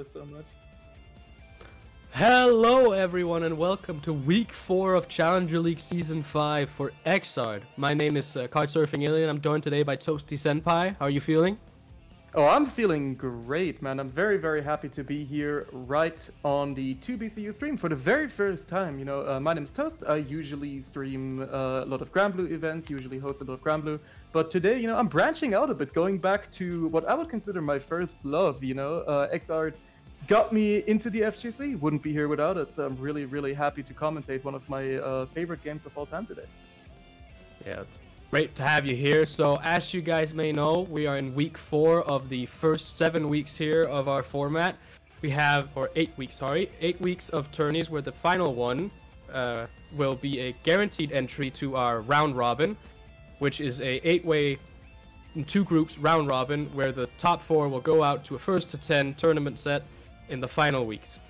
it so much. Hello everyone and welcome to week 4 of Challenger League Season 5 for Xrd. My name is Cardsurfing Alien. I'm joined today by Toasty Senpai. How are you feeling? Oh, I'm feeling great, man. I'm very, very happy to be here right on the 2BCU stream for the very first time. My name's Toast. I usually stream a lot of Granblue events, usually host a lot of Granblue. But today, I'm branching out a bit, going back to what I would consider my first love, Xrd got me into the FGC. Wouldn't be here without it. So I'm really, really happy to commentate one of my favorite games of all time today. Yeah, it's great to have you here. So as you guys may know, we are in week 4 of the first 7 weeks here of our format. We have, or 8 weeks, sorry, 8 weeks of tourneys where the final one will be a guaranteed entry to our round robin, which is a 8-way in 2 groups round robin where the top 4 will go out to a first to 10 tournament set in the final weeks.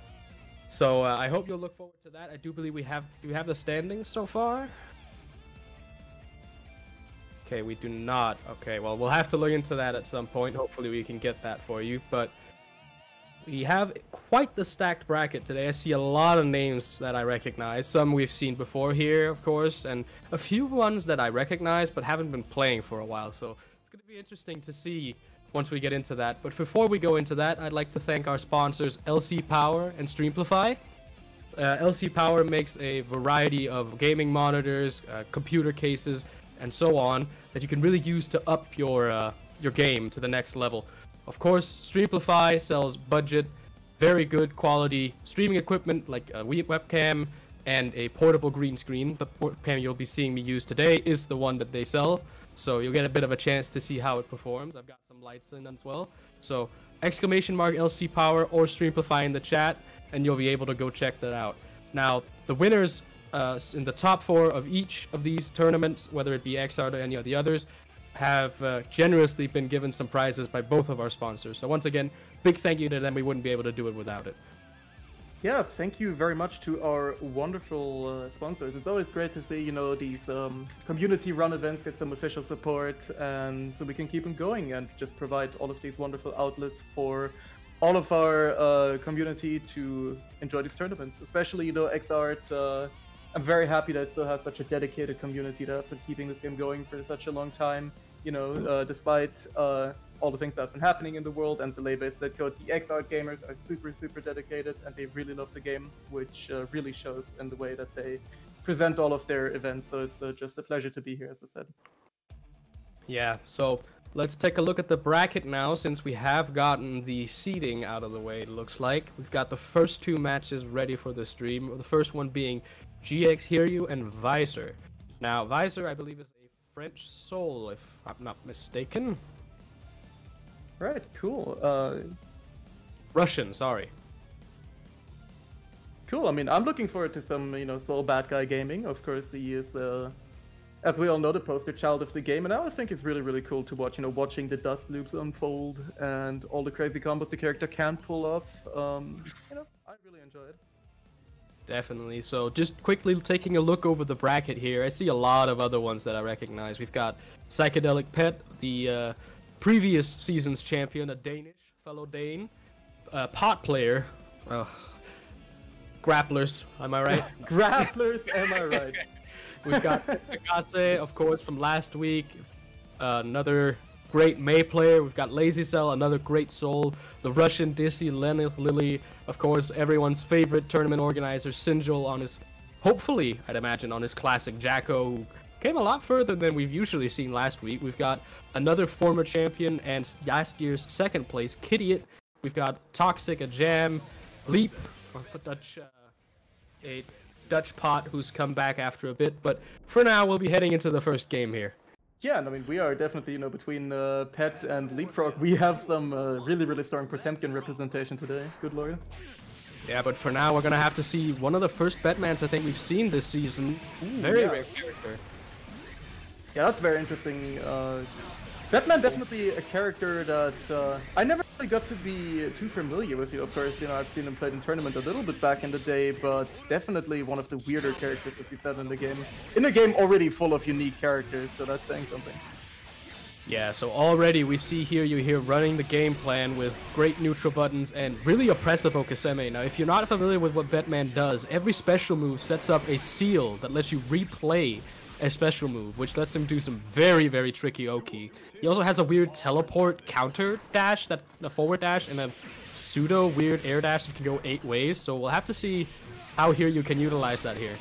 So I hope you'll look forward to that. I do believe do we have the standings so far? Okay, we do not. Okay, well, we'll have to look into that at some point. Hopefully we can get that for you. But we have quite the stacked bracket today. I see a lot of names that I recognize. Some we've seen before here, of course, and a few ones that I recognize but haven't been playing for a while. So it's going to be interesting to see once we get into that. But before we go into that, I'd like to thank our sponsors LC Power and Streamplify. LC Power makes a variety of gaming monitors, computer cases, and so on that you can really use to up your game to the next level. Of course, Streamplify sells budget, very good quality streaming equipment like a webcam and a portable green screen. The webcam you'll be seeing me use today is the one that they sell, so you'll get a bit of a chance to see how it performs. I've got some lights in as well. So !LC Power or Streamplify in the chat, and you'll be able to go check that out. Now, the winners in the top 4 of each of these tournaments, whether it be Xrd or any of the others, have generously been given some prizes by both of our sponsors. So once again, big thank you to them. We wouldn't be able to do it without it. Yeah, thank you very much to our wonderful sponsors. It's always great to see, these community-run events get some official support, and so we can keep them going and just provide all of these wonderful outlets for all of our community to enjoy these tournaments. Especially, Xrd, I'm very happy that it still has such a dedicated community that has been keeping this game going for such a long time. Despite all the things that have been happening in the world and the delay-based netcode, the Xrd gamers are super, super dedicated, and they really love the game, which really shows in the way that they present all of their events. So it's just a pleasure to be here, as I said. Yeah, so let's take a look at the bracket now, since we have gotten the seeding out of the way, it looks like. We've got the first 2 matches ready for the stream, the first one being GX Hiryu and Visor. Now, Visor, I believe, is a French soul, if I'm not mistaken. Right, cool. Russian, sorry. Cool, I mean, I'm looking forward to some, Soul Bad Guy gaming. Of course, he is, as we all know, the poster child of the game, and I always think it's really, really cool to watch, watching the dust loops unfold and all the crazy combos the character can pull off. I really enjoy it. Definitely. So just quickly taking a look over the bracket here, I see a lot of other ones that I recognize. We've got Psychedelic Pet, the previous season's champion, a Danish fellow Dane, pot player, grapplers, am I right? Grapplers, am I right? We've got Agase, of course, from last week, another great May player. We've got Lazy Cell, another great soul, the Russian Dizzy, Lenith Lily, of course, everyone's favorite tournament organizer, Sinjul, on his, hopefully, I'd imagine, on his classic Jacko, who came a lot further than we've usually seen last week. We've got another former champion and last year's 2nd place, Kidiot. We've got Toxic, a Jam, Leap, a Dutch Pot, who's come back after a bit. But for now, we'll be heading into the first game here. Yeah, and I mean, we are definitely, between Pet and Leapfrog, we have some really, really strong Potemkin representation today. Good lord. Yeah, but for now, we're going to have to see one of the first Batmans I think we've seen this season. Ooh, very yeah. rare character. Yeah, that's very interesting. Batman definitely a character that I never really got to be too familiar with. Of course, I've seen him played in tournament a little bit back in the day, but definitely one of the weirder characters, as you said, in the game. In a game already full of unique characters, so that's saying something. Yeah, so already we see Hiryu here running the game plan with great neutral buttons and really oppressive Okaseme. Now, if you're not familiar with what Batman does, every special move sets up a seal that lets you replay a special move, which lets him do some very, very tricky Oki. He also has a weird teleport counter dash, a forward dash, and a pseudo weird air dash that can go 8 ways, so we'll have to see how Hiryu can utilize that here.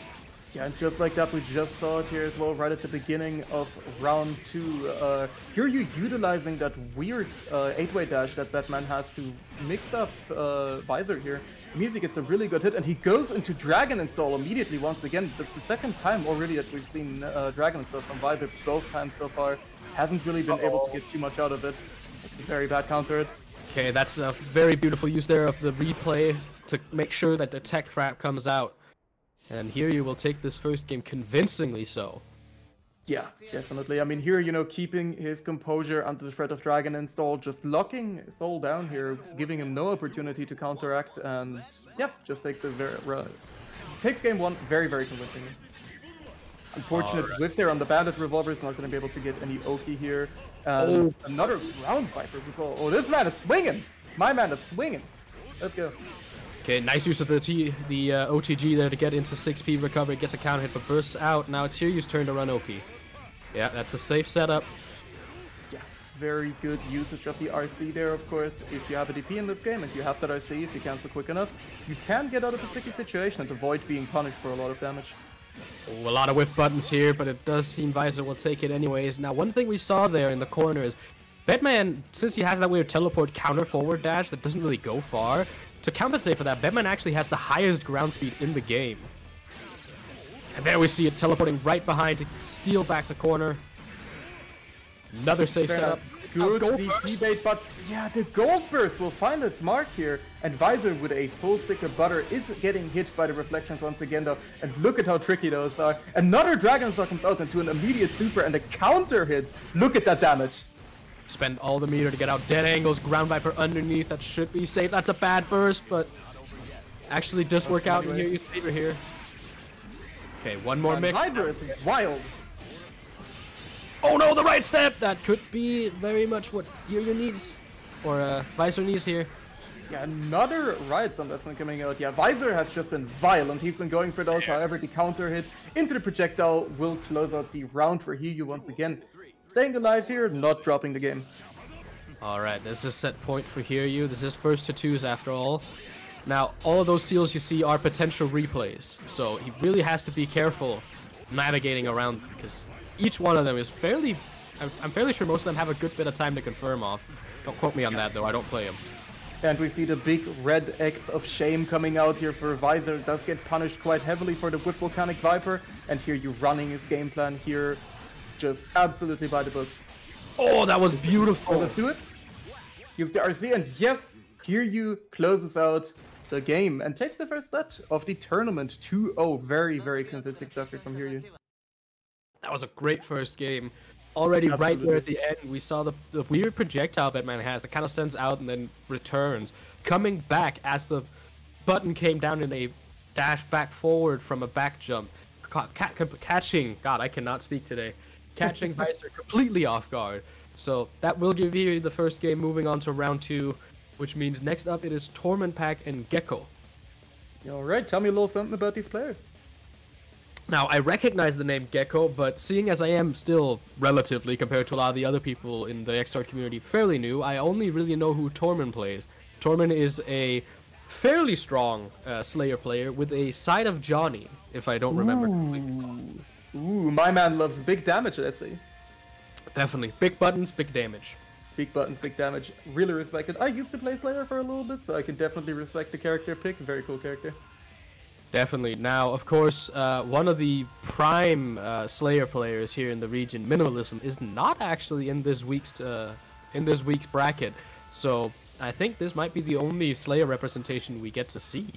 Yeah, and just like that, we just saw it here as well, right at the beginning of round 2. Here you utilizing that weird 8-way dash that Batman has to mix up Visor here. Means he gets a really good hit, and he goes into Dragon Install immediately once again. That's the second time already that we've seen Dragon Install from Visor, both times so far. Hasn't really been able to get too much out of it. It's a very bad counter. Okay, that's a very beautiful use there of the replay to make sure that the tech threat comes out. And here you will take this first game convincingly so. Yeah, definitely. I mean, here, you know, keeping his composure under the threat of Dragon Install, just locking Soul down here, giving him no opportunity to counteract, and yeah, just takes game 1 very, very convincingly. Unfortunate whiff there on the Bandit Revolver, is not going to be able to get any Oki here. Another Ground Viper as well. Oh, this man is swinging! My man is swinging! Let's go. Okay, nice use of the OTG there to get into 6p recovery, gets a counter hit, but bursts out. Now it's Hiryu's turn to run Oki. Yeah, that's a safe setup. Yeah, very good usage of the RC there, of course. If you have a DP in this game, and you have that RC, if you cancel quick enough, you can get out of a sticky situation and avoid being punished for a lot of damage. Oh, a lot of whiff buttons here, but it does seem Visor will take it anyways. Now, one thing we saw there in the corner is Batman, since he has that weird teleport counter forward dash that doesn't really go far, to compensate for that, Batman actually has the highest ground speed in the game. And there we see it teleporting right behind to steal back the corner. Another safe setup. Good DP bait, but yeah, the Gold Burst will find its mark here. And Visor with a full stick of butter is getting hit by the reflections once again though. And look at how tricky those are. Another Dragon Star comes out into an immediate super and a counter hit. Look at that damage. Spend all the meter to get out dead angles, Ground Viper underneath, that should be safe. That's a bad burst, but actually does work out in Hiryu's favor here. Okay, one more mix. Visor is wild. Oh no, the right step! That could be very much what Hiryu needs, or Visor needs here. Yeah, another right slam that's been coming out. Yeah, Visor has just been violent. He's been going for those, however, the counter hit into the projectile will close out the round for Hiryu once again. Staying alive here, not dropping the game. Alright, this is set point for Hiryu. This is first to 2s after all. Now, all of those seals you see are potential replays, so he really has to be careful navigating around, because each one of them is fairly... I'm fairly sure most of them have a good bit of time to confirm off. Don't quote me on that, though. I don't play them. And we see the big red X of shame coming out here for Visor. Does get punished quite heavily for the Whiff Volcanic Viper. And here you running his game plan here. Just absolutely by the books. Oh, that was beautiful. So let's do it. Use the RC, and yes, Hiryu closes out the game and takes the first set of the tournament 2-0. Very, very convincing stuff here from Hiryu. That was a great first game. Already right there at the end, we saw the weird projectile Batman has that kind of sends out and then returns. Coming back as the button came down in a dash back forward from a back jump. Catching, God, I cannot speak today. Catching Visor completely off guard. So that will give you the first game, moving on to round 2, which means next up it is Tormenpack and Gecko. Alright, tell me a little something about these players. Now, I recognize the name Gecko, but seeing as I am still relatively, compared to a lot of the other people in the X-Star community, fairly new, I only really know who Torment plays. Torment is a fairly strong Slayer player with a side of Johnny, if I don't remember correctly. Ooh, my man loves big damage, let's see. Definitely. Big buttons, big damage. Big buttons, big damage. Really respected. I used to play Slayer for a little bit, so I can definitely respect the character pick. Very cool character. Definitely. Now, of course, one of the prime Slayer players here in the region, Minimalism, is not actually in this week's bracket. So I think this might be the only Slayer representation we get to see.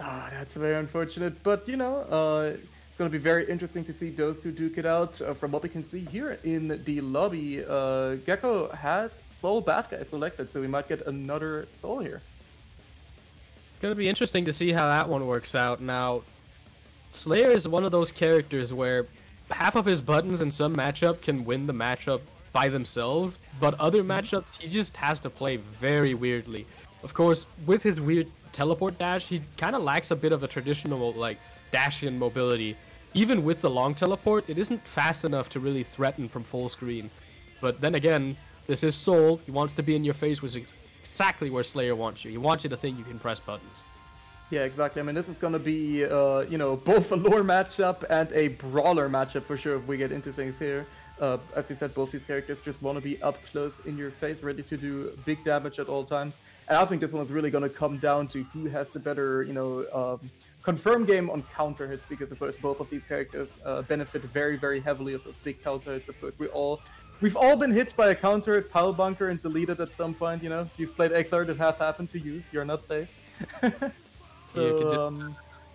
Ah, that's very unfortunate. But you know, it's going to be very interesting to see those two duke it out. From what we can see here in the lobby, Gecko has Soul Bad Guy selected, so we might get another Soul here. It's going to be interesting to see how that one works out. Now, Slayer is one of those characters where half of his buttons in some matchup can win the matchup by themselves, but other matchups, he just has to play very weirdly. Of course, with his weird teleport dash, he kind of lacks a bit of a traditional, like, dash-in mobility. Even with the long teleport, it isn't fast enough to really threaten from full screen. But then again, this is Soul. He wants to be in your face, which is exactly where Slayer wants you. He wants you to think you can press buttons. Yeah, exactly. I mean, this is going to be, you know, both a lore matchup and a brawler matchup for sure if we get into things here. As you said, both these characters just want to be up close in your face, ready to do big damage at all times. And I think this one's really going to come down to who has the better, you know, confirm game on counter hits, because of course both of these characters benefit very, very heavily of those big counter hits. Of course, we've all been hit by a counter hit, pile bunker, and deleted at some point. You know, if you've played XR, it has happened to you. You're not safe. So,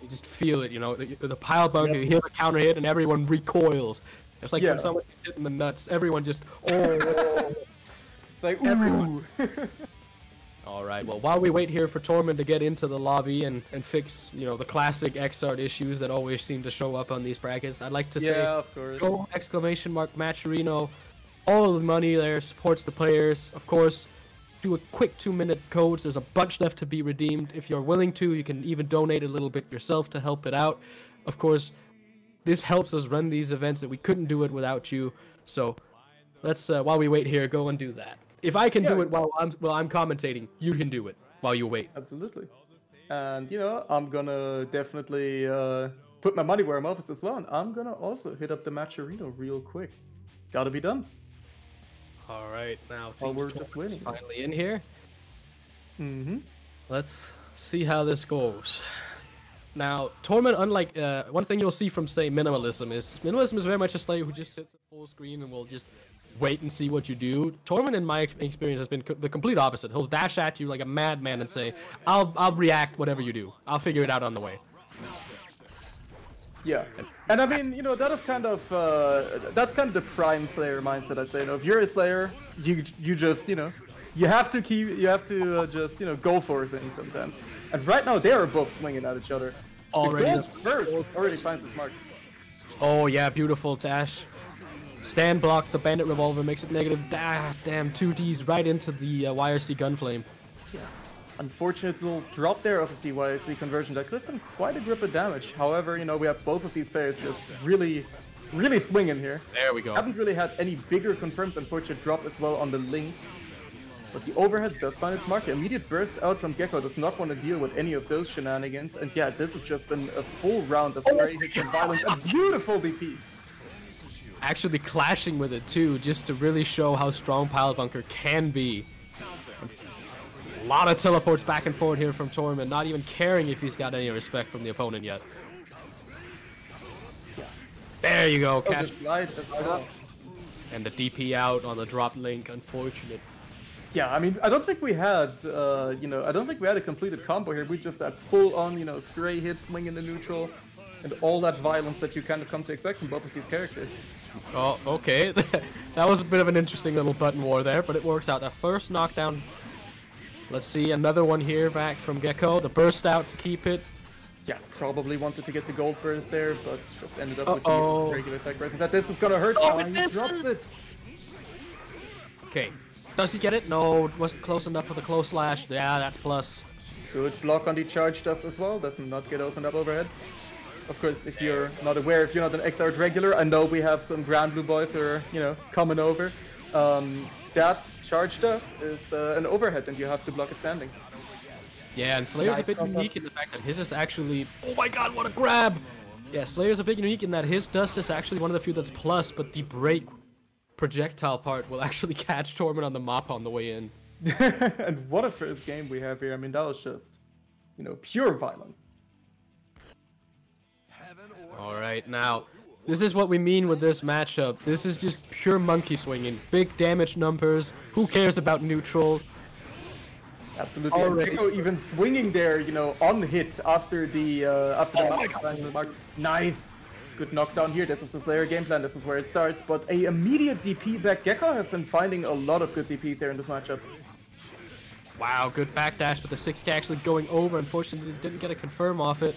you just feel it, you know, the pile bunker, you hear the counter hit, and everyone recoils. It's like when someone gets hit in the nuts, everyone just, it's like, ooh. Alright, well, while we wait here for Tormund to get into the lobby and fix, you know, the classic Xrd issues that always seem to show up on these brackets, I'd like to say, of course. Go !Matcherino. All the money there supports the players. Of course, do a quick 2-minute codes. There's a bunch left to be redeemed. If you're willing to, you can even donate a little bit yourself to help it out. Of course, this helps us run these events, and we couldn't do it without you. So let's, while we wait here, go and do that. If I can do it while I'm commentating, you can do it while you wait. Absolutely. And, you know, I'm gonna definitely put my money where my mouth is as well, and I'm gonna also hit up the Matcherino real quick. Gotta be done. All right, now we're just waiting. Finally in here. Mm-hmm. Let's see how this goes. Now, Tormund, unlike one thing you'll see from, say, Minimalism is very much a Slayer who just sits at full screen and will just wait and see what you do. Tormund, in my experience, has been the complete opposite. He'll dash at you like a madman and say, "I'll react whatever you do. I'll figure it out on the way." Yeah, and I mean, you know, that is kind of that's kind of the prime Slayer mindset. I'd say, you know, if you're a Slayer, you just, you know, you have to just, you know, go for things sometimes. And right now they are both swinging at each other. Already finds his mark. Oh yeah, beautiful dash. Stand block, the Bandit Revolver makes it negative. Damn, 2Ds right into the YRC Gunflame. Yeah. Unfortunate little drop there of the YRC conversion. That could have done quite a grip of damage. However, you know, we have both of these players just really swinging here. There we go. Haven't really had any bigger confirmed. Unfortunate drop as well on the Link. But the overhead does find its mark. The immediate burst out from Gekko does not want to deal with any of those shenanigans. And yeah, this has just been a full round of stray hits and violence. A beautiful DP. Actually clashing with it too, just to really show how strong Pile Bunker can be. A lot of teleports back and forth here from Tormund, not even caring if he's got any respect from the opponent yet. There you go, catch. And the DP out on the drop Link, unfortunate. Yeah, I mean, I don't think we had, you know, I don't think we had a completed combo here. We just had full-on, you know, stray hits, swing in the neutral, and all that violence that you kind of come to expect from both of these characters. Oh, okay. That was a bit of an interesting little button war there, but it works out. That first knockdown. Let's see, another one here back from Gekko. The burst out to keep it. Yeah, probably wanted to get the gold burst there, but just ended up with the regular attack right. That this is gonna hurt. Oh, he drops it. Okay. Does he get it? No, wasn't close enough for the close slash. Yeah, that's plus. Good block on the charge dust as well. Does not get opened up overhead. Of course, if you're not aware, if you're not an XR regular, I know we have some Grand Blue boys who are, you know, coming over. That charge stuff is an overhead, and you have to block it standing. Yeah, and Slayer's a bit unique in the fact that his is actually... Oh my god, what a grab! Yeah, Slayer's a bit unique in that his dust is actually one of the few that's plus, but the break projectile part will actually catch Tormund on the mop on the way in. And what a first game we have here. I mean, that was just, you know, pure violence. Alright, now, this is what we mean with this matchup. This is just pure monkey swinging. Big damage numbers. Who cares about neutral? Absolutely. Gekko even swinging there, you know, on hit after the mark. Nice. Good knockdown here. This is the Slayer game plan. This is where it starts. But a immediate DP back. Gekko has been finding a lot of good DPs here in this matchup. Wow, good backdash, but the 6K actually going over. Unfortunately, didn't get a confirm off it.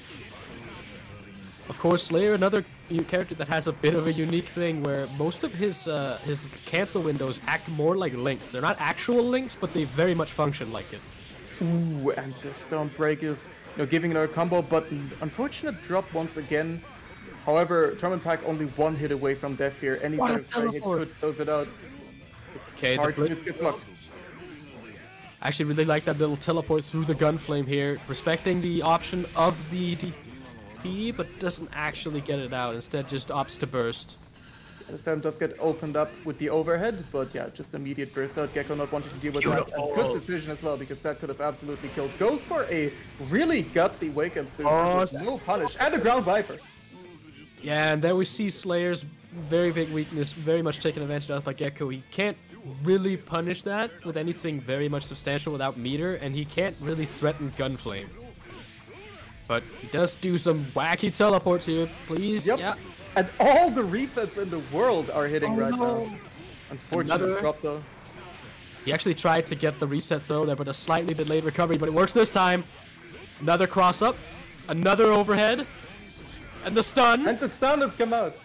Of course, Slayer, another character that has a bit of a unique thing where most of his cancel windows act more like links. They're not actual links, but they very much function like it. Ooh, and the Stormbreak is, giving another combo, but unfortunate drop once again. However, Drum and Pack only one hit away from death here. Any kind of straight hit could close it out. Okay, hard hits get blocked. I actually really like that little teleport through the Gunflame here, respecting the option of the DP, but doesn't actually get it out. Instead, just opts to burst. This time does get opened up with the overhead, but yeah, just immediate burst out. Gekko not wanting to deal with that. And good decision as well, because that could have absolutely killed. Goes for a really gutsy wake up soon with no punish, and a ground Viper. Yeah, and there we see Slayer's very big weakness, very much taken advantage of by Gekko. He can't really punish that with anything very much substantial without meter, and he can't really threaten Gunflame. But he does do some wacky teleports here, please. Yep. Yeah. And all the resets in the world are hitting right now. Unfortunate drop though. He actually tried to get the reset throw there, but a slightly delayed recovery, but it works this time. Another cross up, another overhead, and the stun. And the stun has come out.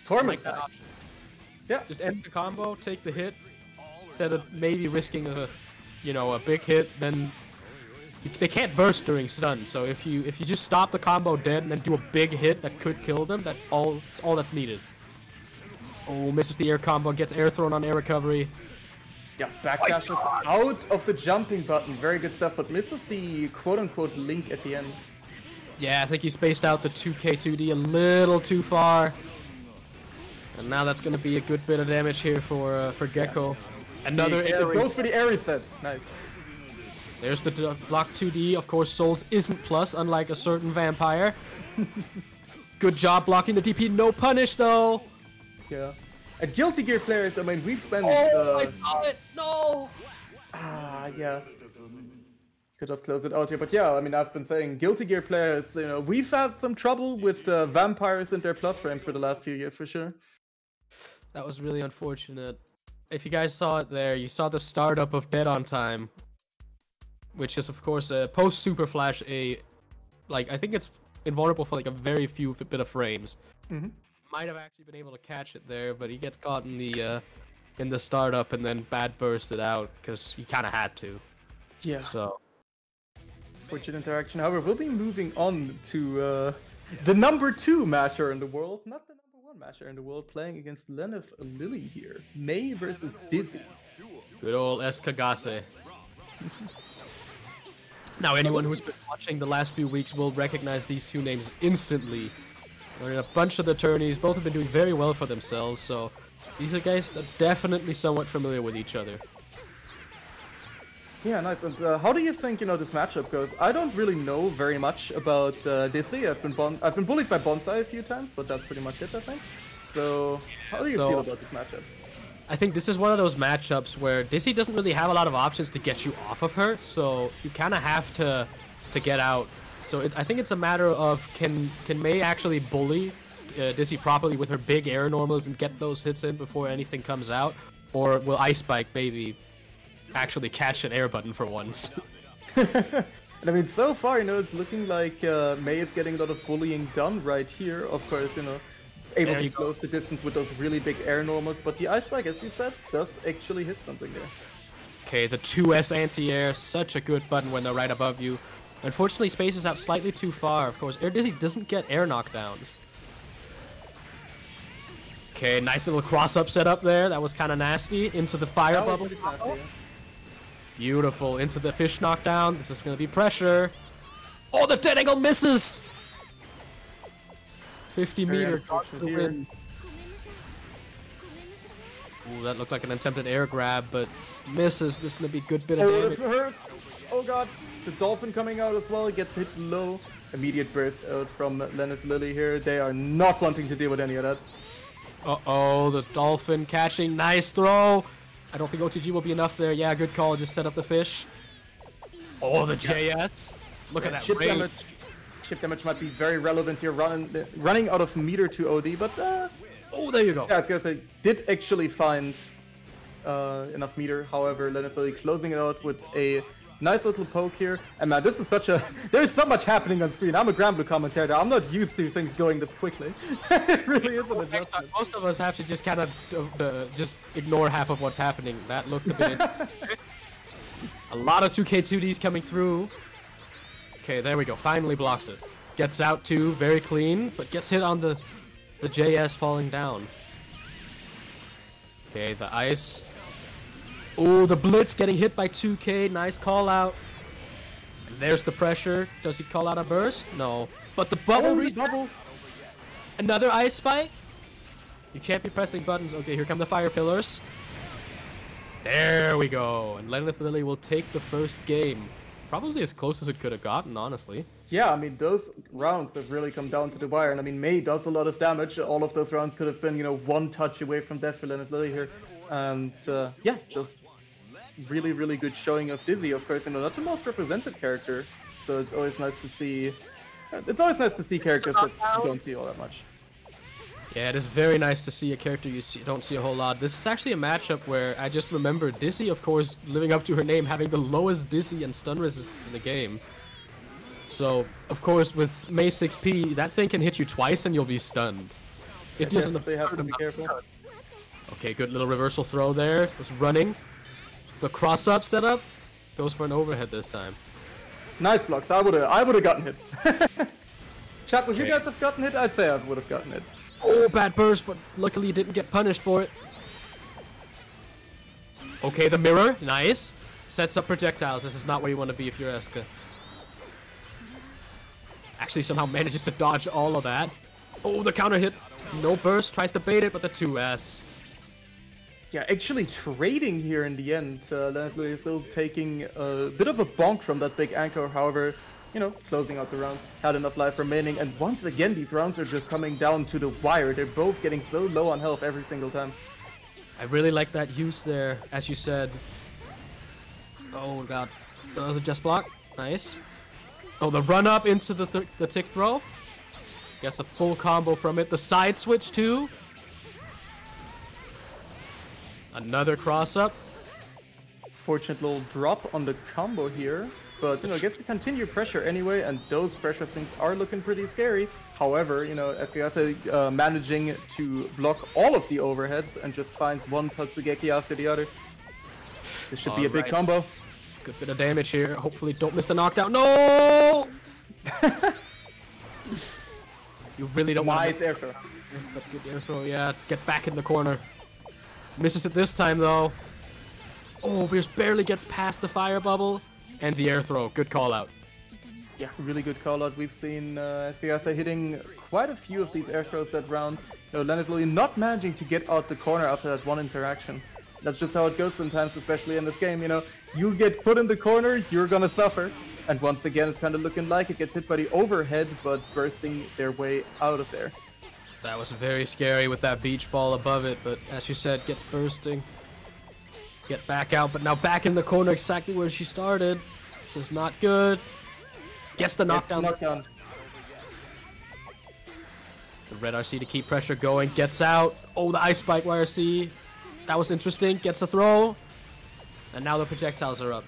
Torment like that option. Yeah. Just end the combo, take the hit, instead of maybe risking a big hit. Then they can't burst during stun. So if you just stop the combo dead and then do a big hit that could kill them, that's all that's needed. Oh, misses the air combo, gets air thrown on air recovery. Yeah, backdashes out of the jumping button. Very good stuff, but misses the quote-unquote link at the end. Yeah, I think he spaced out the 2K2D a little too far. And now that's going to be a good bit of damage here for Gekko. Yeah. Another air. It goes for the air reset. Nice. There's the block 2D. Of course, Souls isn't plus, unlike a certain vampire. Good job blocking the DP. No punish, though. Yeah. And Guilty Gear players, I mean, we've spent... Oh, I saw it! No! Yeah. Could just close it out here. But yeah, I mean, I've been saying Guilty Gear players, we've had some trouble with vampires and their plus frames for the last few years, for sure. That was really unfortunate. If you guys saw it there, you saw the startup of Dead on Time, which is, of course, a post-Super Flash, I think it's invulnerable for, a very few bit of frames. Mm-hmm. Might have actually been able to catch it there, but he gets caught in the startup and then bad bursted out, because he kind of had to. Yeah. So... Fortunate interaction. However, we'll be moving on to the number 2 Masher in the world, not the number 1 Masher in the world, playing against Lenneth Lily here. Mei versus Dizzy. Good old Escagase. Now, anyone who's been watching the last few weeks will recognize these two names instantly. They're in a bunch of the tourneys. Both have been doing very well for themselves, so these guys are definitely somewhat familiar with each other. Yeah, nice. And how do you think this matchup goes? I don't really know very much about Dizzy. I've been bullied by Bonsai a few times, but that's pretty much it, I think. So how do you feel about this matchup? I think this is one of those matchups where Dizzy doesn't really have a lot of options to get you off of her, so you kind of have to get out. So I think it's a matter of can Mei actually bully Dizzy properly with her big air normals and get those hits in before anything comes out, or will Ice Spike maybe actually catch an air button for once? And I mean, so far, it's looking like Mei is getting a lot of bullying done right here. Of course, able to close the distance with those really big air normals, but the Ice Spike, as you said, does actually hit something there. Okay, the 2S anti-air, such a good button when they're right above you. Unfortunately, spaces out slightly too far. Of course, Air Dizzy doesn't get air knockdowns. Okay, nice little cross-up setup there. That was kind of nasty. Into the fire bubble. Nasty, yeah. Beautiful. Into the fish knockdown. This is going to be pressure. Oh, the dead angle misses! 50 meter to the win. Ooh, that looked like an attempted air grab, but misses. This is going to be a good bit of damage. This hurts! Oh god, the Dolphin coming out as well. It gets hit low. Immediate burst out from Lenneth Lily here. They are not wanting to deal with any of that. Uh-oh, the Dolphin catching. Nice throw. I don't think OTG will be enough there. Yeah, good call. Just set up the fish. Oh, the JS. Look at that chip damage. Chip damage might be very relevant here. Running out of meter to OD, but... oh, there you go. Yeah, I was gonna say, did actually find enough meter. However, Lenneth Lily closing it out with a Nice little poke here. And man, this is such a... There's so much happening on screen. I'm a Granblue commentator. I'm not used to things going this quickly. It really is an adjustment. Most of us have to just kind of just ignore half of what's happening. That looked a bit... A lot of 2K2Ds coming through. Okay, there we go. Finally blocks it. Gets out too, very clean, but gets hit on the JS falling down. Okay, the ice. Oh, the blitz getting hit by 2K. Nice call out. And there's the pressure. Does he call out a burst? No. But the bubble bubble. Another ice spike. You can't be pressing buttons. Okay, here come the fire pillars. There we go. And Lenneth Lily will take the first game. Probably as close as it could have gotten, honestly. Yeah, I mean, those rounds have really come down to the wire. And I mean, Mei does a lot of damage. All of those rounds could have been, you know, one touch away from death for Lenneth Lily here. And yeah, just really, really good showing of Dizzy. Of course, you know, not the most represented character. So it's always nice to see... It's always nice to see characters that you don't see all that much. Yeah, it is very nice to see a character you don't see a whole lot. This is actually a matchup where I just remember Dizzy, of course, living up to her name, having the lowest Dizzy and stun resist in the game. So, of course, with Mei 6P, that thing can hit you twice and you'll be stunned. It doesn't have to be careful. Okay, good little reversal throw there. Just running. The cross-up setup goes for an overhead this time. Nice blocks. I would have gotten hit. Chat, would you guys have gotten hit? I'd say I would have gotten hit. Oh, bad burst, but luckily you didn't get punished for it. Okay, the mirror, nice. Sets up projectiles. This is not where you want to be if you're Eska. Actually, somehow manages to dodge all of that. Oh, the counter hit. No burst, tries to bait it, but the 2S. Yeah, actually trading here in the end. Lenneth Lily is still taking a bit of a bonk from that big anchor, however, you know, closing out the round, had enough life remaining, and once again these rounds are just coming down to the wire. They're both getting so low on health every single time. I really like that use there, as you said. Oh god, that was a just block, nice. Oh, the run up into the tick throw. Gets a full combo from it, the side switch too. Another cross up. Fortunate little drop on the combo here. But, you know, gets to continue pressure anyway, and those pressure things are looking pretty scary. However, you know, FKS managing to block all of the overheads and just finds one Tatsugeki after the other. This should be a big combo. Good bit of damage here. Hopefully don't miss the knockdown. No! You really don't want to... Nice air throw. That's good air throw, yeah. Get back in the corner. Misses it this time, though. Oh, just barely gets past the fire bubble. And the air throw. Good call out. Yeah, really good call out. We've seen SKS hitting quite a few of these air throws that round. You know, Lenneth Lily not managing to get out the corner after that one interaction. That's just how it goes sometimes, especially in this game, you know. You get put in the corner, you're gonna suffer. And once again, it's kind of looking like it gets hit by the overhead, but bursting their way out of there. That was very scary with that beach ball above it, but as you said, gets bursting. Get back out, but now back in the corner exactly where she started. This is not good. Gets the knockdown. The red RC to keep pressure going. Gets out. Oh, the ice spike YRC. That was interesting. Gets a throw. And now the projectiles are up.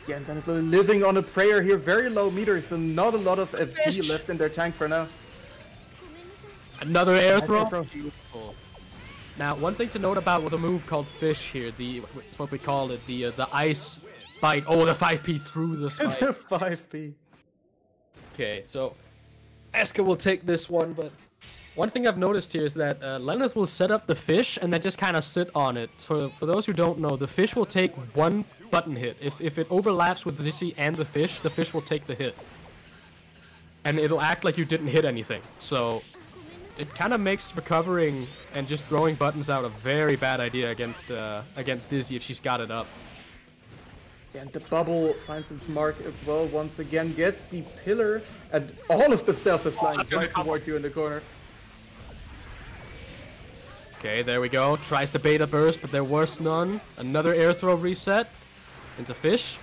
Yeah, and then living on a prayer here. Very low meters and not a lot of FP left in their tank for now. Another air throw. Beautiful. Now, one thing to note about the move called Fish here, it's what we call it, the ice bite. Oh, the 5P through the spike. The 5P. Okay, so Eska will take this one, but one thing I've noticed here is that Lenneth will set up the fish and then just kind of sit on it. For those who don't know, the fish will take one button hit. If it overlaps with Dizzy and the fish will take the hit. And it'll act like you didn't hit anything. So it kind of makes recovering and just throwing buttons out a very bad idea against Dizzy if she's got it up. And the bubble finds its mark as well. Once again, gets the pillar, and all of the stuff is flying right toward you in the corner. Okay, there we go. Tries to bait a burst, but there was none. Another air throw reset into Fish.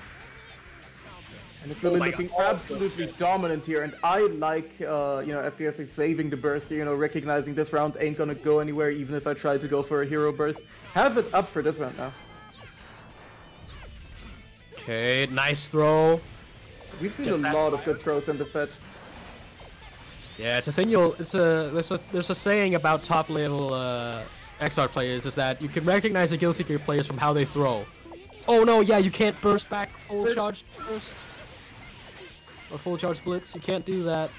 And it's really looking absolutely dominant here, and I like, you know, FPS is saving the burst, you know, recognizing this round ain't gonna go anywhere even if I try to go for a hero burst. Has it up for this round now. Okay, nice throw. We've seen a lot of good throws in the set. Yeah, it's a thing there's a saying about top level XR players is that you can recognize the Guilty Gear players from how they throw. Oh no, yeah, you can't burst back full charge burst. Or full charge blitz, you can't do that.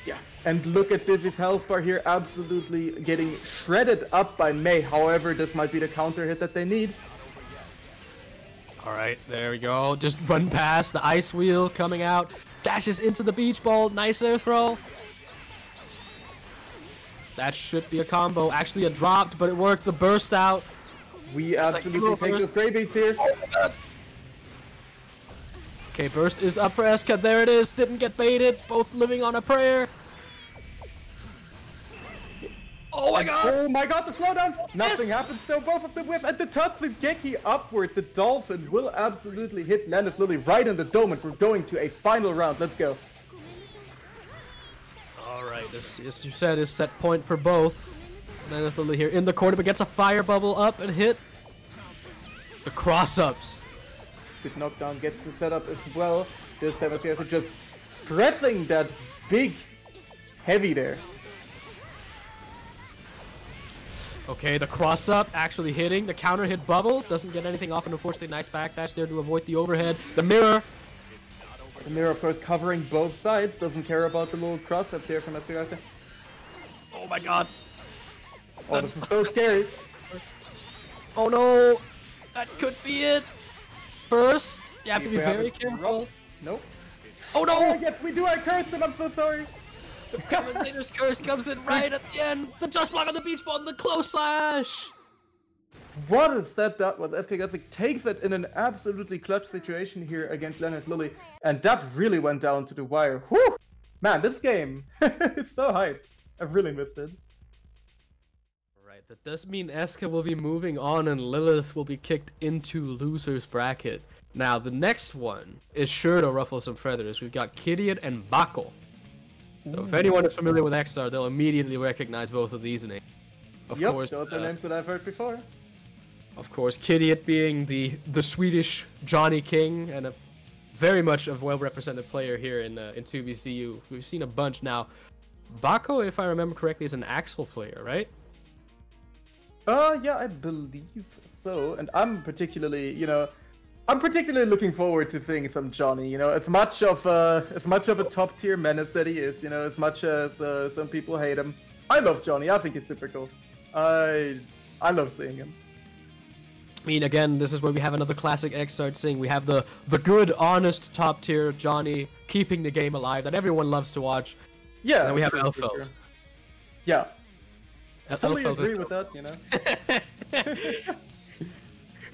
Yeah, and look at Dizzy's health bar here, absolutely getting shredded up by Mei. However, this might be the counter hit that they need. Alright, there we go. Just run past the ice wheel coming out. Dashes into the beach ball. Nice air throw. That should be a combo. Actually, it dropped, but it worked. The burst out. We absolutely take those gray beats here. Oh my god. Okay, burst is up for Eska. There it is. Didn't get baited. Both living on a prayer. Oh my god! Oh my god, the slowdown! Nothing happens though, both of them whiff, and the Tatsugeki upward. The Dolphin will absolutely hit Landis Lily right in the dome, and we're going to a final round. Let's go. Alright, this, as you said, is set point for both. Landis Lily here in the corner, but gets a fire bubble up and hit. The cross-ups. Good knockdown, gets the setup as well. This time Eska just pressing that big heavy there. Okay, the cross-up actually hitting. The counter hit bubble. Doesn't get anything off, and unfortunately, nice backdash there to avoid the overhead. The mirror. The mirror, of course, covering both sides. Doesn't care about the little cross-up there from Eska. Oh my god. Oh, this is so scary. Oh no. That could be it. First, you have to be very careful. Nope. Oh no! Oh, yes, we do. I cursed him. I'm so sorry. The commentator's curse comes in right at the end. The just block on the beach ball and the close slash. What a set that was. SK takes it in an absolutely clutch situation here against Landis Lily, and that really went down to the wire. Whew! Man, this game is so hyped. I've really missed it. Right, that does mean Eska will be moving on and Lilith will be kicked into loser's bracket. Now, the next one is sure to ruffle some feathers. We've got Kidiot and Bako. So if anyone is familiar with XR, they'll immediately recognize both of these names. Of course, those are names that I've heard before. Of course, Kidiot being the Swedish Johnny King and a very much a well-represented player here in 2BCU. We've seen a bunch now. Bako, if I remember correctly, is an Axel player, right? Yeah, I believe so. And I'm particularly, looking forward to seeing some Johnny. As much of a top tier menace that he is, as much as some people hate him, I love Johnny. I think he's super cool. I love seeing him. I mean, again, this is where we have another classic XR thing. We have the good, honest top tier Johnny keeping the game alive that everyone loves to watch. Yeah. And then we have Elfeld. Sure. Yeah. I totally Elfeld agree with that.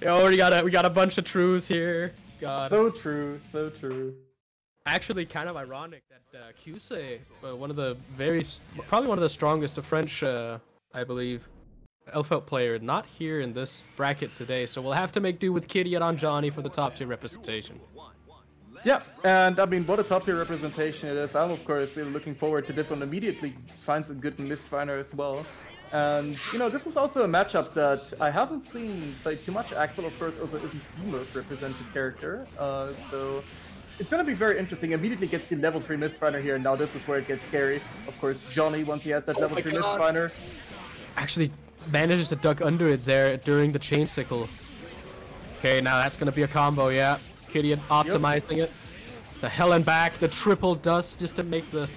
Yeah, we got a bunch of truths here. God. So true, so true. Actually, kind of ironic that Cuse, probably one of the strongest of French, I believe, Elfeld player, not here in this bracket today. So we'll have to make do with Kidiot on Johnny for the top tier representation. Yeah, and I mean, what a top tier representation it is. I'm of course really looking forward to this one. Immediately finds a good Mistfinder as well. And, this is also a matchup that I haven't seen play too much. Axel, of course, also isn't the most represented character. So it's going to be very interesting. Immediately gets the level 3 Mistfinder here. Now this is where it gets scary. Of course, Johnny, once he has that level 3 Mistfinder, actually manages to duck under it there during the chain sickle. Okay, now that's going to be a combo, yeah. Kidiot optimizing it. To hell and back, the triple dust just to make the...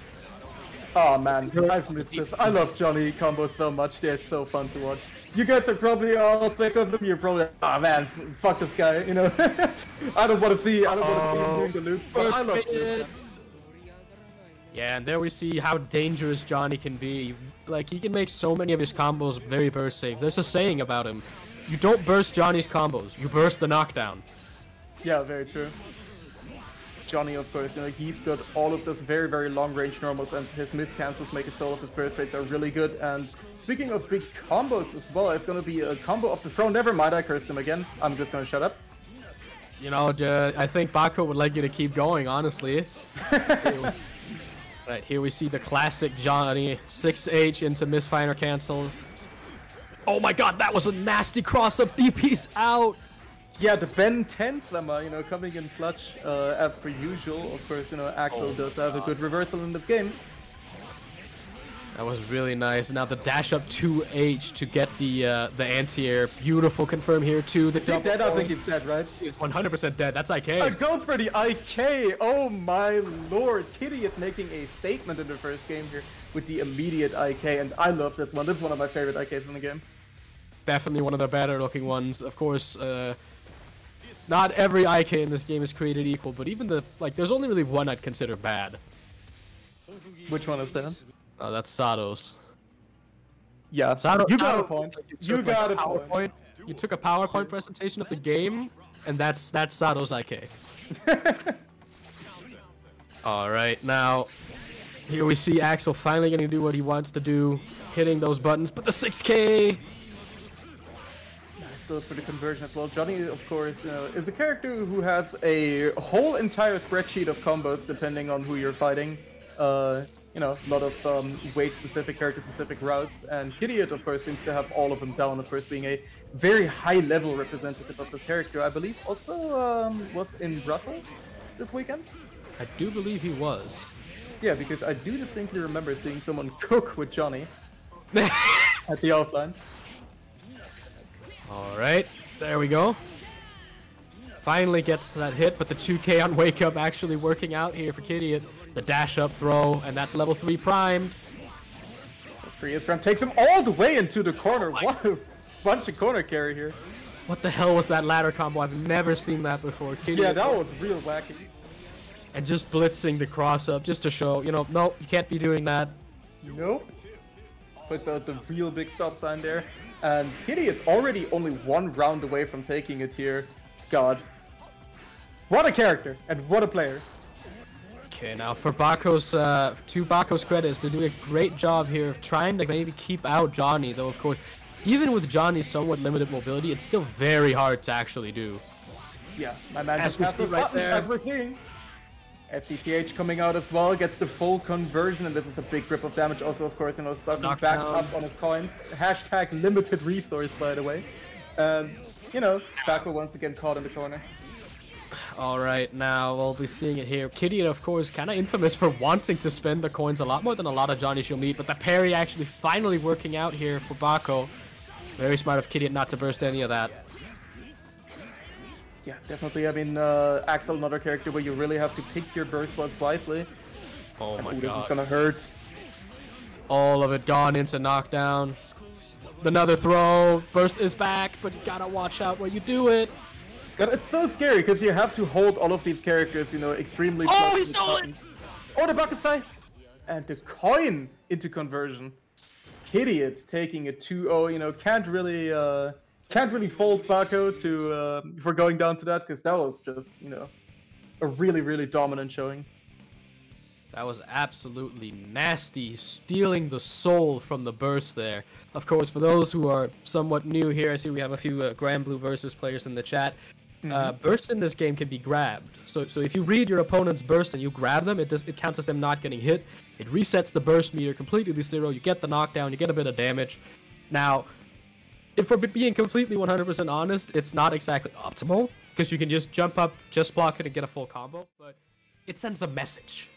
Oh man, I've missed this. I love Johnny combos so much. They're so fun to watch. You guys are probably all sick of them. You're probably like, oh man, fuck this guy, I don't want to see him doing the loop, but I love this. Yeah, and there we see how dangerous Johnny can be. Like, he can make so many of his combos very burst safe. There's a saying about him. You don't burst Johnny's combos, you burst the knockdown. Yeah, very true. Johnny, of course, he's got all of those very, very long-range normals, and his miss cancels make it so all of his burst rates are really good. And speaking of big combos as well, it's going to be a combo of the throne. Never mind, I cursed him again. I'm just going to shut up. I think Bako would like you to keep going, honestly. Right, here we see the classic Johnny. 6H into Mistfinder cancel. Oh my god, that was a nasty cross-up. DP's out. Yeah, the Ben 10 Summer, you know, coming in clutch as per usual. Of course, you know, Axel does have a good reversal in this game. That was really nice. Now the dash up 2H to get the anti-air. Beautiful confirm here too. The Is he dead? I think he's dead, right? He's 100% dead. That's IK. It goes for the IK. Oh my lord. Kitty making a statement in the first game here with the immediate IK. And I love this one. This is one of my favorite IKs in the game. Definitely one of the better looking ones. Of course, not every IK in this game is created equal, but even there's only really one I'd consider bad. Which one is that? That's Sado's. Yeah, Sado, you got a point. You got a point. You took a PowerPoint presentation of the game, and that's Sado's IK. All right, now here we see Axel finally getting to do what he wants to do, hitting those buttons, but the 6K. Goes for the conversion as well. Johnny, of course, you know, is a character who has a whole entire spreadsheet of combos depending on who you're fighting. You know, a lot of weight-specific, character-specific routes, and Kidiot, of course, seems to have all of them down, of course, being a very high-level representative of this character. I believe also was in Brussels this weekend. I do believe he was. Yeah, because I do distinctly remember seeing someone cook with Johnny at the offline. Alright, there we go. Finally gets that hit, but the 2K on Wake Up actually working out here for Kidiot. The dash up throw, and that's level 3 primed. 3 Isram takes him all the way into the corner. What a bunch of corner carry here. What the hell was that ladder combo? I've never seen that before. Kidiot, yeah, that was real wacky. And just blitzing the cross up just to show, you know, no, you can't be doing that. Nope. Puts out the real big stop sign there. And Kitty is already only 1 round away from taking it here. God. What a character, and what a player. Okay, now for Bako's, to Bako's credit, has been doing a great job here of trying to maybe keep out Johnny, though, of course, even with Johnny's somewhat limited mobility, it's still very hard to actually do. Yeah, my man just passed those buttons, as we're seeing. FTTH coming out as well, gets the full conversion, and this is a big grip of damage also, of course, you know, starting back up on his coins. Hashtag limited resource, by the way. And, you know, Bako once again caught in the corner. Alright, now we'll be seeing it here. Kitty, of course, kind of infamous for wanting to spend the coins a lot more than a lot of Johnny she'll meet, but the parry actually finally working out here for Bako. Very smart of Kitty not to burst any of that. Yeah, definitely. I mean, Axel, another character where you really have to pick your burst spots wisely. Oh my god. This is gonna hurt. All of it gone into knockdown. Another throw. Burst is back, but you gotta watch out where you do it. God, it's so scary because you have to hold all of these characters, you know, extremely. Oh, he stole it! Oh, the Bakusai! And the coin into conversion. Kidiot taking a 2-0, you know, can't really fault Bako to for going down to that, because that was just, you know, a really, really dominant showing. That was absolutely nasty, stealing the soul from the burst there. Of course, for those who are somewhat new here, I see we have a few Grand Blue Versus players in the chat. Burst in this game can be grabbed. So if you read your opponent's burst and you grab them, it counts as them not getting hit. It resets the burst meter completely to 0. You get the knockdown, you get a bit of damage. Now, if we're being completely 100% honest, it's not exactly optimal, because you can just jump up, just block it, and get a full combo, but it sends a message.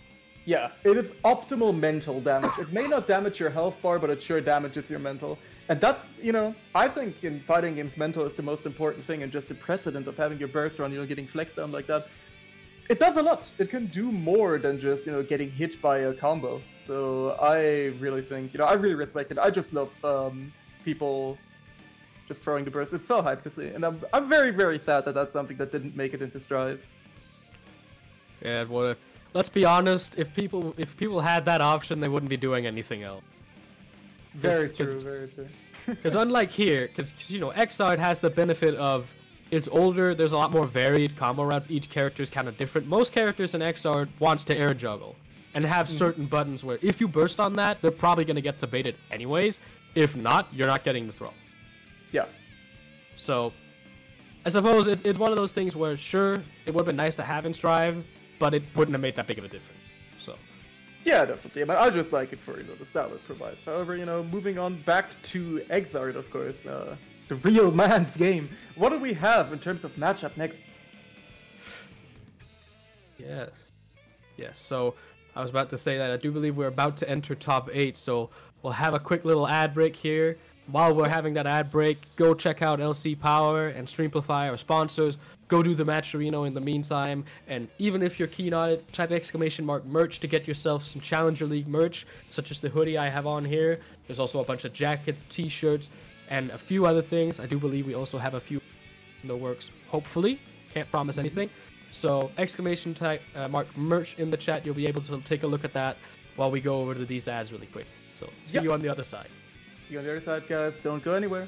Yeah, it is optimal mental damage. It may not damage your health bar, but it sure damages your mental. And that, you know, I think in fighting games, mental is the most important thing, and just the precedent of having your burst run, you know, getting flexed down like that. It does a lot. It can do more than just, you know, getting hit by a combo. So I really think, you know, I really respect it. I just love people just throwing the burst. It's so hyped to see. And I'm very, very sad that that's something that didn't make it into Strive. Yeah, what? Let's be honest. If people had that option, they wouldn't be doing anything else. Very true. Very true. Because unlike here, because you know, Xrd has the benefit of it's older. There's a lot more varied combo routes. Each character is kind of different. Most characters in Xrd wants to air juggle and have certain buttons where if you burst on that, they're probably gonna get to bait it anyways. If not, you're not getting the throw. Yeah. So, I suppose it's one of those things where, sure, it would have been nice to have in Strive, but it wouldn't have made that big of a difference. So. Yeah, definitely. But I just like it for, you know, the style it provides. However, you know, moving on back to Xrd, of course, the real man's game. What do we have in terms of matchup next? Yes. Yes, so I was about to say that I do believe we're about to enter top 8, so we'll have a quick little ad break here. While we're having that ad break, go check out LC Power and Streamplify, our sponsors. Go do the Matcherino in the meantime, and even if you're keen on it, type !merch to get yourself some Challenger League merch, such as the hoodie I have on here. There's also a bunch of jackets, t-shirts, and a few other things. I do believe we also have a few in the works, hopefully. Can't promise anything. So !mark merch in the chat. You'll be able to take a look at that while we go over to these ads really quick. So see you on the other side. See you on the other side, guys. Don't go anywhere.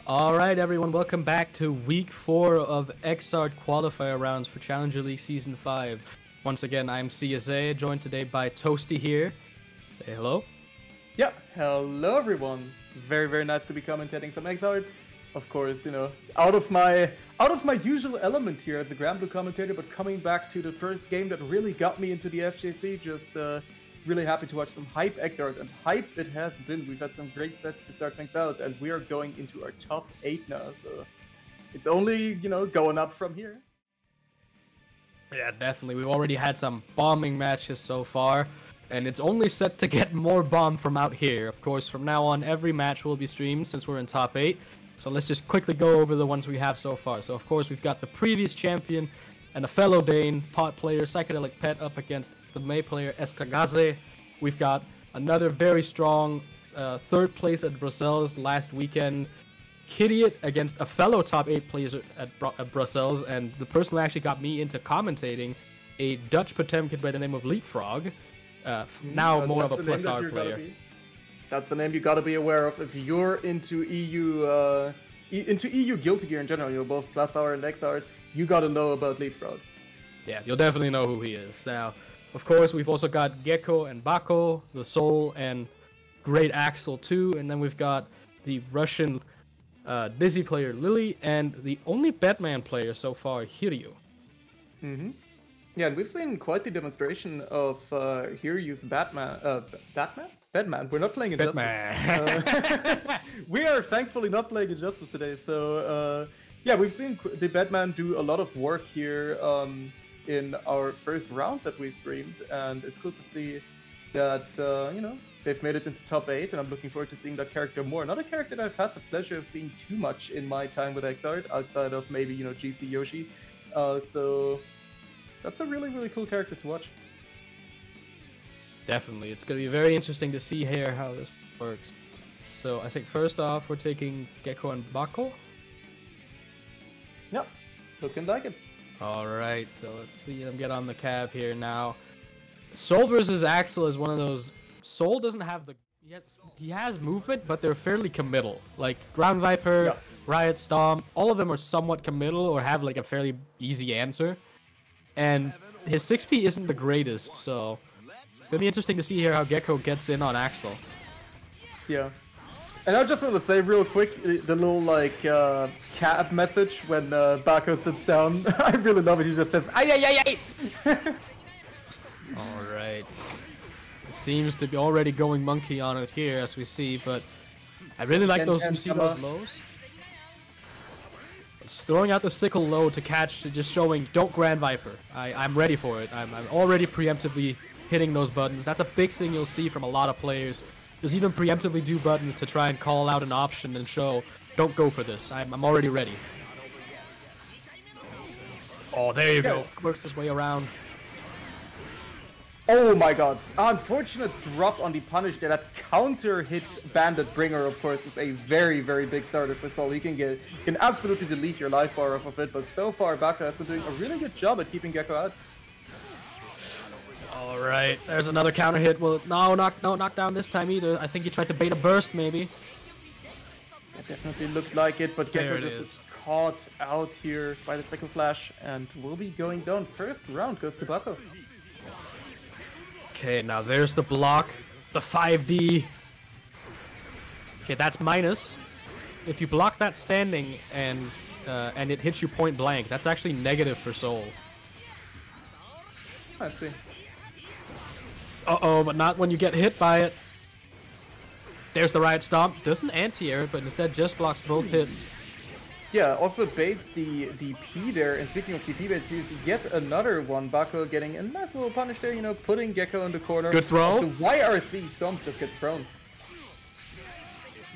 Alright everyone, welcome back to week 4 of Exart qualifier rounds for Challenger League Season 5. Once again, I'm CSA, joined today by Toasty here. Say hello. Yeah, hello everyone. Very, very nice to be commentating some Exart. Of course, you know, out of my usual element here as a Granblue commentator, but coming back to the first game that really got me into the FGC, just really happy to watch some hype Exart, and hype it has been. We've had some great sets to start things out, and we are going into our top 8 now, so it's only, you know, going up from here. Yeah, definitely. We've already had some bombing matches so far, and it's only set to get more bomb from out here. Of course, from now on, every match will be streamed since we're in top 8. So let's just quickly go over the ones we have so far. So, of course, we've got the previous champion and a fellow Dane, pot player, Psychedelic Pet, up against the May player, Escagaze. We've got another very strong third place at Brussels last weekend, Kidiot, against a fellow top 8 player at Brussels, and the person who actually got me into commentating, a Dutch Potemkin by the name of Leapfrog, now more of a plus R player. That's the name you gotta be aware of if you're into EU Guilty Gear in general. You're both plus R and Exart. You gotta know about Leapfrog. Yeah, you'll definitely know who he is. Now, of course, we've also got Gecko and Bako, the Soul and Great Axel too, and then we've got the Russian Dizzy player Lily and the only Batman player so far, Hiryu. Mm-hmm. Yeah, and we've seen quite the demonstration of Hiryu's Batman. Batman. We're not playing Injustice. We are thankfully not playing Injustice today, so yeah, we've seen the Batman do a lot of work here in our first round that we streamed, and it's cool to see that you know, they've made it into top 8, and I'm looking forward to seeing that character more. Another character that I've had the pleasure of seeing too much in my time with Exart, outside of maybe, you know, GC Yoshi. So that's a really, really cool character to watch. Definitely. It's going to be very interesting to see here how this works. So I think first off, we're taking Gecko and Bako. Yep, looking like it. Alright, so let's see them get on the cab here now. Soul versus Axel is one of those... Soul doesn't have the... He has movement, but they're fairly committal. Like, Ground Viper, yeah. Riot Stomp, all of them are somewhat committal or have like a fairly easy answer. And his 6P isn't the greatest, so... It's gonna be interesting to see here how Gecko gets in on Axel. Yeah. And I just want to say real quick, the little like cab message when Bako sits down. I really love it. He just says, "Ay ay ay ay." Alright. It seems to be already going monkey on it here as we see, but I really like those those lows. It's throwing out the sickle low to catch, just showing don't Grand Viper. I'm ready for it. I'm already preemptively hitting those buttons. That's a big thing you'll see from a lot of players. Just even preemptively do buttons to try and call out an option and show, don't go for this. I'm already ready. Oh, there you go. Works his way around. Oh my god. Unfortunate drop on the punish there. That counter hit Bandit Bringer, of course, is a very, very big starter for Soul. You can absolutely delete your life bar off of it, but so far Bako has been doing a really good job at keeping Gecko out. Alright, there's another counter hit. Well, no knock down this time either. I think he tried to bait a burst, maybe. That definitely looked like it, but Gecko just is caught out here by the second flash, and will be going down. First round goes to Bako. Okay, now there's the block. The 5D. Okay, that's minus. If you block that standing and it hits you point blank, that's actually negative for Soul. I see. Uh-oh, but not when you get hit by it. There's the Riot Stomp. Doesn't anti-air it, but instead just blocks both hits. Yeah, also baits the DP there, and speaking of DP baits, here's yet another one. Bako getting a nice little punish there, you know, putting Gecko in the corner. Good throw. The YRC Stomp just gets thrown.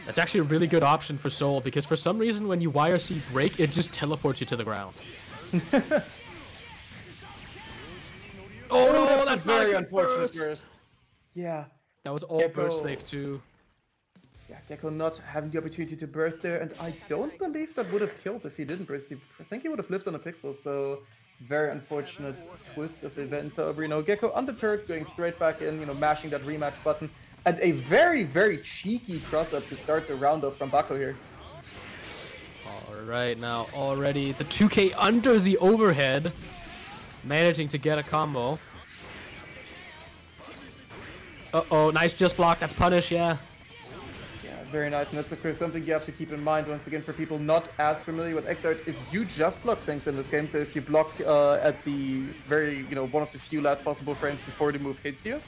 That's actually a really good option for Soul, because for some reason when you YRC break, it just teleports you to the ground. Oh, that's very unfortunate. Burst. Yeah. That was all burst safe too. Yeah, Gecko not having the opportunity to burst there, and I don't believe that would have killed if he didn't burst. I think he would have lived on a pixel, so very unfortunate twist of events. However, you know, Gecko undeterred, going straight back in, you know, mashing that rematch button, and a very, very cheeky cross-up to start the round off from Bako here. Alright, now already the 2K under the overhead, managing to get a combo. Uh-oh, nice just block, that's punish, yeah. Yeah, very nice, and that's of course something you have to keep in mind once again for people not as familiar with Xrd is you just block things in this game, so if you block at the very, one of the few last possible frames before the move hits you,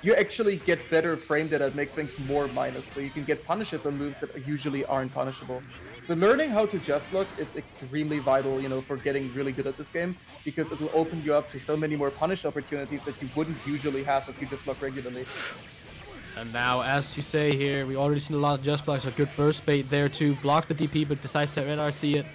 you actually get better frame data that makes things more minus, so you can get punishes on moves that usually aren't punishable. So learning how to just block is extremely vital, for getting really good at this game, because it will open you up to so many more punish opportunities that you wouldn't usually have if you just block regularly. And now, as you say here, we already seen a lot of just blocks, a good burst bait there to block the DP, but decides to NRC it.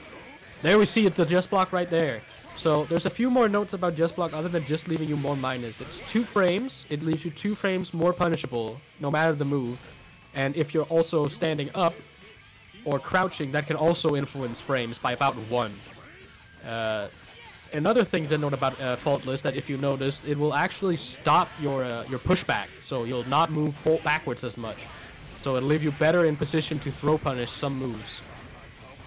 There we see it, the just block right there. So there's a few more notes about just block other than just leaving you more minus. It's 2 frames, it leaves you 2 frames more punishable, no matter the move. And if you're also standing up or crouching, that can also influence frames by about 1. Another thing to note about Faultless, that if you notice, it will actually stop your pushback, so you'll not move backwards as much. So it'll leave you better in position to throw punish some moves.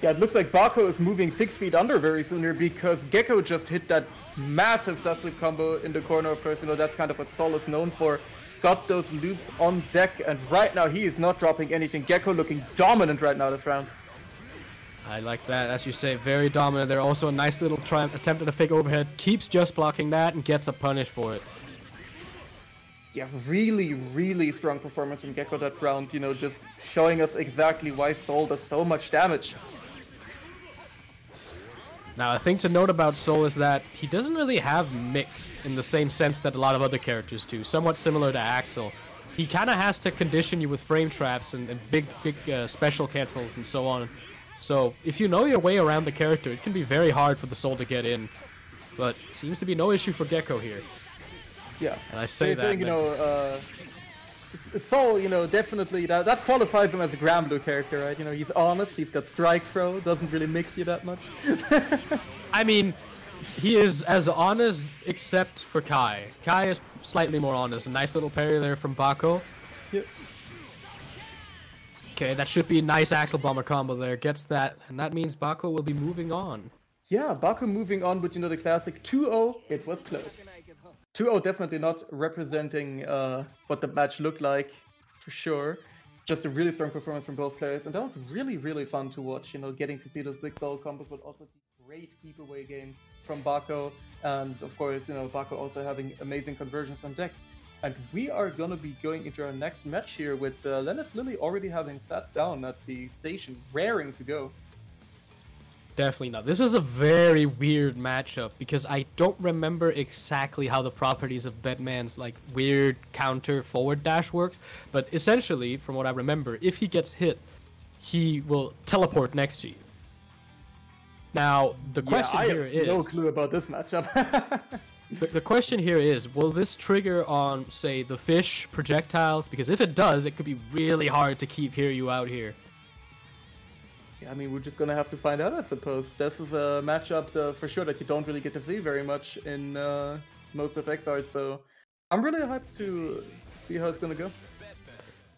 Yeah, it looks like Bako is moving 6 feet under very soon here because Gecko just hit that massive dust loop combo in the corner. Of course, that's kind of what Sol is known for. Got those loops on deck, and right now he is not dropping anything. Gecko looking dominant right now this round. I like that, as you say, very dominant there. Also a nice little attempt at a fake overhead. Keeps just blocking that and gets a punish for it. Yeah, really, really strong performance from Gecko that round. Just showing us exactly why Sol does so much damage. Now, a thing to note about Sol is that he doesn't really have mix in the same sense that a lot of other characters do. Somewhat similar to Axel. He kind of has to condition you with frame traps and big special cancels and so on. So, if you know your way around the character, it can be very hard for the Sol to get in. But seems to be no issue for Gecko here. Yeah. And I say that... Sol, definitely, that qualifies him as a Granblue character, right? He's honest, he's got strike throw, doesn't really mix you that much. I mean, he is as honest except for Kai. Kai is slightly more honest. A nice little parry there from Bako. Yep. Okay, that should be a nice Axel Bomber combo there. Gets that, and that means Bako will be moving on. Yeah, Bako moving on with, the classic 2-0. It was close. 2-0 definitely not representing what the match looked like, for sure. Just a really strong performance from both players, and that was really, really fun to watch, getting to see those big solo combos, but also the great keep away game from Bako, and of course, Bako also having amazing conversions on deck. And we are gonna be going into our next match here with Lenneth Lily already having sat down at the station, raring to go. Definitely not. This is a very weird matchup because I don't remember exactly how the properties of Bedman's weird counter forward dash works, but essentially, from what I remember, if he gets hit, he will teleport next to you. Now, the question here is... I have no clue about this matchup. The question here is, will this trigger on, say, the fish projectiles? Because if it does, it could be really hard to keep Hiryu out here. I mean, we're just gonna have to find out, I suppose. This is a matchup for sure that you don't really get to see very much in most of Xrd, so I'm really hyped to see how it's gonna go.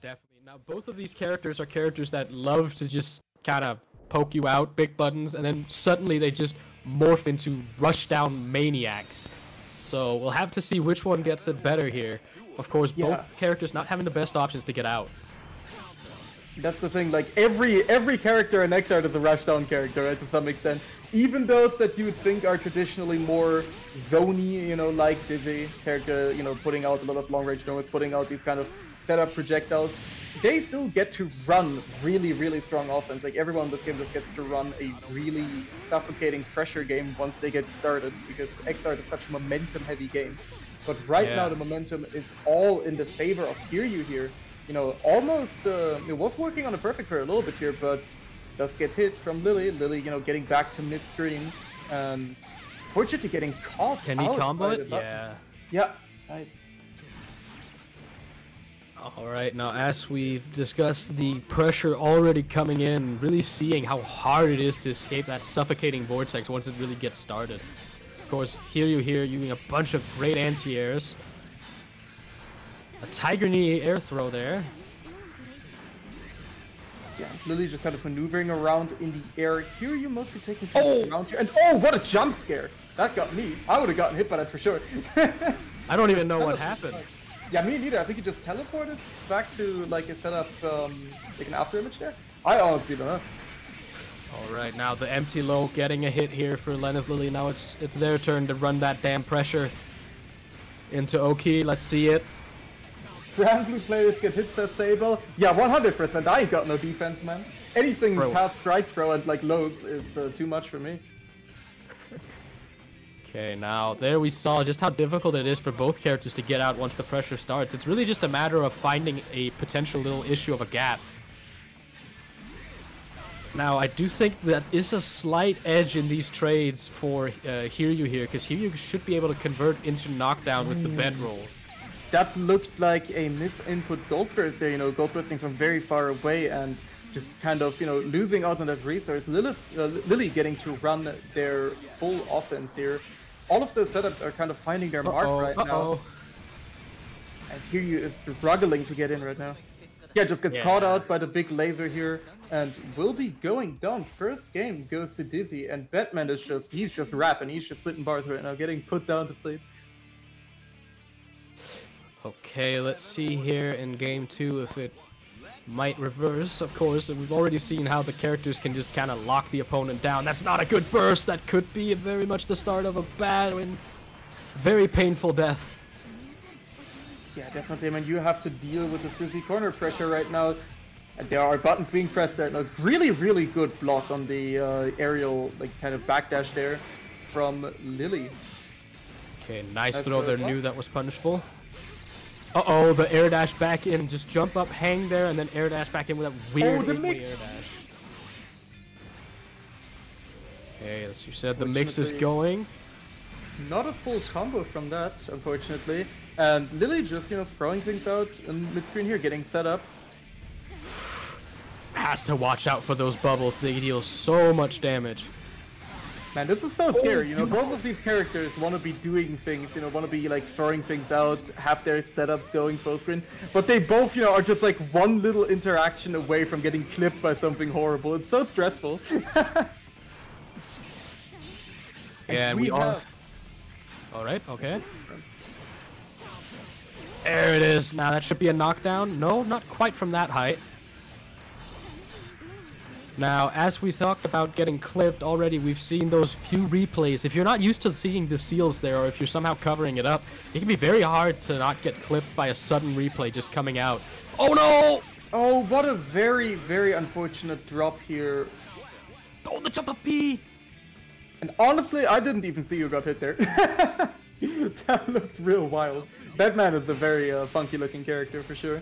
Definitely. Now, both of these characters are characters that love to just kind of poke you out, big buttons, and then suddenly they just morph into rushdown maniacs. So we'll have to see which one gets it better here. Of course, both characters not having the best options to get out. That's the thing, every character in Xrd is a rushdown character, right, to some extent. Even those that you would think are traditionally more zony, like Dizzy character, putting out a lot of long-range normals, putting out these kind of setup projectiles, they still get to run really, really strong offense. Everyone in this game just gets to run a really suffocating pressure game once they get started, because Xrd is such a momentum-heavy game. But right now the momentum is all in the favor of Hiryu here. Almost, it was working on a perfect for a little bit here, but does get hit from Lily. Lily, getting back to midstream, and fortunately getting caught. Can he combo it? Yeah. Yeah, nice. Alright, now as we've discussed the pressure already coming in, really seeing how hard it is to escape that suffocating vortex once it really gets started. Of course, Hiryu here using a bunch of great anti-airs. A Tiger Knee air throw there. Yeah, Lily just kind of maneuvering around in the air. Here you mostly taking time around here. And oh, what a jump scare! That got me. I would have gotten hit by that for sure. I don't even know what happened. Yeah, me neither. I think he just teleported back to like a setup, like an after image there. I honestly don't know. All right, now the empty low getting a hit here for Linus Lily. Now it's their turn to run that damn pressure into Oki. Let's see it. Grand Blue players get hit, says Sable. Yeah, 100%. I ain't got no defense, man. Anything past strike throw and like lows is too much for me. Okay, now there we saw just how difficult it is for both characters to get out once the pressure starts. It's really just a matter of finding a potential little issue of a gap. Now, I do think that is a slight edge in these trades for Hiryu here, because Hiryu should be able to convert into knockdown with the bed roll. That looked like a misinput gold burst there, gold bursting from very far away and just kind of, losing out on that resource. Lily getting to run their full offense here. All of those setups are kind of finding their mark right now. And Hiryu is struggling to get in right now. Yeah, just gets caught out by the big laser here and will be going down. First game goes to Dizzy, and Batman is he's just rapping. He's just splitting bars right now, getting put down to sleep. Okay, let's see here in game 2 if it might reverse. Of course, we've already seen how the characters can just kind of lock the opponent down. That's not a good burst. That could be very much the start of a bad and very painful death. Yeah, definitely. I mean, you have to deal with the frizzy corner pressure right now. And there are buttons being pressed right now. It's really, really good block on the aerial, like, kind of backdash there from Lily. Okay, nice throw there. Knew that was punishable. Uh-oh, the air dash back in. Just jump up, hang there, and then air dash back in with that weird air dash. Okay, as you said, the mix is going. Not a full combo from that, unfortunately. And Lily just, throwing things out in mid-screen here, getting set up. Has to watch out for those bubbles. They deal so much damage. Man, this is so scary, both of these characters want to be doing things, want to be, like, throwing things out, have their setups going full screen, but they both, are just, like, one little interaction away from getting clipped by something horrible. It's so stressful. And we are... Alright, okay. There it is. Now that should be a knockdown. No, not quite from that height. Now, as we talked about getting clipped already, we've seen those few replays. If you're not used to seeing the seals there, or if you're somehow covering it up, it can be very hard to not get clipped by a sudden replay just coming out. Oh no! Oh, what a very, very unfortunate drop here. Oh, the jump up B! And honestly, I didn't even see you got hit there. That looked real wild. Batman is a very funky looking character for sure.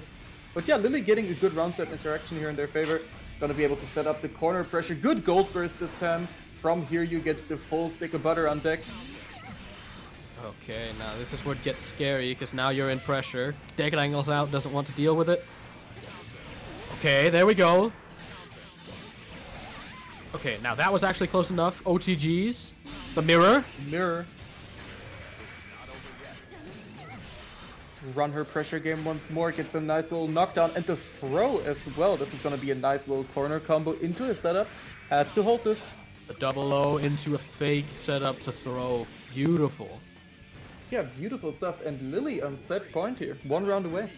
But yeah, Lily getting a good round set interaction here in their favor. Gonna be able to set up the corner pressure. Good gold burst this time. From here you get the full stick of butter on deck. Okay, now this is what gets scary, because now you're in pressure. Deck angles out, doesn't want to deal with it. Okay, there we go. Okay, now that was actually close enough. OTGs. The mirror. Mirror. Run her pressure game once more, gets a nice little knockdown, and the throw as well. This is going to be a nice little corner combo into a setup. Has to hold this. A double O into a fake setup to throw. Beautiful. Yeah, beautiful stuff. And Lily on set point here. 1 round away.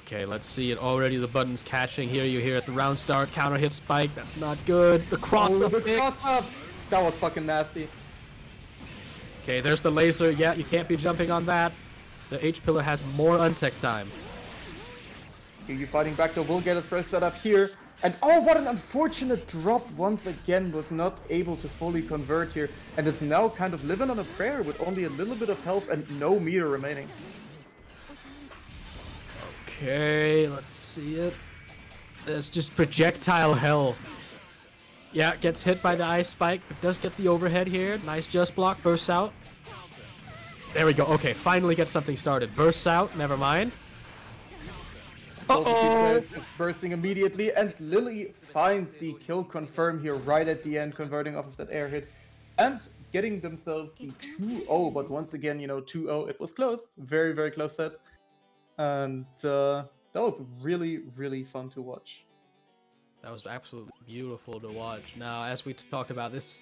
Okay, let's see it already. The button's catching here. You hear at the round start. Counter hit spike. That's not good. The cross up. The cross up. That was fucking nasty. Okay, there's the laser. Yeah, you can't be jumping on that. The H-Pillar has more untech time. Here you fighting back though, will get his first setup here. And oh, what an unfortunate drop once again, was not able to fully convert here. And is now kind of living on a prayer with only a little bit of health and no meter remaining. Okay, let's see it. It's just projectile hell. Yeah, gets hit by the ice spike, but does get the overhead here. Nice just block, bursts out. There we go. Okay, finally get something started. Bursts out, never mind. Uh-oh! Bursting immediately, and Lily finds the kill confirm here right at the end, converting off of that air hit. And getting themselves the 2-0, but once again, 2-0. It was close. Very, very close set. And that was really, really fun to watch. That was absolutely beautiful to watch. Now, as we talked about this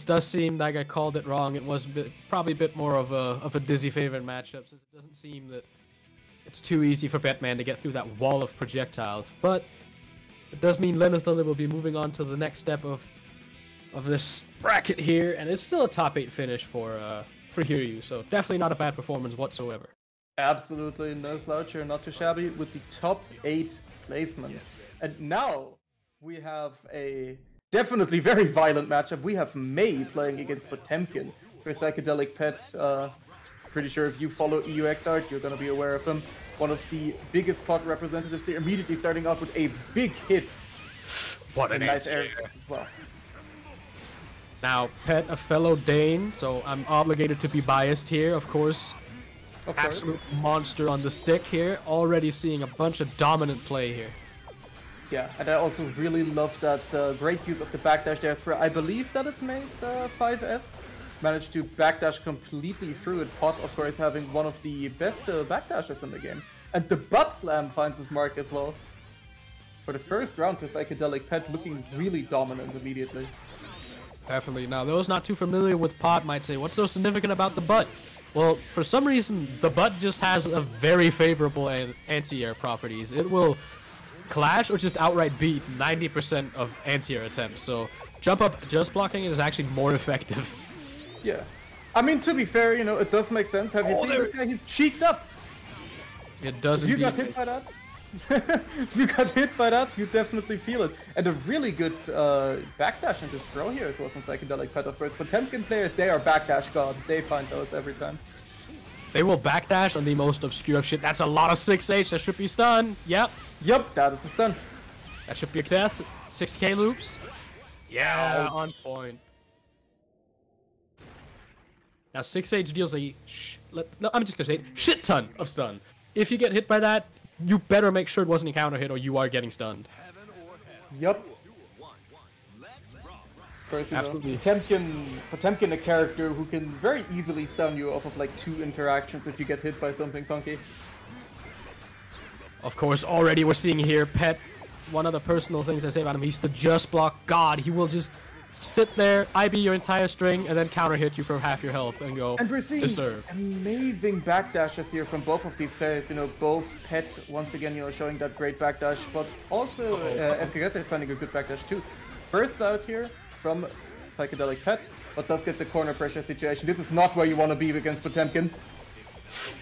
does seem like I called it wrong. It was probably a bit more of a Dizzy favorite matchup, since it doesn't seem that it's too easy for Batman to get through that wall of projectiles. But it does mean Lenneth will be moving on to the next step of this bracket here, and it's still a top 8 finish for Hiryu, so definitely not a bad performance whatsoever. Absolutely no slouch here, not too shabby, with the top 8 placement. And now we have a definitely very violent matchup. We have Mei playing against Potemkin for Psychedelic Pet. Pretty sure if you follow EUX art, you're gonna be aware of him. One of the biggest pot representatives here, immediately starting off with a big hit. What a nice area as well. Now, Pet, a fellow Dane, so I'm obligated to be biased here, of course. Absolute monster on the stick here. Already seeing a bunch of dominant play here. Yeah, and I also really love that great use of the backdash there through, I believe that is Mei's 5S. Managed to backdash completely through it. Pot, of course, having one of the best backdashes in the game. And the butt slam finds his mark as well. For the first round for Psychedelic Pet, looking really dominant immediately. Definitely. Now, those not too familiar with Pot might say, what's so significant about the butt? Well, for some reason, the butt just has a very favorable anti-air properties. It will clash or just outright beat 90% of anti-air attempts. So, jump up just blocking is actually more effective. Yeah. I mean, to be fair, you know, it does make sense. Have you seen this guy? He's cheeked up. It does indeed. If you got hit by that? If you got hit by that, you definitely feel it. And a really good backdash into throw here as well from Psychedelic Pet, of course. Potemkin players, they are backdash gods. They find those every time. They will backdash on the most obscure shit. That's a lot of 6H. That should be stun. Yep. Yep, that is a stun. That should be a death. 6K loops. Yeah, on point. Now 6H deals a I'm just gonna say shit ton of stun. If you get hit by that, you better make sure it wasn't a counter hit or you are getting stunned. Yep. Absolutely. Potemkin, a character who can very easily stun you off of like 2 interactions if you get hit by something funky. Of course, already we're seeing here Pet. One of the personal things I say about him, he's the just block god. He will just sit there, IB your entire string, and then counter hit you for half your health and go, and we're seeing deserve. Amazing backdashes here from both of these players. You know, both Pet, once again, you know, showing that great backdash, but also FKS is finding a good backdash too. Bursts out here from Psychedelic Pet, but does get the corner pressure situation. This is not where you want to be against Potemkin.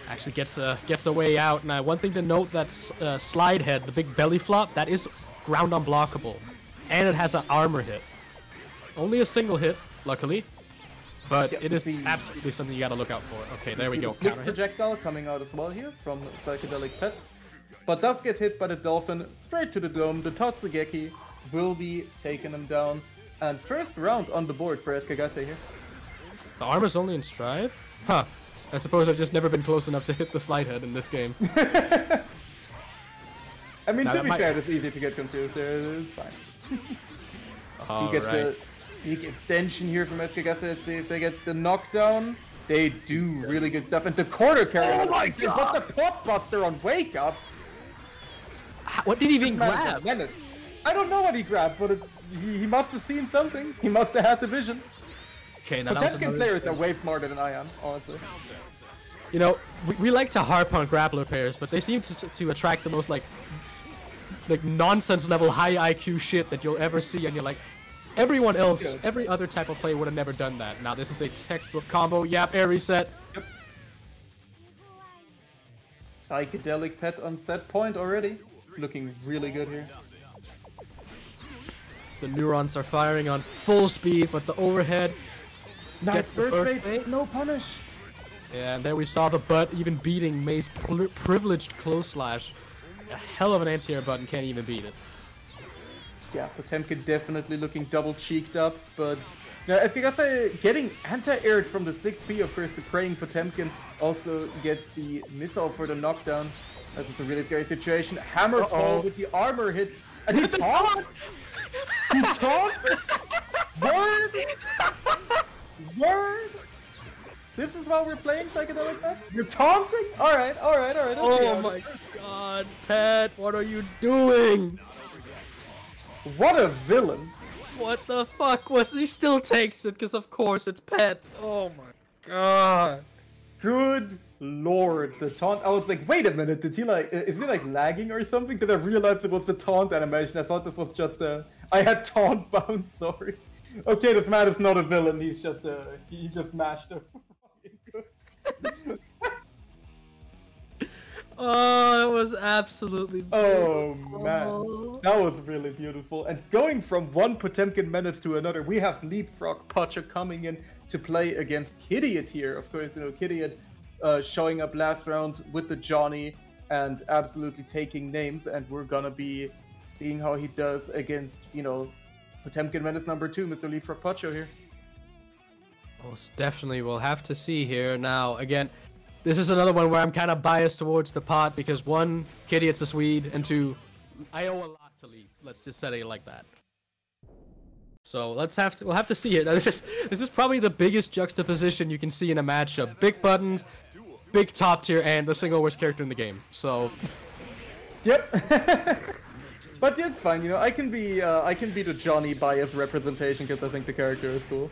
Actually gets a way out. Now, one thing to note, that's slide head, the big belly flop, that is ground unblockable. And it has an armor hit. Only a single hit, luckily, but it is absolutely something you gotta look out for. Okay, there we go. The projectile coming out as well here from Psychedelic Pet, but does get hit by the Dolphin straight to the dome. The Tatsugeki will be taking him down, and first round on the board for Eskagase here. The armor's only in Strive? Huh. I suppose I've just never been close enough to hit the slide head in this game. I mean, to be fair, it's easy to get confused there. It's fine. You get the big extension here from Eskagase. Let's see if they get the knockdown. They do really good stuff. And the corner carry. Oh my god! But the pot buster on Wake Up. What did he even grab? Menace. I don't know what he grabbed, but he must have seen something. He must have had the vision. Okay, now Potemkin players are way smarter than I am, honestly. You know, we like to harp on grappler players, but they seem to attract the most like nonsense level high IQ shit that you'll ever see, and you're like, everyone else, every other type of player would have never done that. Now this is a textbook combo. Yep, air reset. Yep. Psychedelic Pet on set point already. Looking really good here. The neurons are firing on full speed, but the overhead nice first bait, no punish. Yeah, and there we saw the butt even beating Mei's privileged close slash. A hell of an anti-air button, can't even beat it. Yeah, Potemkin definitely looking double cheeked up, but yeah, Eskagase getting anti-aired from the 6P, of course, the praying Potemkin also gets the missile for the knockdown. That is a really scary situation. Hammer fall with the armor hits, and he taunts! He taunts? Word? Word? This is why we're playing Psychedelic Pet? You're taunting? Alright. Oh my god, Pet, what are you doing? What a villain! What the fuck was he still takes it because of course it's Pet. Oh my god. Good lord, the taunt. I was like, wait a minute, did he like, is he like lagging or something? Did I realize it was the taunt animation? I thought this was just I had taunt bound, sorry. Okay, this man is not a villain, he's just he just mashed him. Oh, it was absolutely Oh beautiful. man, that was really beautiful. And going from one Potemkin menace to another, we have Leapfrog Pocho coming in to play against Kidiot here. Of course, you know, Kidiot showing up last round with the Johnny and absolutely taking names, and we're gonna be seeing how he does against, you know, Potemkin menace number 2, Mr. Leapfrog Pocho here. Most definitely, we'll have to see here. Now, again, this is another one where I'm kind of biased towards the pot because 1, Kidiot's a Swede, and 2, I owe a lot to Leap. Let's just say it like that. So we'll have to see here. Now, this is probably the biggest juxtaposition you can see in a matchup. Big buttons, big top tier, and the single worst character in the game. So, yep. But it's fine, you know. I can be the Johnny bias representation because I think the character is cool.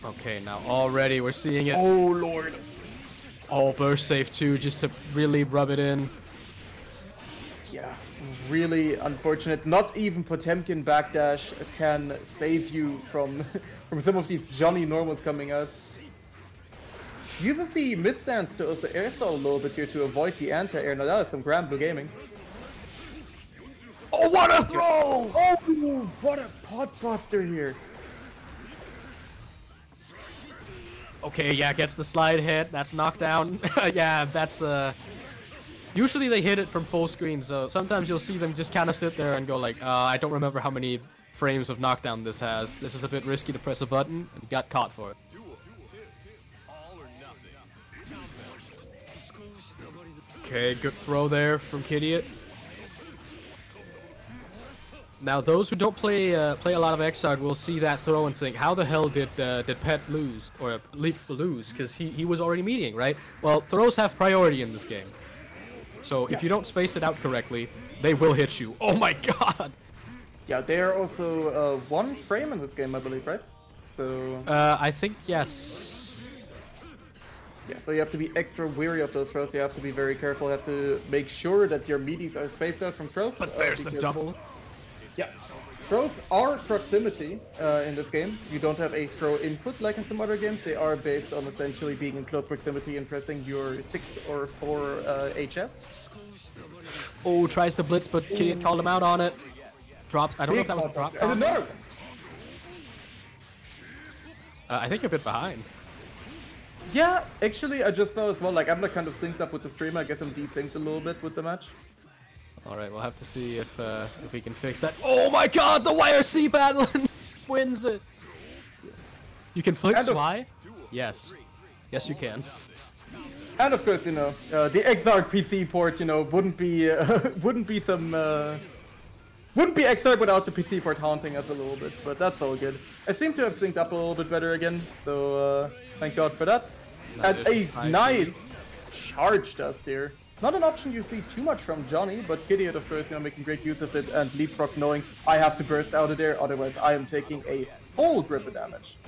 okay, now already we're seeing it. Oh lord. Oh, burst save too, just to really rub it in. Yeah, really unfortunate. Not even Potemkin backdash can save you from some of these Johnny normals coming out. Uses the misstance to also air stall a little bit here to avoid the anti-air. Now that is some Grand Blue gaming. Oh, what a throw! Oh, what a pot buster here. Okay, yeah, gets the slide hit. That's knockdown. Yeah, that's usually they hit it from full screen, so sometimes you'll see them just kind of sit there and go like, I don't remember how many frames of knockdown this has. This is a bit risky to press a button, and got caught for it. Okay, good throw there from Kidiot. Now, those who don't play a lot of Xrd will see that throw and think, how the hell did Pet lose, or Leap lose? Because he was already meeting, right? Well, throws have priority in this game. So if you don't space it out correctly, they will hit you. Oh my god! Yeah, they are also 1 frame in this game, I believe, right? So I think, yes. yeah, so you have to be extra wary of those throws. You have to be very careful. You have to make sure that your meaties are spaced out from throws. But there's the double. Yeah, throws are proximity in this game. You don't have a throw input like in some other games. They are based on essentially being in close proximity and pressing your 6 or 4 HS. Oh, tries to blitz, but Kidiot called him out on it. Drops. I don't know if that was a drop. And another one. I think you're a bit behind. Yeah, actually, I just saw as well. Like, I'm not kind of synced up with the streamer. I guess I'm desynced a little bit with the match. All right, we'll have to see if we can fix that. Oh my god, the YRC battle wins it. You can flick Y? Yes. Yes, you can. And of course, you know, the Xrd PC port, you know, wouldn't be Xrd without the PC port haunting us a little bit, but that's all good. I seem to have synced up a little bit better again, so thank God for that. And a nice charge dust here. Not an option you see too much from Johnny, but Kidiot, of course, you know, making great use of it, and Leapfrog knowing I have to burst out of there, otherwise I am taking a full grip of damage.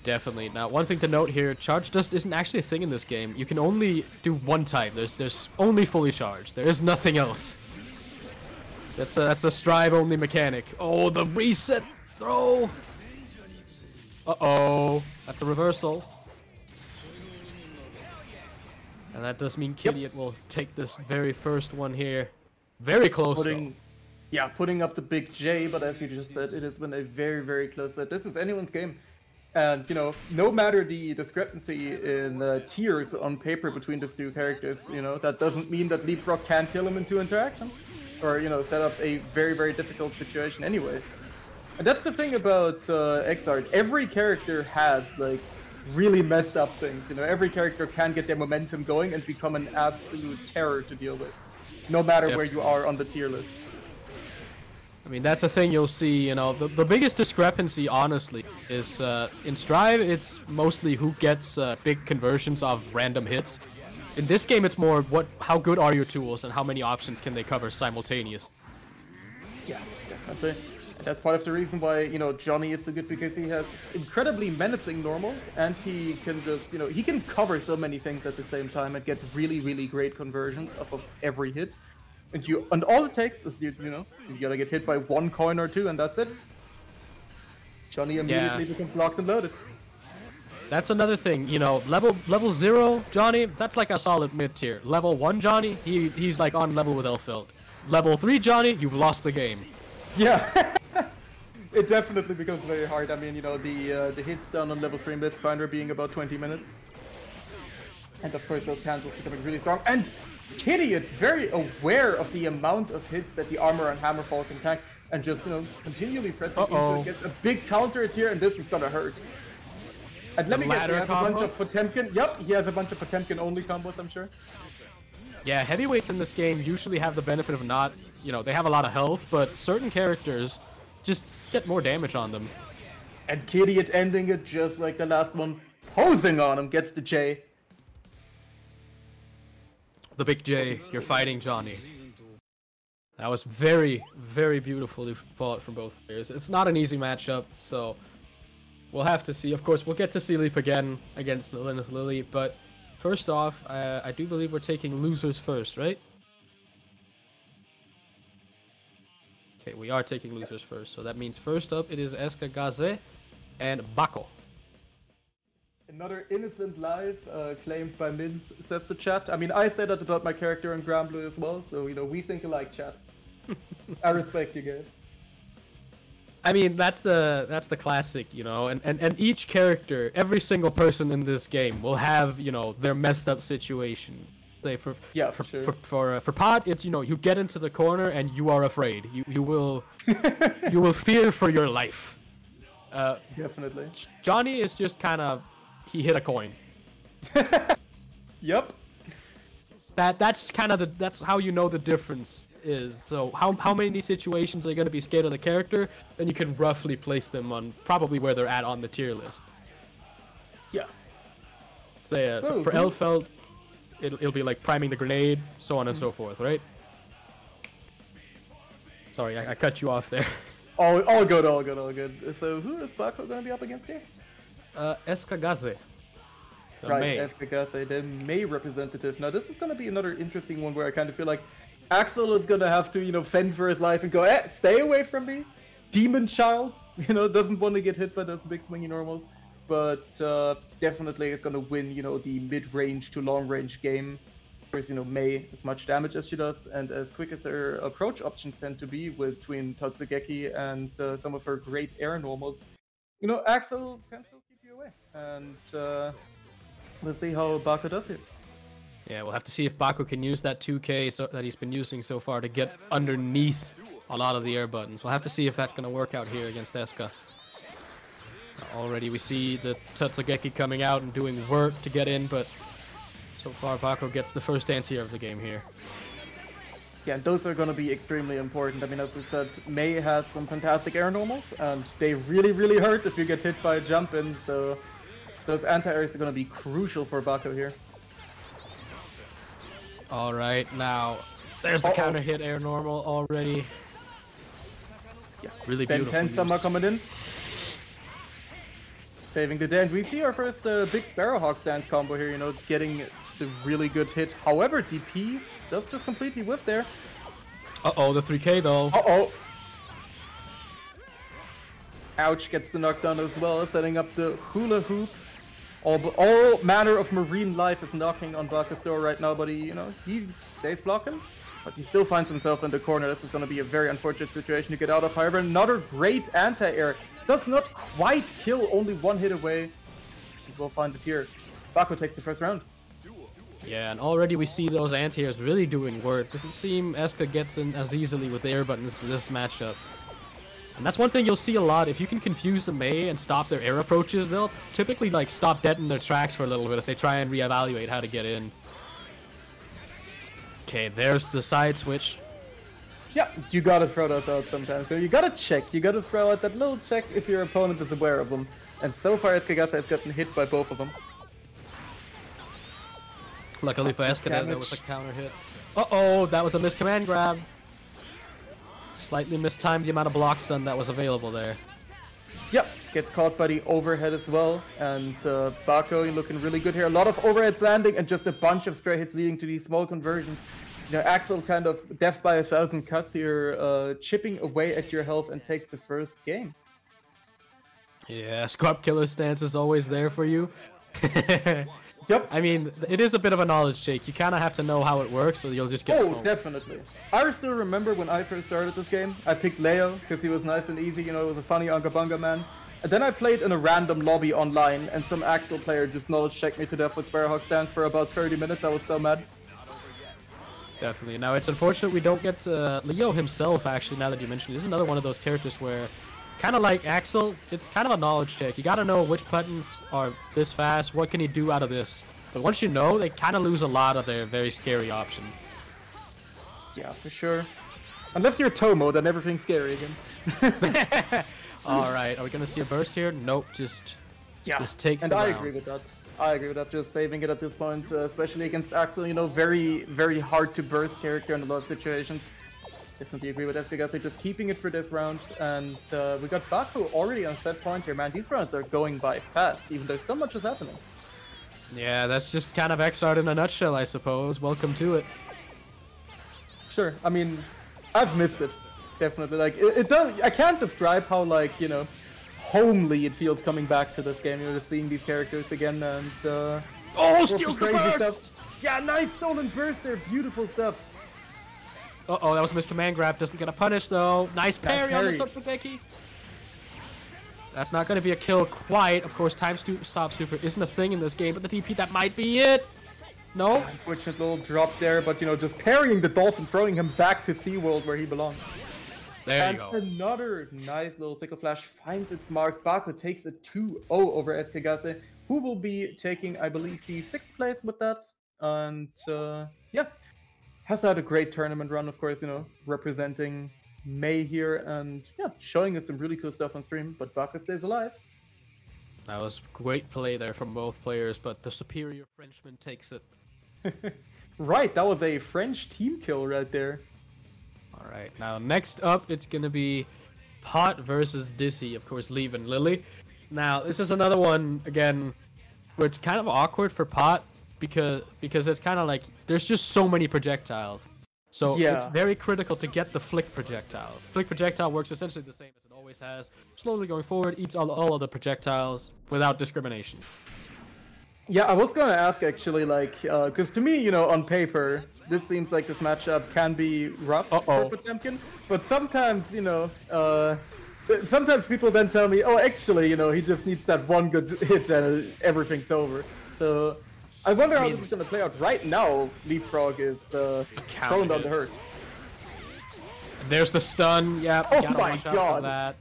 Definitely. Now, one thing to note here, charge dust isn't actually a thing in this game. You can only do one type. There's only fully charged. There is nothing else. That's a strive only mechanic. Oh, the reset throw. Uh-oh. That's a reversal. And that does mean Kidiot will take this very first one here. Very close, Yeah, putting up the big J, but as you just said, it has been a very, very close set. This is anyone's game. And, you know, no matter the discrepancy in tiers on paper between these two characters, you know, that doesn't mean that Leapfrog can't kill him in 2 interactions. Or, you know, set up a very, very difficult situation anyways. And that's the thing about Xrd. Every character has, like, really messed up things. You know, every character can get their momentum going and become an absolute terror to deal with. No matter where you are on the tier list. I mean, that's the thing you'll see, you know, the biggest discrepancy, honestly, is in Strive, it's mostly who gets big conversions of random hits. In this game, it's more how good are your tools and how many options can they cover simultaneously. Yeah, definitely. And that's part of the reason why, you know, Johnny is so good, because he has incredibly menacing normals, and he can just, you know, he can cover so many things at the same time and get really, really great conversions off of every hit. And all it takes is you know, you gotta get hit by one coin or two, and that's it. Johnny immediately becomes locked and loaded. That's another thing, you know, level 0 Johnny, that's like a solid mid tier. Level 1 Johnny, he's like on level with Elfeld. Level 3 Johnny, you've lost the game. Yeah. It definitely becomes very hard. I mean, you know, the hits down on level 3 Mythfinder being about 20 minutes. And of course those cancels becoming really strong. And Kidiot very aware of the amount of hits that the Armor and Hammerfall can tank, and just, you know, continually pressing into it, gets a big counter hit here, and this is gonna hurt. And let me guess, he has a bunch of Potemkin. Yep, he has a bunch of Potemkin only combos, I'm sure. Yeah, heavyweights in this game usually have the benefit of not, you know, they have a lot of health, but certain characters just get more damage on them. And Kidiot ending it just like the last one, posing on him, gets the J. The big J, you're fighting Johnny. That was very, very beautifully fought from both players. It's not an easy matchup, so we'll have to see. Of course, we'll get to see Leap again against Lilith Lily, but first off, I do believe we're taking losers first, right? Okay, we are taking losers first, so that means first up it is SK Gaze and Bako. Another innocent life claimed by Miz, says the chat. I mean, I said that about my character in Granblue as well, so, you know, we think alike, chat. I respect you guys. I mean, that's the classic, you know, and each character, every single person in this game will have, you know, their messed up situation. Say for Pod, it's, you know, you get into the corner and you are afraid. You will you will fear for your life. Definitely. Johnny is just kind of, he hit a coin. Yep. That's kind of that's how you know the difference is. So how many situations are going to be scared of the character, then you can roughly place them on probably where they're at on the tier list. Yeah. Say for Elfeld, it'll be like priming the grenade, so on and so forth, right? Sorry, I cut you off there. All good, all good, all good. So who is Bako going to be up against here? SK Gaze. Right, SK Gaze, the May representative. Now this is going to be another interesting one where I kind of feel like Axel is going to have to, you know, fend for his life and go, stay away from me, demon child. You know, doesn't want to get hit by those big swingy normals. But definitely is going to win, you know, the mid-range to long-range game. Of course, you know, May as much damage as she does, and as quick as her approach options tend to be between Tatsugeki and some of her great air normals. You know, Axel can still keep you away. And let's see how Bako does here. Yeah, we'll have to see if Bako can use that 2K that he's been using so far to get underneath a lot of the air buttons. We'll have to see if that's going to work out here against Eska. Already we see the Tatsugeki coming out and doing work to get in, but so far Bako gets the first anti-air of the game here. Yeah, those are going to be extremely important. I mean, as we said, May has some fantastic air normals, and they really, really hurt if you get hit by a jump in, so those anti-airs are going to be crucial for Bako here. Alright, now there's the counter hit air normal already. Yeah, really Ben beautiful. Tensama coming in. Saving the day, and we see our first big Sparrowhawk stance combo here, you know, getting the really good hit. However, DP does just completely whiff there. Uh-oh, the 3K though. Uh-oh. Ouch, gets the knockdown as well, setting up the hula hoop. All manner of marine life is knocking on Bako's door right now, but he stays blocking. But he still finds himself in the corner. This is going to be a very unfortunate situation to get out of. However, another great anti-air. Does not quite kill, only one hit away. We'll find it here. Bako takes the first round. Yeah, and already we see those anti-airs really doing work. Doesn't seem Eska gets in as easily with the air buttons to this matchup. And that's one thing you'll see a lot. If you can confuse the Mei and stop their air approaches, they'll typically like stop dead in their tracks for a little bit if they try and reevaluate how to get in. Okay, there's the side switch. Yeah, you gotta throw those out sometimes. So you gotta check. You gotta throw out that little check if your opponent is aware of them. And so far, SK Gaze has gotten hit by both of them. Luckily for Eska, there was a counter hit. Uh-oh, that was a miscommand grab. Slightly mistimed the amount of block stun that was available there. Yep, gets caught by the overhead as well, and Bako looking really good here. A lot of overheads landing and just a bunch of stray hits leading to these small conversions. You know, Axel kind of death by 1,000 cuts here, chipping away at your health and takes the first game. Yeah, Scrub Killer stance is always there for you. Yep. I mean, it is a bit of a knowledge shake. You kind of have to know how it works, or you'll just get smoked. Definitely. I still remember when I first started this game, I picked Leo because he was nice and easy, you know, it was a funny Unga Bunga man. And then I played in a random lobby online, and some Axel player just knowledge checked me to death with Sparrowhawk stance for about 30 minutes. I was so mad. Definitely. Now, it's unfortunate we don't get Leo himself, actually, now that you mentioned it. This is another one of those characters where, kind of like Axel, it's kind of a knowledge check. You gotta know which buttons are this fast, what can he do out of this. But once you know, they kind of lose a lot of their very scary options. Yeah, for sure. Unless you're Tomo, then everything's scary again. Alright, are we gonna see a burst here? Nope, just takes and the I round. agree with that. I agree with that, just saving it at this point, especially against Axel, you know, very, very hard to burst character in a lot of situations. Definitely agree with SKGase, just keeping it for this round, and we got Baku already on set point here, man. These rounds are going by fast, even though so much is happening. Yeah, that's just kind of Xrd in a nutshell, I suppose. Welcome to it. Sure, I mean, I've missed it, definitely. Like, it does, I can't describe how, like, you know, homely it feels coming back to this game. You're just seeing these characters again, and oh, steals the burst! Stuff. Yeah, nice stolen burst there, beautiful stuff. Uh-oh, that was a missed command grab. Doesn't get a punish, though. Nice parry on the Totodeki. That's not going to be a kill quite. Of course, time stop super isn't a thing in this game, but the DP, that might be it. No? Unfortunate little drop there, but, you know, just parrying the Dolphin, throwing him back to SeaWorld where he belongs. There you go. Another nice little Sickle Flash finds its mark. Baku takes a 2-0 over SKGase, who will be taking, I believe, the 6th place with that. And, yeah. Has had a great tournament run, of course, you know, representing May here and, yeah, showing us some really cool stuff on stream, but Baku stays alive. That was great play there from both players, but the superior Frenchman takes it. Right, that was a French team kill right there. Alright, now next up, it's going to be Pot versus Dizzy, of course, Leave and Lily. Now, this is another one, again, where it's kind of awkward for Pot, because it's kind of like there's just so many projectiles, so it's very critical to get the flick projectile. Flick projectile works essentially the same as it always has, slowly going forward, eats all of the projectiles without discrimination. Yeah, I was gonna ask actually, like, because to me, you know, on paper, this seems like this matchup can be rough for Potemkin, but sometimes, you know, sometimes people then tell me, oh, actually, you know, he just needs that one good hit and everything's over. So I wonder how this is going to play out. Right now, Leapfrog is thrown on the hurt. There's the stun. Yeah, oh gotta my watch out god. for that.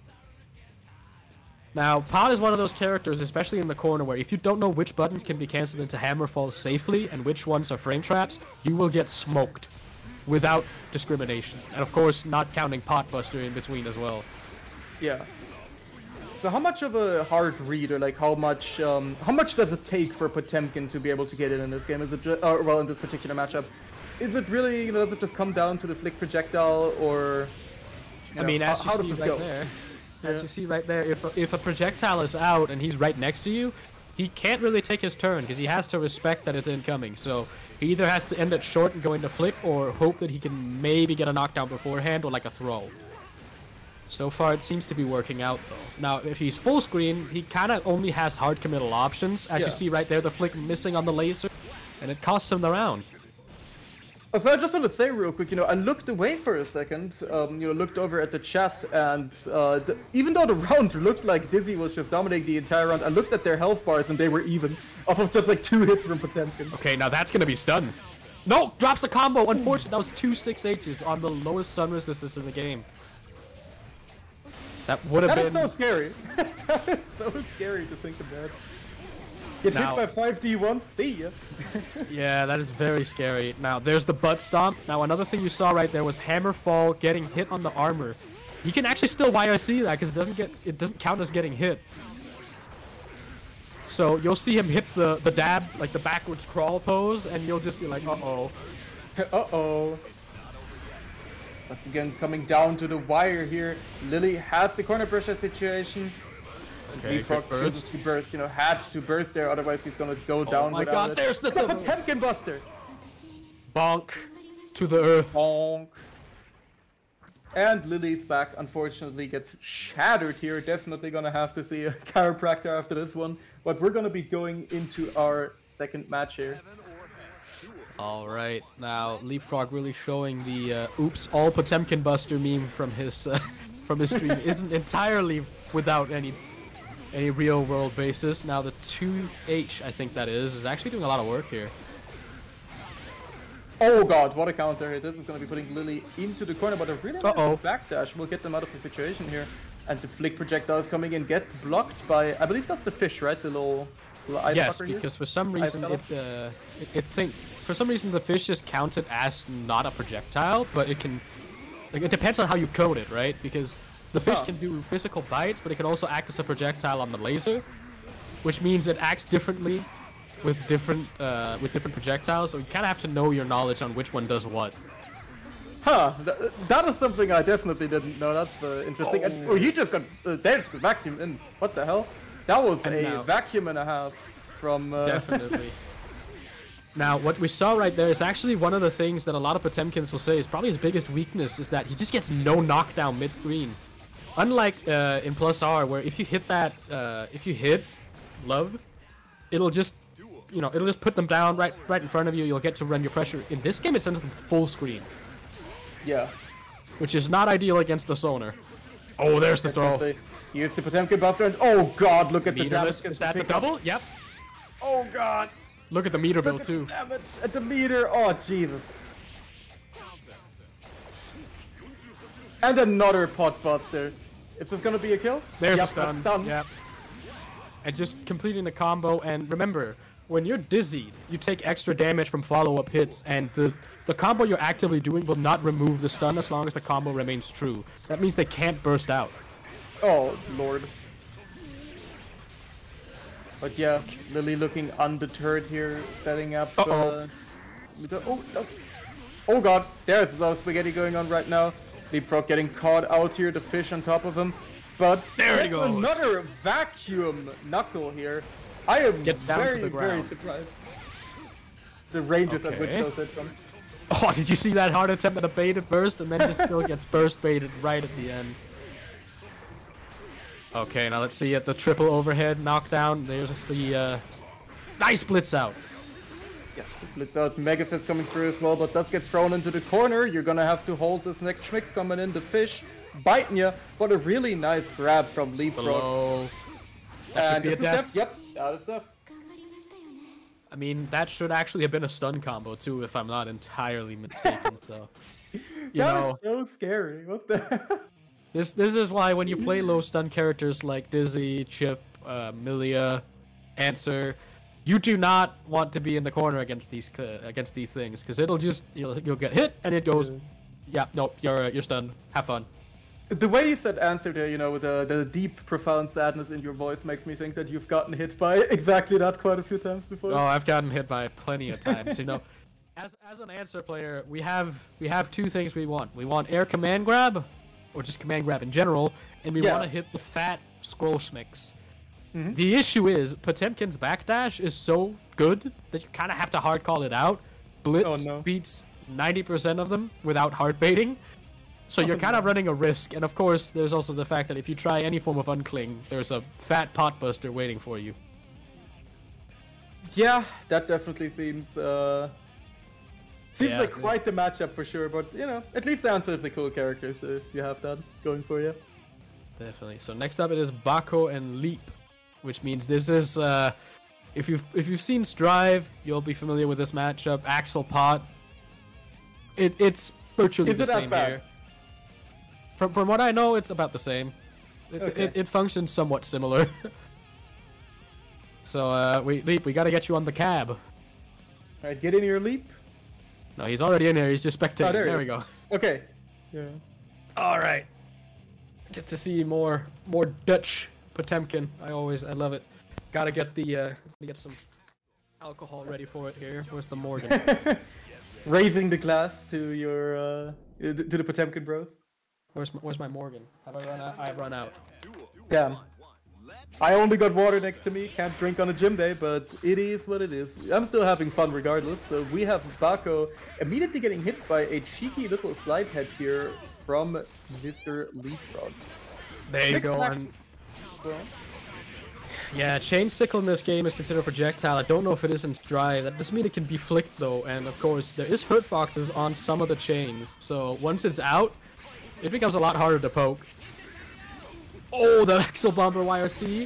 Now, Pot is one of those characters, especially in the corner, where if you don't know which buttons can be cancelled into Hammerfall safely and which ones are frame traps, you will get smoked without discrimination. And of course, not counting Pot Buster in between as well. Yeah. So how much of a hard read, or like how much does it take for Potemkin to be able to get in this game? Is it just, well, in this particular matchup, is it really, you know, does it just come down to the flick projectile, or? I mean, as you see right there, as you see right there, if a projectile is out and he's right next to you, he can't really take his turn because he has to respect that it's incoming. So he either has to end it short and go into flick, or hope that he can maybe get a knockdown beforehand, or like a throw. So far, it seems to be working out, though. Now, if he's full screen, he kind of only has hard committal options. As you see right there, the flick missing on the laser, and it costs him the round. So I just want to say real quick, you know, I looked away for a second, you know, looked over at the chat, and even though the round looked like Dizzy was just dominating the entire round, I looked at their health bars, and they were even, off of just like 2 hits from Potemkin. Okay, now that's going to be stun. No, drops the combo. Unfortunately, that was 2 6Hs on the lowest stun resistance in the game. That would have been... That is so scary. That is so scary to think about. Get hit by 5D1, see ya. Yeah, that is very scary. Now, there's the butt stomp. Now, another thing you saw right there was Hammerfall getting hit on the armor. You can actually still YRC that because it doesn't count as getting hit. So you'll see him hit the dab, like the backwards crawl pose, and you'll just be like, uh-oh. Uh-oh. But again, it's coming down to the wire here. Lily has the corner pressure situation. Okay, Leapfrog chooses to burst, you know, had to burst there, otherwise he's gonna go down. Oh my god, there's the Potemkin Buster! Bonk to the earth. Bonk. And Lily's back, unfortunately, gets shattered here. Definitely gonna have to see a chiropractor after this one. But we're gonna be going into our second match here. All right, now Leapfrog really showing the "Oops, all Potemkin Buster" meme from his stream isn't entirely without any real world basis. Now the 2H, I think that is actually doing a lot of work here. Oh god, what a counter hit. This is going to be putting Lily into the corner, but a really nice backdash will get them out of the situation here. And the flick projectile is coming in, gets blocked by, I believe that's the fish, right? The little ice yes, here? Because for some reason for some reason the fish is counted as not a projectile, but it can, like, it depends on how you code it, right? Because the fish can do physical bites, but it can also act as a projectile on the laser, which means it acts differently with different projectiles. So you kind of have to know your knowledge on which one does what. Huh, that is something I definitely didn't know. That's interesting. Oh, he just got there's the vacuum in. What the hell? That was a vacuum and a half from... Definitely. Now, what we saw right there is actually one of the things that a lot of Potemkins will say is probably his biggest weakness, is that he just gets no knockdown mid-screen. Unlike in Plus R, where if you hit that, if you hit Love, it'll just, you know, it'll just put them down right in front of you. You'll get to run your pressure. In this game, it sends them full screen. Yeah. Which is not ideal against the Sonar. Oh, there's the throw. Use the Potemkin Buster, and oh god, look at the damage. Is that the double? Yep. Oh god. Look at the meter build too. Damage at the meter. Oh Jesus. And another pot buster. Is this gonna be a kill? There's a stun. Yep. And just completing the combo. And remember, when you're dizzied, you take extra damage from follow-up hits, and the combo you're actively doing will not remove the stun as long as the combo remains true. That means they can't burst out. Oh lord. But yeah, Lily looking undeterred here, setting up. Oh god, there's a lot of spaghetti going on right now. Leapfrog getting caught out here, the fish on top of him. But there he goes. Another vacuum knuckle here. I am very surprised. The ranges at which those hit from. Oh, did you see that hard attempt at a baited burst, and then just still gets burst baited right at the end. Okay, now let's see at the triple overhead knockdown. There's the nice blitz out. Yeah, blitz out. Megafist coming through as well, but does get thrown into the corner. You're gonna have to hold this next Schmicks coming in. The fish biting you. What a really nice grab from Leapfrog. Below. That should be a death. Yep, that is death. I mean, that should actually have been a stun combo too, if I'm not entirely mistaken. So, that is so scary. What the hell? This is why when you play low stun characters like Dizzy, Chip, Milia, Answer, you do not want to be in the corner against these things, because it'll just you'll get hit and it goes, yeah, nope, you're stunned. Have fun. The way you said Answer there, you know, with the deep, profound sadness in your voice makes me think that you've gotten hit by exactly that quite a few times before. Oh, I've gotten hit by plenty of times. You know, as an Answer player, we have two things we want. We want air command grab, or just command grab in general, and we want to hit the fat scroll schmicks. Mm-hmm. The issue is Potemkin's backdash is so good that you kind of have to hard call it out. Blitz beats 90% of them without hard baiting. So you're kind of running a risk, and of course, there's also the fact that if you try any form of uncling, there's a fat pot buster waiting for you. Yeah, that definitely seems like quite the matchup for sure. But you know, at least Answer is a cool character, so you have that going for you. Definitely. So next up, it is Bako and Leap, which means this is if you've seen Strive, you'll be familiar with this matchup. Axel Pot. It's virtually the same here. From what I know, it's about the same. It functions somewhat similar. So, Leap, we gotta get you on the cab. Alright, get in your Leap. No, he's already in there. He's just spectating. Oh, there we go. Okay. Yeah. Alright. Get to see more Dutch Potemkin. I love it. Gotta get get some alcohol ready for it here. Where's the Morgan? raising the glass to your to the Potemkin bros. Where's my Morgan? Have I run out? I've run out. Damn. I only got water next to me, can't drink on a gym day, but it is what it is. I'm still having fun regardless. So we have Bako immediately getting hit by a cheeky little slide head here from Mr. Leapfrog. There you go. Yeah, Chain Sickle in this game is considered a projectile. I don't know if it is in Strive. That doesn't mean it can be flicked though, and of course there is hurt boxes on some of the chains. So once it's out, it becomes a lot harder to poke. Oh, the Exo Bomber YRC.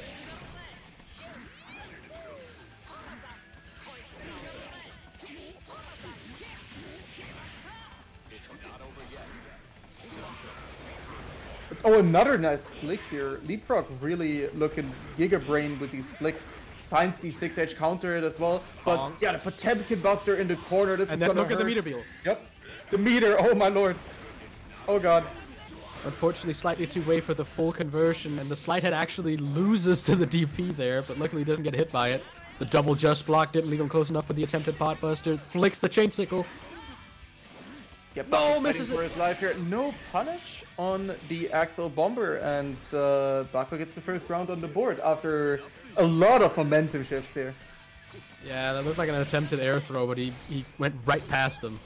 Oh, another nice flick here. Leapfrog really looking Giga Brain with these flicks. Finds the 6H counter it as well. But yeah, the Potemkin Buster in the corner. This is then gonna look hurt. at the meter wheel. Yep. The meter. Oh my lord. Oh god. Unfortunately, slightly too way for the full conversion, and the slide head actually loses to the DP there, but luckily doesn't get hit by it. The double just block didn't leave him close enough for the attempted pot buster. Flicks the Chain Sickle. Yep, no, misses for his life here. No punish on the Axel Bomber, and Bako gets the first round on the board after a lot of momentum shifts here. Yeah, that looked like an attempted air throw, but he went right past him.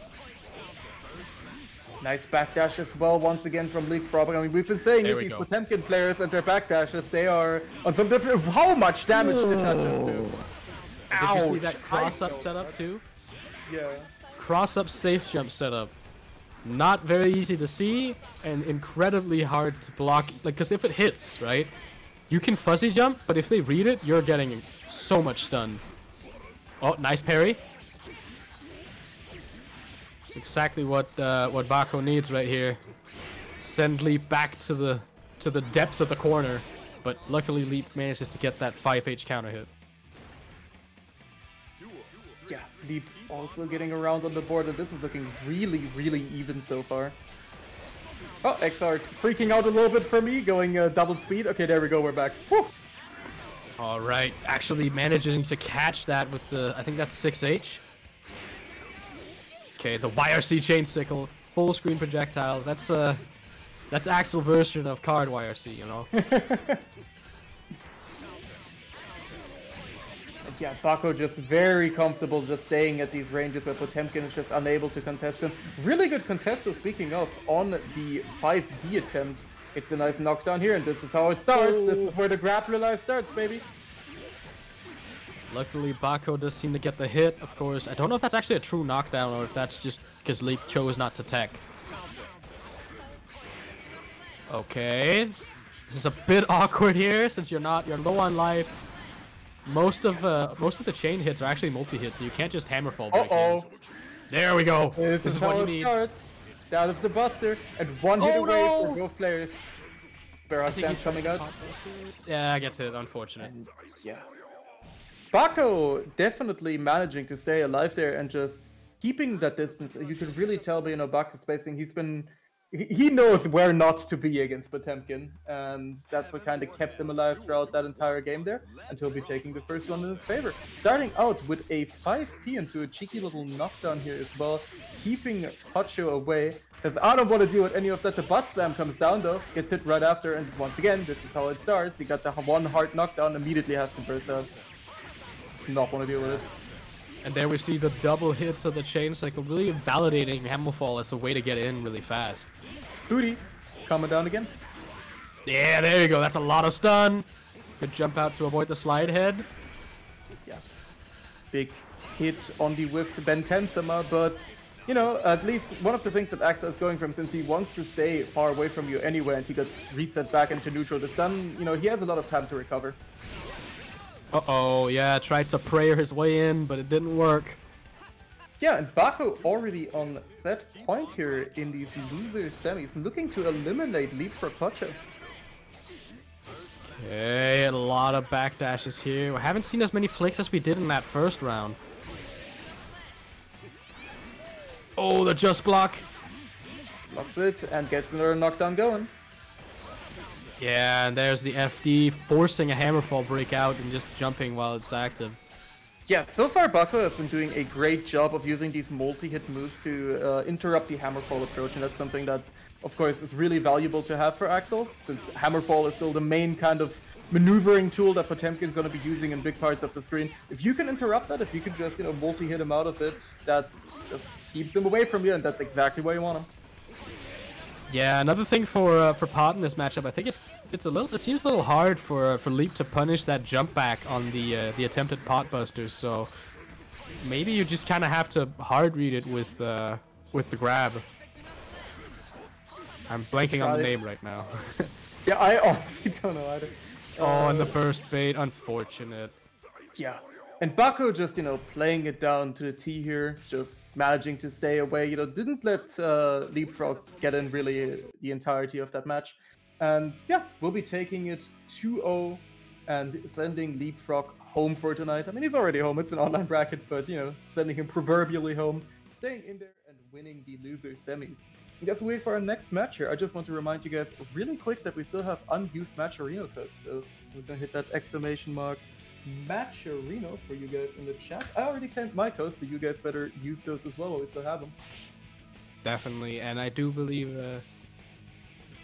Nice backdash as well, once again from Leapfrog. I mean, we've been saying with these Potemkin players and their backdashes, they are on some different... How much damage did that just do? Did you see that cross-up setup too? Yeah. Cross-up safe jump setup. Not very easy to see, and incredibly hard to block. Like, because if it hits, right, you can fuzzy jump, but if they read it, you're getting so much stun. Oh, nice parry. It's exactly what Bako needs right here. Send Leap back to the depths of the corner, but luckily Leap manages to get that 5H counter hit. Yeah, Leap also getting around on the board, and this is looking really, really even so far. Oh, XR freaking out a little bit for me, going double speed. Okay, there we go, we're back. Woo! All right, actually managing to catch that with the, I think that's 6H. Okay, the YRC Chain Sickle, full screen projectile. That's Axel version of card YRC, you know. Yeah, Bako just very comfortable just staying at these ranges where Potemkin is just unable to contest him. Really good contest, speaking of, on the 5D attempt. It's a nice knockdown here, and this is how it starts. This is where the grappler life starts, baby. Luckily, Bako does seem to get the hit, of course. I don't know if that's actually a true knockdown or if that's just because Leap chose not to tech. Okay. This is a bit awkward here since you're low on life. Most of the chain hits are actually multi-hits, so you can't just hammer fall break in. There we go. This is what he needs. That is the Buster, and one hit away for both players. Barrage Dance coming out. Yeah, gets hit, unfortunate. And, yeah. Bako definitely managing to stay alive there and just keeping that distance. You can really tell, you know, Bako's spacing. He knows where not to be against Potemkin, and that's what kind of kept him alive throughout that entire game there, until be taking the first one in his favor. Starting out with a 5P into a cheeky little knockdown here as well, keeping Pacho away, because I don't want to deal with any of that. The butt slam comes down though, gets hit right after, and once again, this is how it starts. He got the one hard knockdown, immediately has to burst out. Not want to deal with it. And there we see the double hits of the Chain Cycle, really validating Hammerfall as a way to get in really fast. Booty, coming down again. Yeah, there you go. That's a lot of stun. Good jump out to avoid the slide head. Yeah. Big hit on the whiff to Ben Tensama, but, you know, at least one of the things that Axel is going from, since he wants to stay far away from you anyway, and he got reset back into neutral to stun, you know, he has a lot of time to recover. Uh-oh, yeah, tried to prayer his way in, but it didn't work. Yeah, and Bako already on set point here in these loser semis, looking to eliminate Leapfrog Pacho. Okay, a lot of backdashes here. We haven't seen as many flicks as we did in that first round. Oh, the just block. Blocks it and gets another knockdown going. Yeah, and there's the FD forcing a Hammerfall breakout and just jumping while it's active. Yeah, so far Baku has been doing a great job of using these multi-hit moves to interrupt the Hammerfall approach, and that's something that, of course, is really valuable to have for Axel, since Hammerfall is still the main kind of maneuvering tool that Potemkin's going to be using in big parts of the screen. If you can interrupt that, if you can just, multi-hit him out of it, that just keeps him away from you, and that's exactly where you want him. Yeah, another thing for Pot in this matchup, I think it seems a little hard for Leap to punish that jump back on the attempted Pot Busters. So maybe you just kind of have to hard read it with the grab. I'm blanking on the name right now. Yeah, I honestly don't know either. Oh, and the burst bait, unfortunate. Yeah, and Baku just playing it down to the T here, just managing to stay away, didn't let Leapfrog get in really the entirety of that match. And yeah, we'll be taking it 2-0 and sending Leapfrog home for tonight. I mean, he's already home, it's an online bracket, but sending him proverbially home, staying in there and winning the loser semis. And guess we wait for our next match here. I just want to remind you guys really quick that we still have unused Matcherino codes. So I'm just gonna hit that exclamation mark Matcherino for you guys in the chat. I already claimed my codes, so you guys better use those as well while we still have them. Definitely, and I do believe,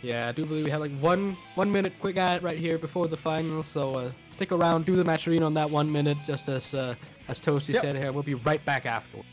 yeah, I do believe we have like one minute quick ad right here before the final. So stick around, do the Matcherino in that 1 minute, just as Toasty said here. We'll be right back afterwards.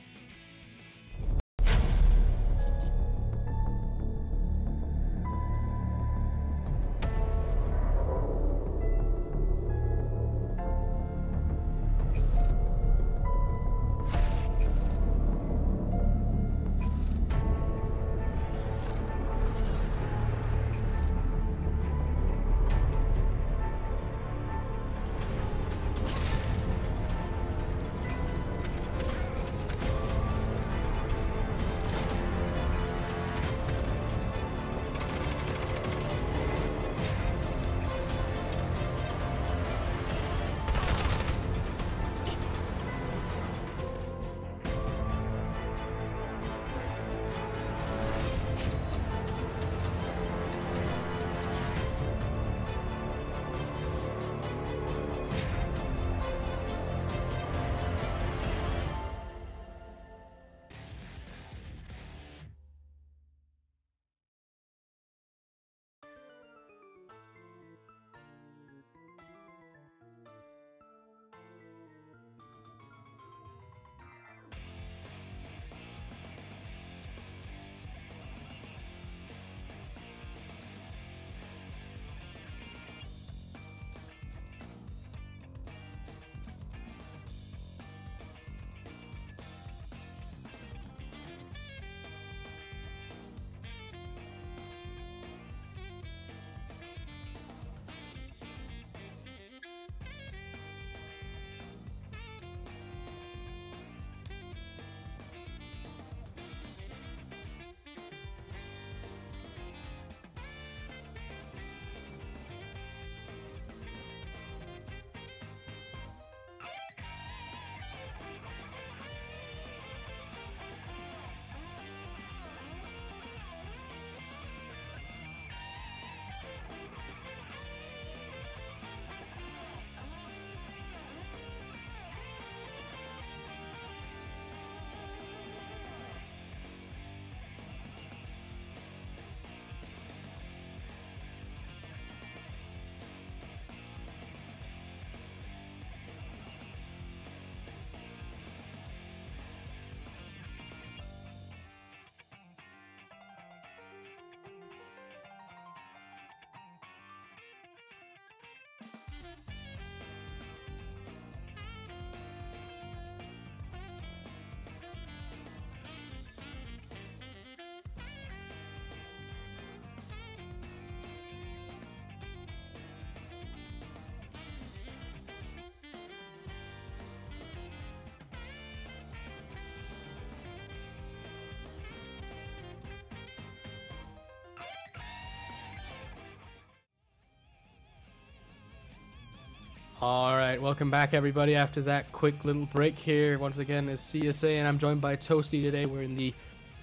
Alright, welcome back everybody after that quick little break here. Once again, it's CSA and I'm joined by Toasty today. We're in the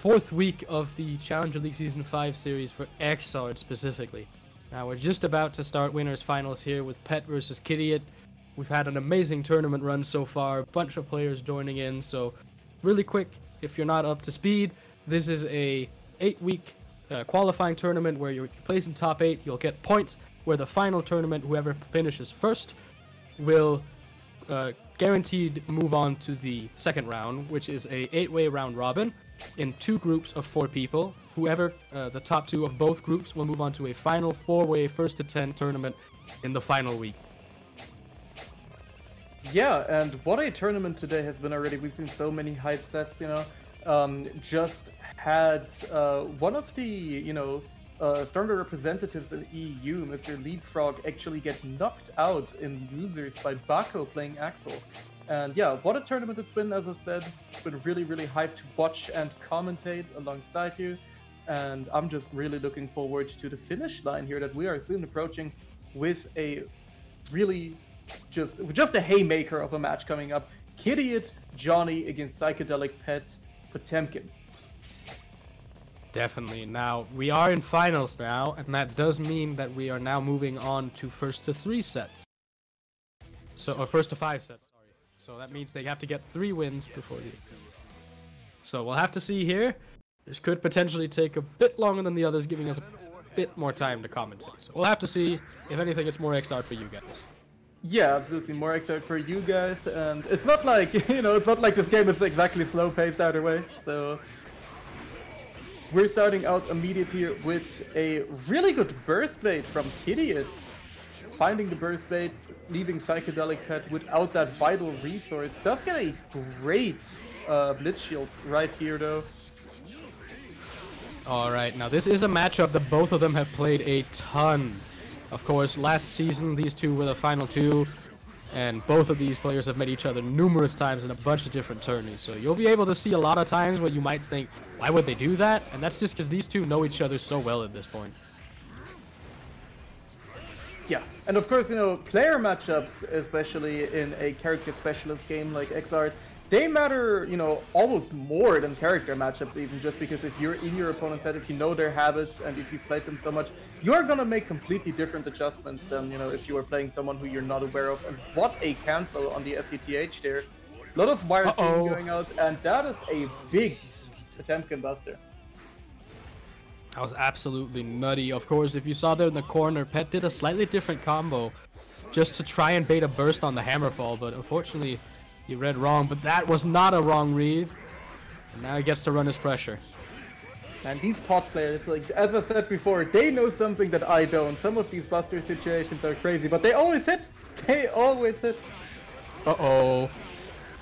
4th week of the Challenger League Season 5 series for Exard specifically. Now we're just about to start winners finals here with Pet versus Kidiot. We've had an amazing tournament run so far, a bunch of players joining in, so really quick, if you're not up to speed, this is a 8-week qualifying tournament where you place in top 8, you'll get points, where the final tournament, whoever finishes first, will guaranteed move on to the second round, which is a 8-way round robin in 2 groups of 4 people. Whoever, the top 2 of both groups, will move on to a final 4-way first to 10 tournament in the final week. Yeah, and what a tournament today has been already. We've seen so many hype sets, you know. Just had one of the, you know, stronger representatives in EU, Mr. Leapfrog, actually get knocked out in losers by Bako playing Axel. And yeah, what a tournament it's been, as I said. It's been really, really hyped to watch and commentate alongside you. And I'm just really looking forward to the finish line here that we are soon approaching with a really just a haymaker of a match coming up. Kidiot Johnny against Psychedelic Pet Potemkin. Definitely. Now, we are in finals now, and that does mean that we are now moving on to first to 3 sets. So, or first to 5 sets, sorry. So that means they have to get 3 wins before the... So we'll have to see here. This could potentially take a bit longer than the others, giving us a bit more time to commentate. So we'll have to see. If anything, it's more X-Art for you guys. Yeah, absolutely more X-Art for you guys, and it's not like, you know, it's not like this game is exactly slow-paced either way, so... We're starting out immediately with a really good burst bait from Kidiot. Finding the burst bait, leaving Psychedelic Pet without that vital resource. Does get a great Blitz Shield right here, though. Alright, now this is a matchup that both of them have played a ton. Of course, last season, these two were the final 2, and both of these players have met each other numerous times in a bunch of different tourneys. So you'll be able to see a lot of times where you might think, why would they do that? And that's just because these two know each other so well at this point. Yeah, and of course, you know, player matchups, especially in a character specialist game like X-Art, they matter, you know, almost more than character matchups even, just because if you're in your opponent's head, if you know their habits, and if you've played them so much, you're gonna make completely different adjustments than, you know, if you were playing someone who you're not aware of. And what a cancel on the FTTH there. A lot of wire seeing going out, and that is a big Potemkin buster. That was absolutely nutty. Of course, if you saw there in the corner, Pet did a slightly different combo just to try and bait a burst on the Hammerfall, but unfortunately, he read wrong, but that was not a wrong read. And now he gets to run his pressure. And these pot players, like, as I said before, they know something that I don't. Some of these buster situations are crazy, but they always hit. They always hit. Uh-oh.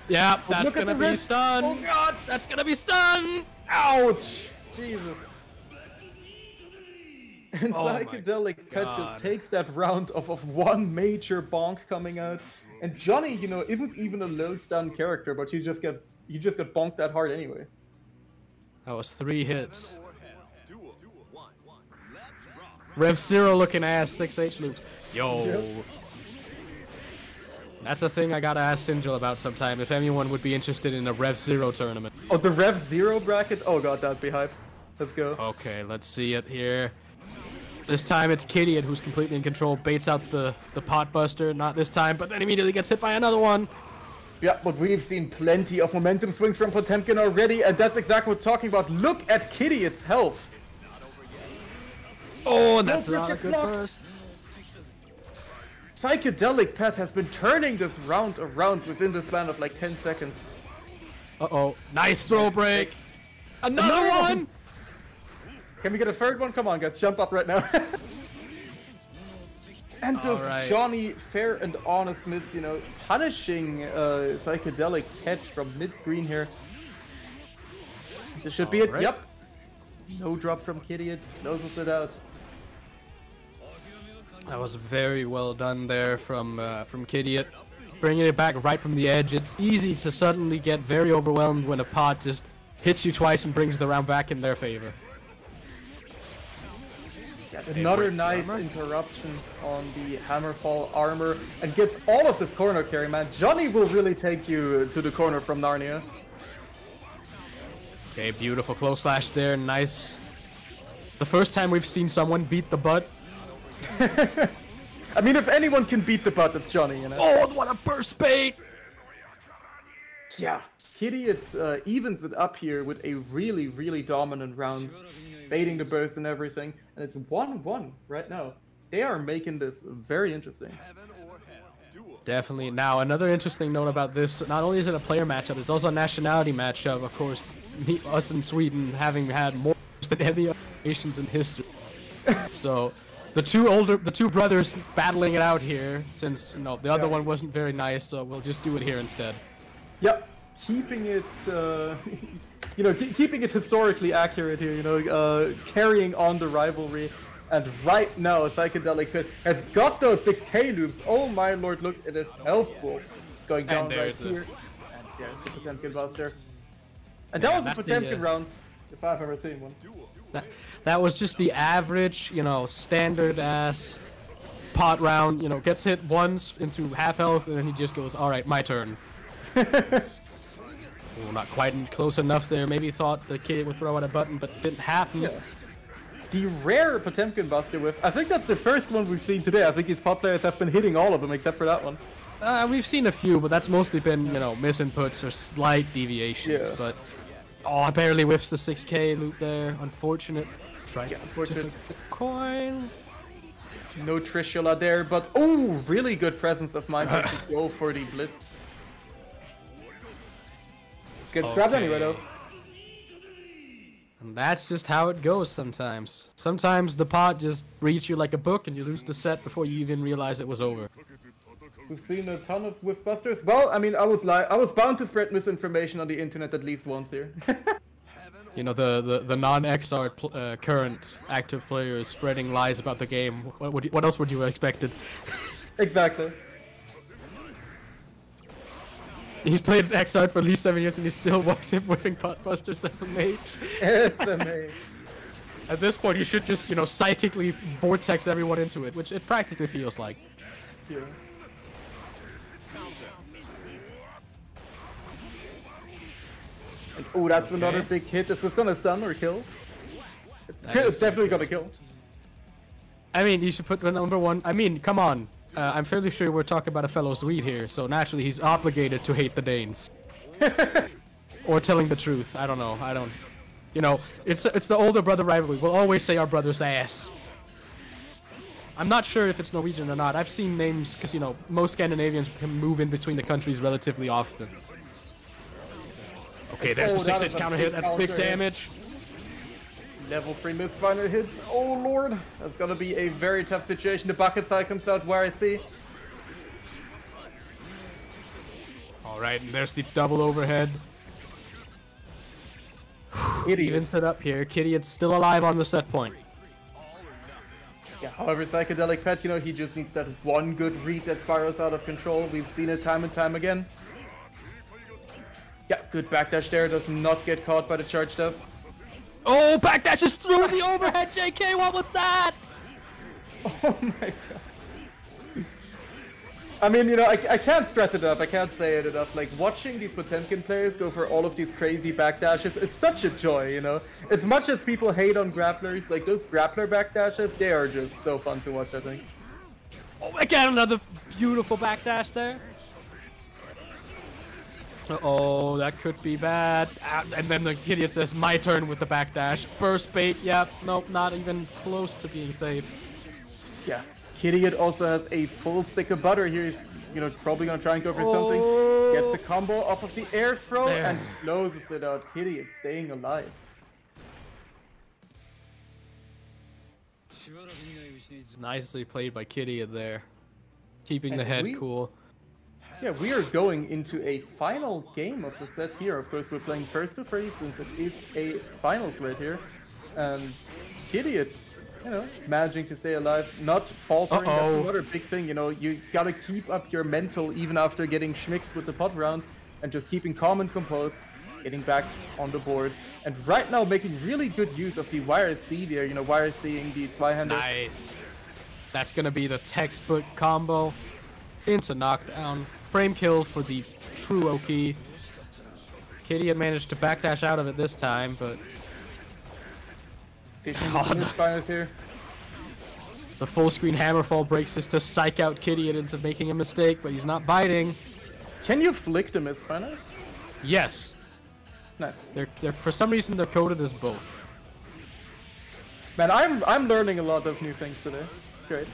Yeah, that's gonna be stun. Oh god, that's gonna be stun. Ouch. Jesus. And Psychedelic Pet just takes that round of one major bonk coming out. And Johnny, you know, isn't even a low stun character, but you just get bonked that hard anyway. That was 3 hits. Rev Zero looking ass 6H loops. Yo. Yep. That's a thing I gotta ask Sinjil about sometime, if anyone would be interested in a Rev Zero tournament. Oh, the Rev Zero bracket? Oh god, that'd be hype. Let's go. Okay, let's see it here. This time it's Kidiot who's completely in control, baits out the pot buster, not this time, but then immediately gets hit by another one. Yeah, but we've seen plenty of momentum swings from Potemkin already, and that's exactly what we're talking about. Look at Kidiot's health. Oh, and that's not a good burst. Psychedelic Pet has been turning this round around within the span of like 10 seconds. Uh-oh, nice throw break. Another one! Can we get a third one? Come on, guys, jump up right now. And does Johnny fair and honest mids, you know, punishing Psychedelic Pet from mid-screen here. This should be it. Yep. No drop from Kidiot. Closes it out. That was very well done there from Kidiot. Bringing it back right from the edge. It's easy to suddenly get very overwhelmed when a pot just hits you twice and brings the round back in their favor. Another nice interruption on the Hammerfall armor, and gets all of this corner carry, man. Johnny will really take you to the corner from Narnia. Okay, beautiful close slash there, nice. The first time we've seen someone beat the butt. I mean, if anyone can beat the butt, it's Johnny, you know? Oh, what a burst bait! Yeah. Kitty, it evens it up here with a really, really dominant round, baiting the burst and everything, and it's 1-1 right now. They are making this very interesting. Definitely. Now, another interesting note about this, not only is it a player matchup, it's also a nationality matchup. Of course, us in Sweden having had more than any other nations in history. So, the two brothers battling it out here, since the other one wasn't very nice, so we'll just do it here instead. Yep, keeping it, keeping it historically accurate here. Carrying on the rivalry. And right now, Psychedelic Pit has got those 6K loops. Oh my lord, look at his health balls going down right here. And there's the Potemkin Buster. And that was a Potemkin round, if I've ever seen one. That was just the average, standard ass pot round. Gets hit once into half health, and then he just goes, "All right, my turn." Well, not quite close enough there. Maybe thought the kid would throw out a button, but it didn't happen. Yeah. The rare Potemkin Buster whiff, I think that's the first one we've seen today. I think his pot players have been hitting all of them except for that one. We've seen a few, but that's mostly been, misinputs or slight deviations. Yeah. But, barely whiffs the 6K loop there. Unfortunate. Unfortunate. Coin. No Trishula there, but really good presence of mind to go for the Blitz. Gets grabbed anyway though. And that's just how it goes sometimes. Sometimes the pot just reads you like a book and you lose the set before you even realize it was over. We've seen a ton of whiff busters. Well, I mean, I was bound to spread misinformation on the internet at least once here. The non-XR current active players spreading lies about the game. What else would you have expected? Exactly. He's played XR for at least 7 years and he still walks him whipping pot busters as a mage. SMA. At this point, you should just, psychically vortex everyone into it, which it practically feels like. Yeah. Oh, that's another big hit. Is this gonna stun or kill? It's definitely gonna kill. I mean, you should put the number one. I mean, come on. I'm fairly sure we're talking about a fellow Swede here, so naturally he's obligated to hate the Danes. Or telling the truth. I don't know. It's the older brother rivalry. We'll always say our brother's ass. I'm not sure if it's Norwegian or not. I've seen names because, most Scandinavians can move in between the countries relatively often. Okay, there's the 6-inch counter hit. That's big damage. Level 3 Mistfinder hits. Oh lord, that's gonna be a very tough situation. The bucket side comes out where I see. Alright, and there's the double overhead. Evens it up here. Kitty, it's still alive on the set point. Yeah, however, Psychedelic Pet, he just needs that one good read that spirals out of control. We've seen it time and time again. Yeah, good backdash there. Does not get caught by the charge dust. Oh, backdashes through the overhead, JK, what was that? Oh my god. I mean, I can't stress it enough, I can't say it enough. Like, watching these Potemkin players go for all of these crazy backdashes, it's such a joy, As much as people hate on grapplers, like, those grappler backdashes, they are just so fun to watch, I think. Oh, again, another beautiful backdash there. Uh-oh, that could be bad. And then the idiot says, my turn with the backdash. Burst bait, yep, nope, not even close to being safe. Yeah, Kidiot also has a full stick of butter here. He's, probably gonna try and go for something. Gets a combo off of the air throw and closes it out. Kidiot staying alive. Nicely played by Kidiot there. Keeping the head cool. Yeah, we are going into a final game of the set here. Of course, we're playing first to three since it is a finals right here. And Kidiot, managing to stay alive, not faltering. That's another big thing, you gotta keep up your mental even after getting schmixed with the pot round and just keeping calm and composed, getting back on the board. And right now making really good use of the YRC there, YRCing the Zweihander. Nice. That's gonna be the textbook combo into knockdown. Frame kill for the true Oki. Kitty had managed to backdash out of it this time, but... Fishing finals here. The full screen Hammerfall breaks this to psych out Kidiot into making a mistake, but he's not biting. Can you flick the Mistfinders? Yes. Nice. They're for some reason they're coded as both. Man, I'm learning a lot of new things today. It's great.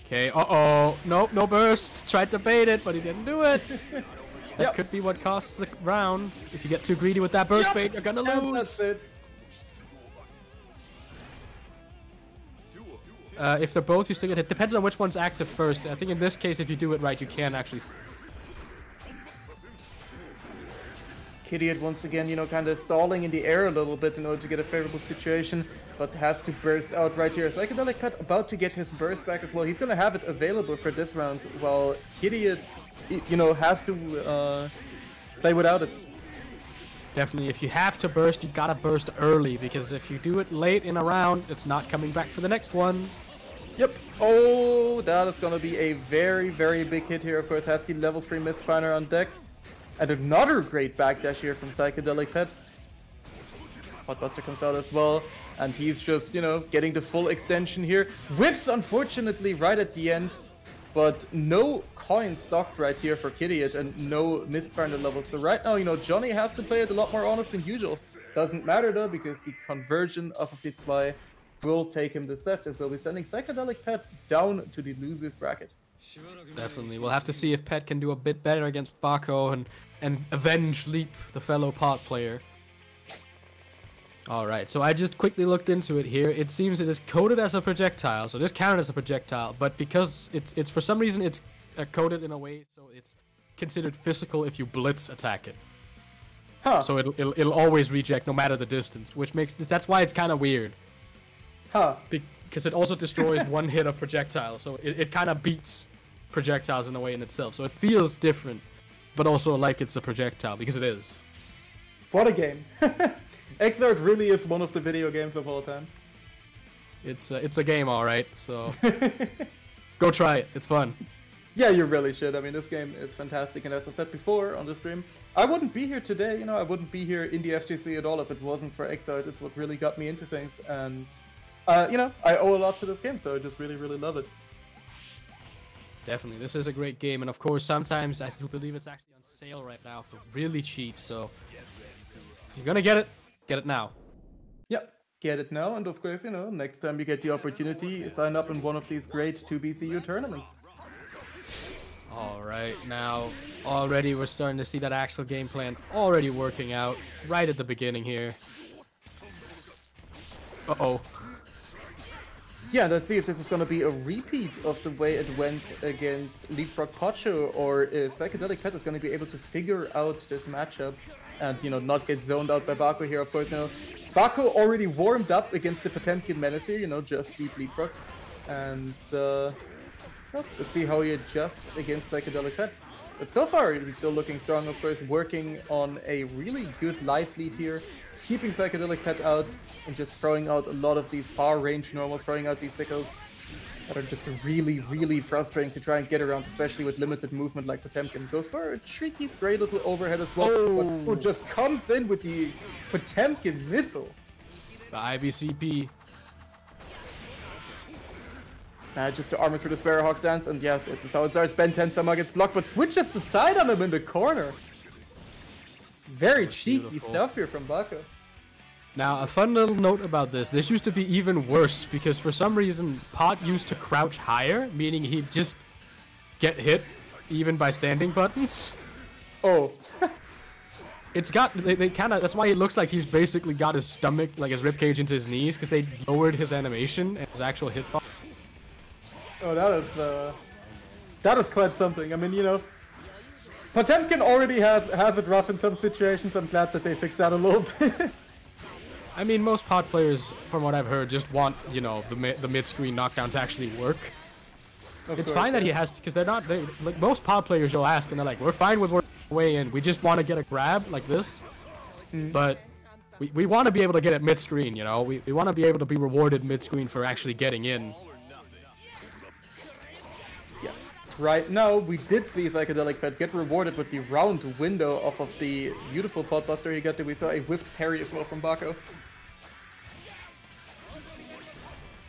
Okay, uh-oh. Nope, no burst. Tried to bait it, but he didn't do it. That could be what costs the round. If you get too greedy with that burst bait, you're gonna lose. That's it. If they're both, you still get hit. Depends on which one's active first. I think in this case, if you do it right, you can actually. Kidiot once again, you know, kind of stalling in the air a little bit in order to get a favorable situation, but has to burst out right here. Psychedelic Pet about to get his burst back as well. He's gonna have it available for this round, while Kidiot, you know, has to play without it. Definitely, if you have to burst, you gotta burst early, because if you do it late in a round, it's not coming back for the next one. Yep. Oh, that is gonna be a very, very big hit here. Of course, has the level 3 Mistfinder on deck. And another great backdash here from Psychedelic Pet. Potbuster comes out as well, and he's just, you know, getting the full extension here. Whiffs, unfortunately, right at the end, but no coin stocked right here for Kidiot and no Mistfinder levels. So right now, you know, Johnny has to play it a lot more honest than usual. Doesn't matter though, because the conversion of the 2 will take him the set, and will be sending Psychedelic Pet down to the losers bracket. Definitely. We'll have to see if Pet can do a bit better against Bako and avenge Leap, the fellow pot player. Alright, so I just quickly looked into it here. It seems it is coded as a projectile, so it is counted as a projectile, but because it's for some reason it's coded in a way so it's considered physical if you blitz attack it. Huh. So it'll always reject no matter the distance, which makes that's why it's kind of weird. Huh. Because it also destroys one hit of projectile, so it kind of beats projectiles in a way in itself. So it feels different, but also like it's a projectile, because it is. What a game. Exart really is one of the video games of all time. It's a game, alright, so go try it, it's fun. Yeah, you really should. I mean, this game is fantastic, and as I said before on the stream, I wouldn't be here today, you know, I wouldn't be here in the FGC at all if it wasn't for Exart. It's what really got me into things, and you know, I owe a lot to this game, so I just really, really love it. Definitely, this is a great game, and of course, sometimes I do believe it's actually on sale right now for really cheap, so if you're gonna get it now. Yep, get it now, and of course, you know, next time you get the opportunity, sign up in one of these great 2BCU tournaments. Alright, now, already we're starting to see that Axel game plan already working out right at the beginning here. Uh-oh. Yeah, let's see if this is going to be a repeat of the way it went against Leapfrog Pocho, or if Psychedelic Pet is going to be able to figure out this matchup and, you know, not get zoned out by Bako here. Of course, you know, Bako already warmed up against the Potemkin Menace here, you know, just beat Leapfrog. And, well, let's see how he adjusts against Psychedelic Pet. But so far, he's still looking strong, of course, working on a really good life lead here, keeping Psychedelic Pet out, and just throwing out a lot of these far-range normals, throwing out these sickles that are just really, really frustrating to try and get around, especially with limited movement like Potemkin. Goes for a tricky, stray little overhead as well, but just comes in with the Potemkin missile. The IBCP. Just to armor through the Sparrowhawk stance, and yeah, this is how it starts. Ben 10 somehow gets blocked, but switches the side on him in the corner. Very cheeky Beautiful stuff here from Bako. Now, a fun little note about this. This used to be even worse, because for some reason, Pot used to crouch higher, meaning he'd just get hit even by standing buttons. Oh. It's got, they kind of, that's why it looks like he's basically got his stomach, like his ribcage into his knees, because they lowered his animation and his actual hitbox. Oh, that is quite something. I mean, you know, Potemkin already has it rough in some situations. I'm glad that they fixed that a little bit. I mean, most Pot players, from what I've heard, just want, you know, the mid-screen knockdown to actually work. It's fine that he has to, because like most Pot players you'll ask, and they're like, we're fine with working way in, we just want to get a grab like this. But we want to be able to get it mid-screen, you know? We want to be able to be rewarded mid-screen for actually getting in. Right now, we did see Psychedelic Pet get rewarded with the round window off of the beautiful Potbuster he got there. We saw a whiffed parry as well from Bako.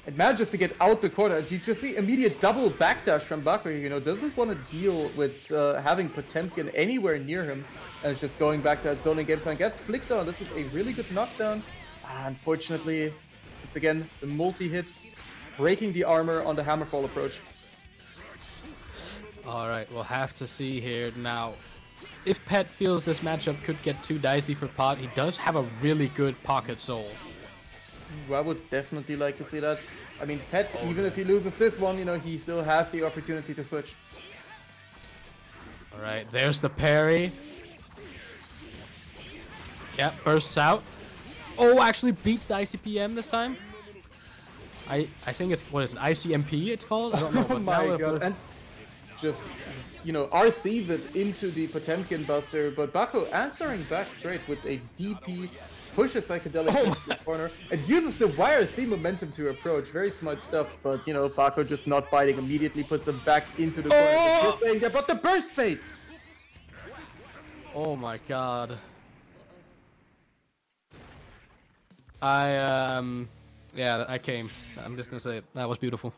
and manages to get out the corner. You just see immediate double backdash from Bako, you know, doesn't want to deal with having Potemkin anywhere near him, and it's just going back to that zoning game plan. Gets flicked on. This is a really good knockdown. Unfortunately, it's again the multi-hit, breaking the armor on the Hammerfall approach. Alright, we'll have to see here now. If Pet feels this matchup could get too dicey for Pot, he does have a really good pocket soul. I would definitely like to see that. I mean, Pet, even if he loses this one, you know, he still has the opportunity to switch. Alright, there's the parry. Yep, bursts out. Oh, actually beats the ICPM this time. I think it's, what is it, ICMP it's called? I don't know. Oh my god. And just, you know, RCs it into the Potemkin Buster, but Bako answering back straight with a DP, pushes Psychedelic into the corner, and uses the YRC momentum to approach. Very smart stuff, but, you know, Bako just not biting immediately, puts him back into the corner. Saying there, but the burst bait! Oh my god. Yeah, I came. I'm just gonna say it. That was beautiful.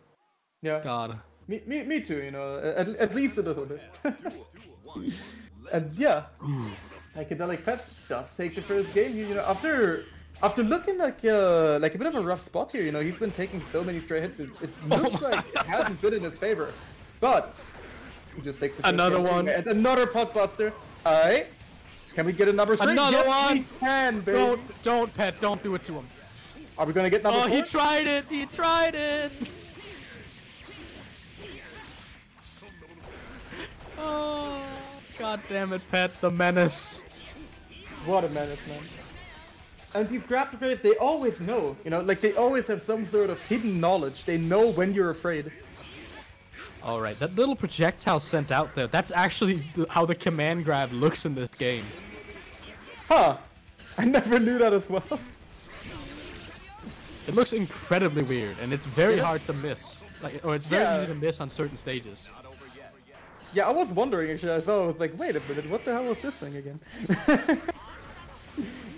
Yeah. God. Me too, you know, at least a little bit. And yeah, Psychedelic Pet does take the first game. You know, after looking like a bit of a rough spot here, you know, he's been taking so many stray hits. It looks like it hasn't been in his favor. But he just takes the first another game one and another pot buster. Alright, can we get a number 3? Another yes, one. We can, baby. Don't Pet. Don't do it to him. Are we gonna get number 4? Oh, he tried it. He tried it. Oh, god damn it, Pet, the menace. What a menace, man. And these grab players, they always know, you know, like they always have some sort of hidden knowledge. They know when you're afraid. Alright, that little projectile sent out there, that's actually how the command grab looks in this game. Huh. I never knew that as well. It looks incredibly weird, and it's very hard to miss. Like, or it's very easy to miss on certain stages. Yeah, I was wondering actually. I saw. I was like, wait a minute, what the hell was this thing again?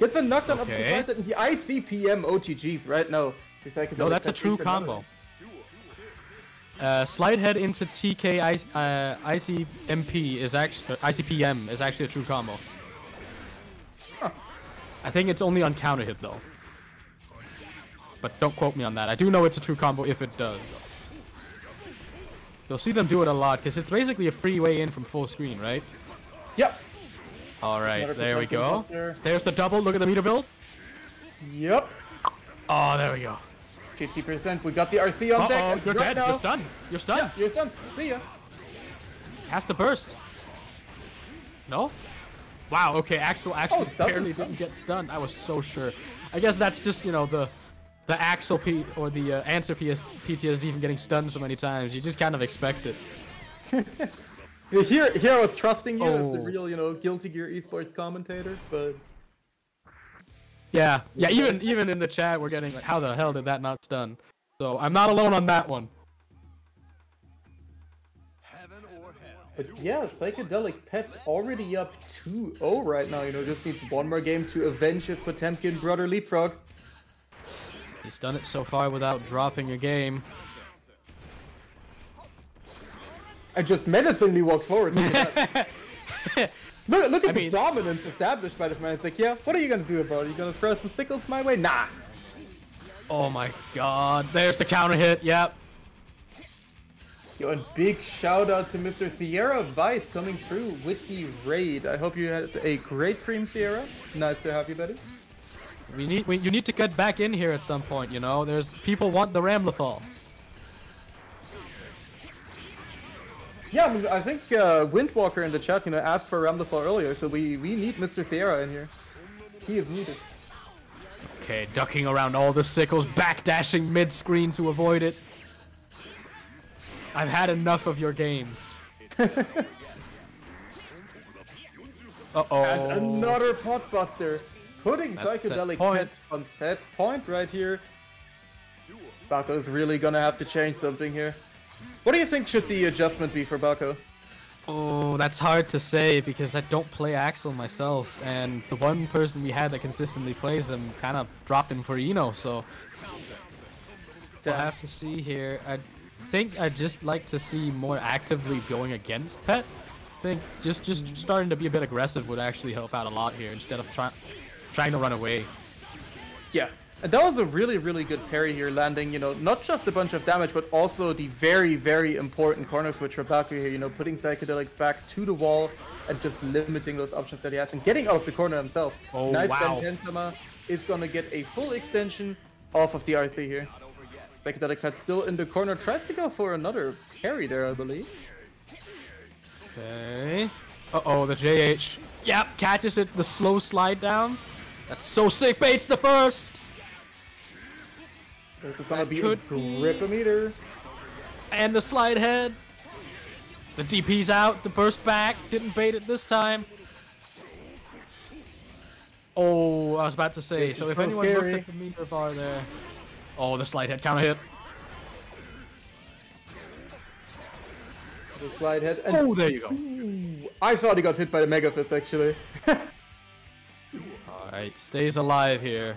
Gets a knockdown up to the side in the ICPM OTGs, right? No, no, that's a true combo. Slide head into TK ICMP is actually ICPM is actually a true combo. Huh. I think it's only on counter hit though. But don't quote me on that. I do know it's a true combo if it does. You'll see them do it a lot, because it's basically a free way in from full screen, right? Yep. Alright, there we go. There's the double, look at the meter build. Yep. Oh, there we go. 50%, we got the RC on deck. You're dead, you're stunned. You're stunned. Yeah, you're stunned. See ya. Has to burst. No? Wow, okay, Axel actually barely didn't get stunned. I was so sure. I guess that's just, you know, the Axel or the Answer PTSD from getting stunned so many times. You just kind of expect it. Here I was trusting you as the real, you know, Guilty Gear esports commentator, but yeah, even in the chat we're getting like, how the hell did that not stun? So I'm not alone on that one. But yeah, Psychedelic Pet's already up 2-0 right now. You know, just needs one more game to avenge his Potemkin brother Leapfrog. He's done it so far without dropping a game. And just menacingly walks forward. Look at the dominance established by this man. It's like, yeah, what are you gonna do about it? You gonna throw some sickles my way? Nah. Oh my god. There's the counter hit. Yep. Yo, and big shout out to Mr. Sierra Vice coming through with the raid. I hope you had a great stream, Sierra. Nice to have you, buddy. You need to get back in here at some point, you know? There's people want the Ramlethal. Yeah, I mean, I think Windwalker in the chat, you know, asked for Ramlethal earlier, so we need Mr. Sierra in here. He is needed. Okay, ducking around all the sickles, backdashing mid-screen to avoid it. I've had enough of your games. Uh-oh. And another pot buster. Putting Psychedelic Pet on set point right here. Bako's really gonna have to change something here. What do you think should the adjustment be for Bako? Oh, that's hard to say because I don't play Axel myself, and the one person we had that consistently plays him kind of dropped him for Eno, so... We'll have to see here. I think I'd just like to see more actively going against Pet. I think just starting to be a bit aggressive would actually help out a lot here instead of trying to run away. Yeah, and that was a really, really good parry here, landing, you know, not just a bunch of damage, but also the very, very important corner switch for Baku here, you know, putting Psychedelics back to the wall and just limiting those options that he has and getting out of the corner himself. Oh, nice wow. Tensama is gonna get a full extension off of the RC here. Psychedelic Pet still in the corner, tries to go for another parry there, I believe. Okay. Uh-oh, the JH. Yep, catches it, the slow slide down. That's so sick, baits the burst! This is gonna be a grip-o-meter. And the slide head. The DP's out, the burst back. Didn't bait it this time. Oh, I was about to say, so if anyone looked at the meter bar there. Oh, the slide head counter hit. The slide head. And oh, there you go. I thought he got hit by the Mega Fist, actually. Alright, stays alive here.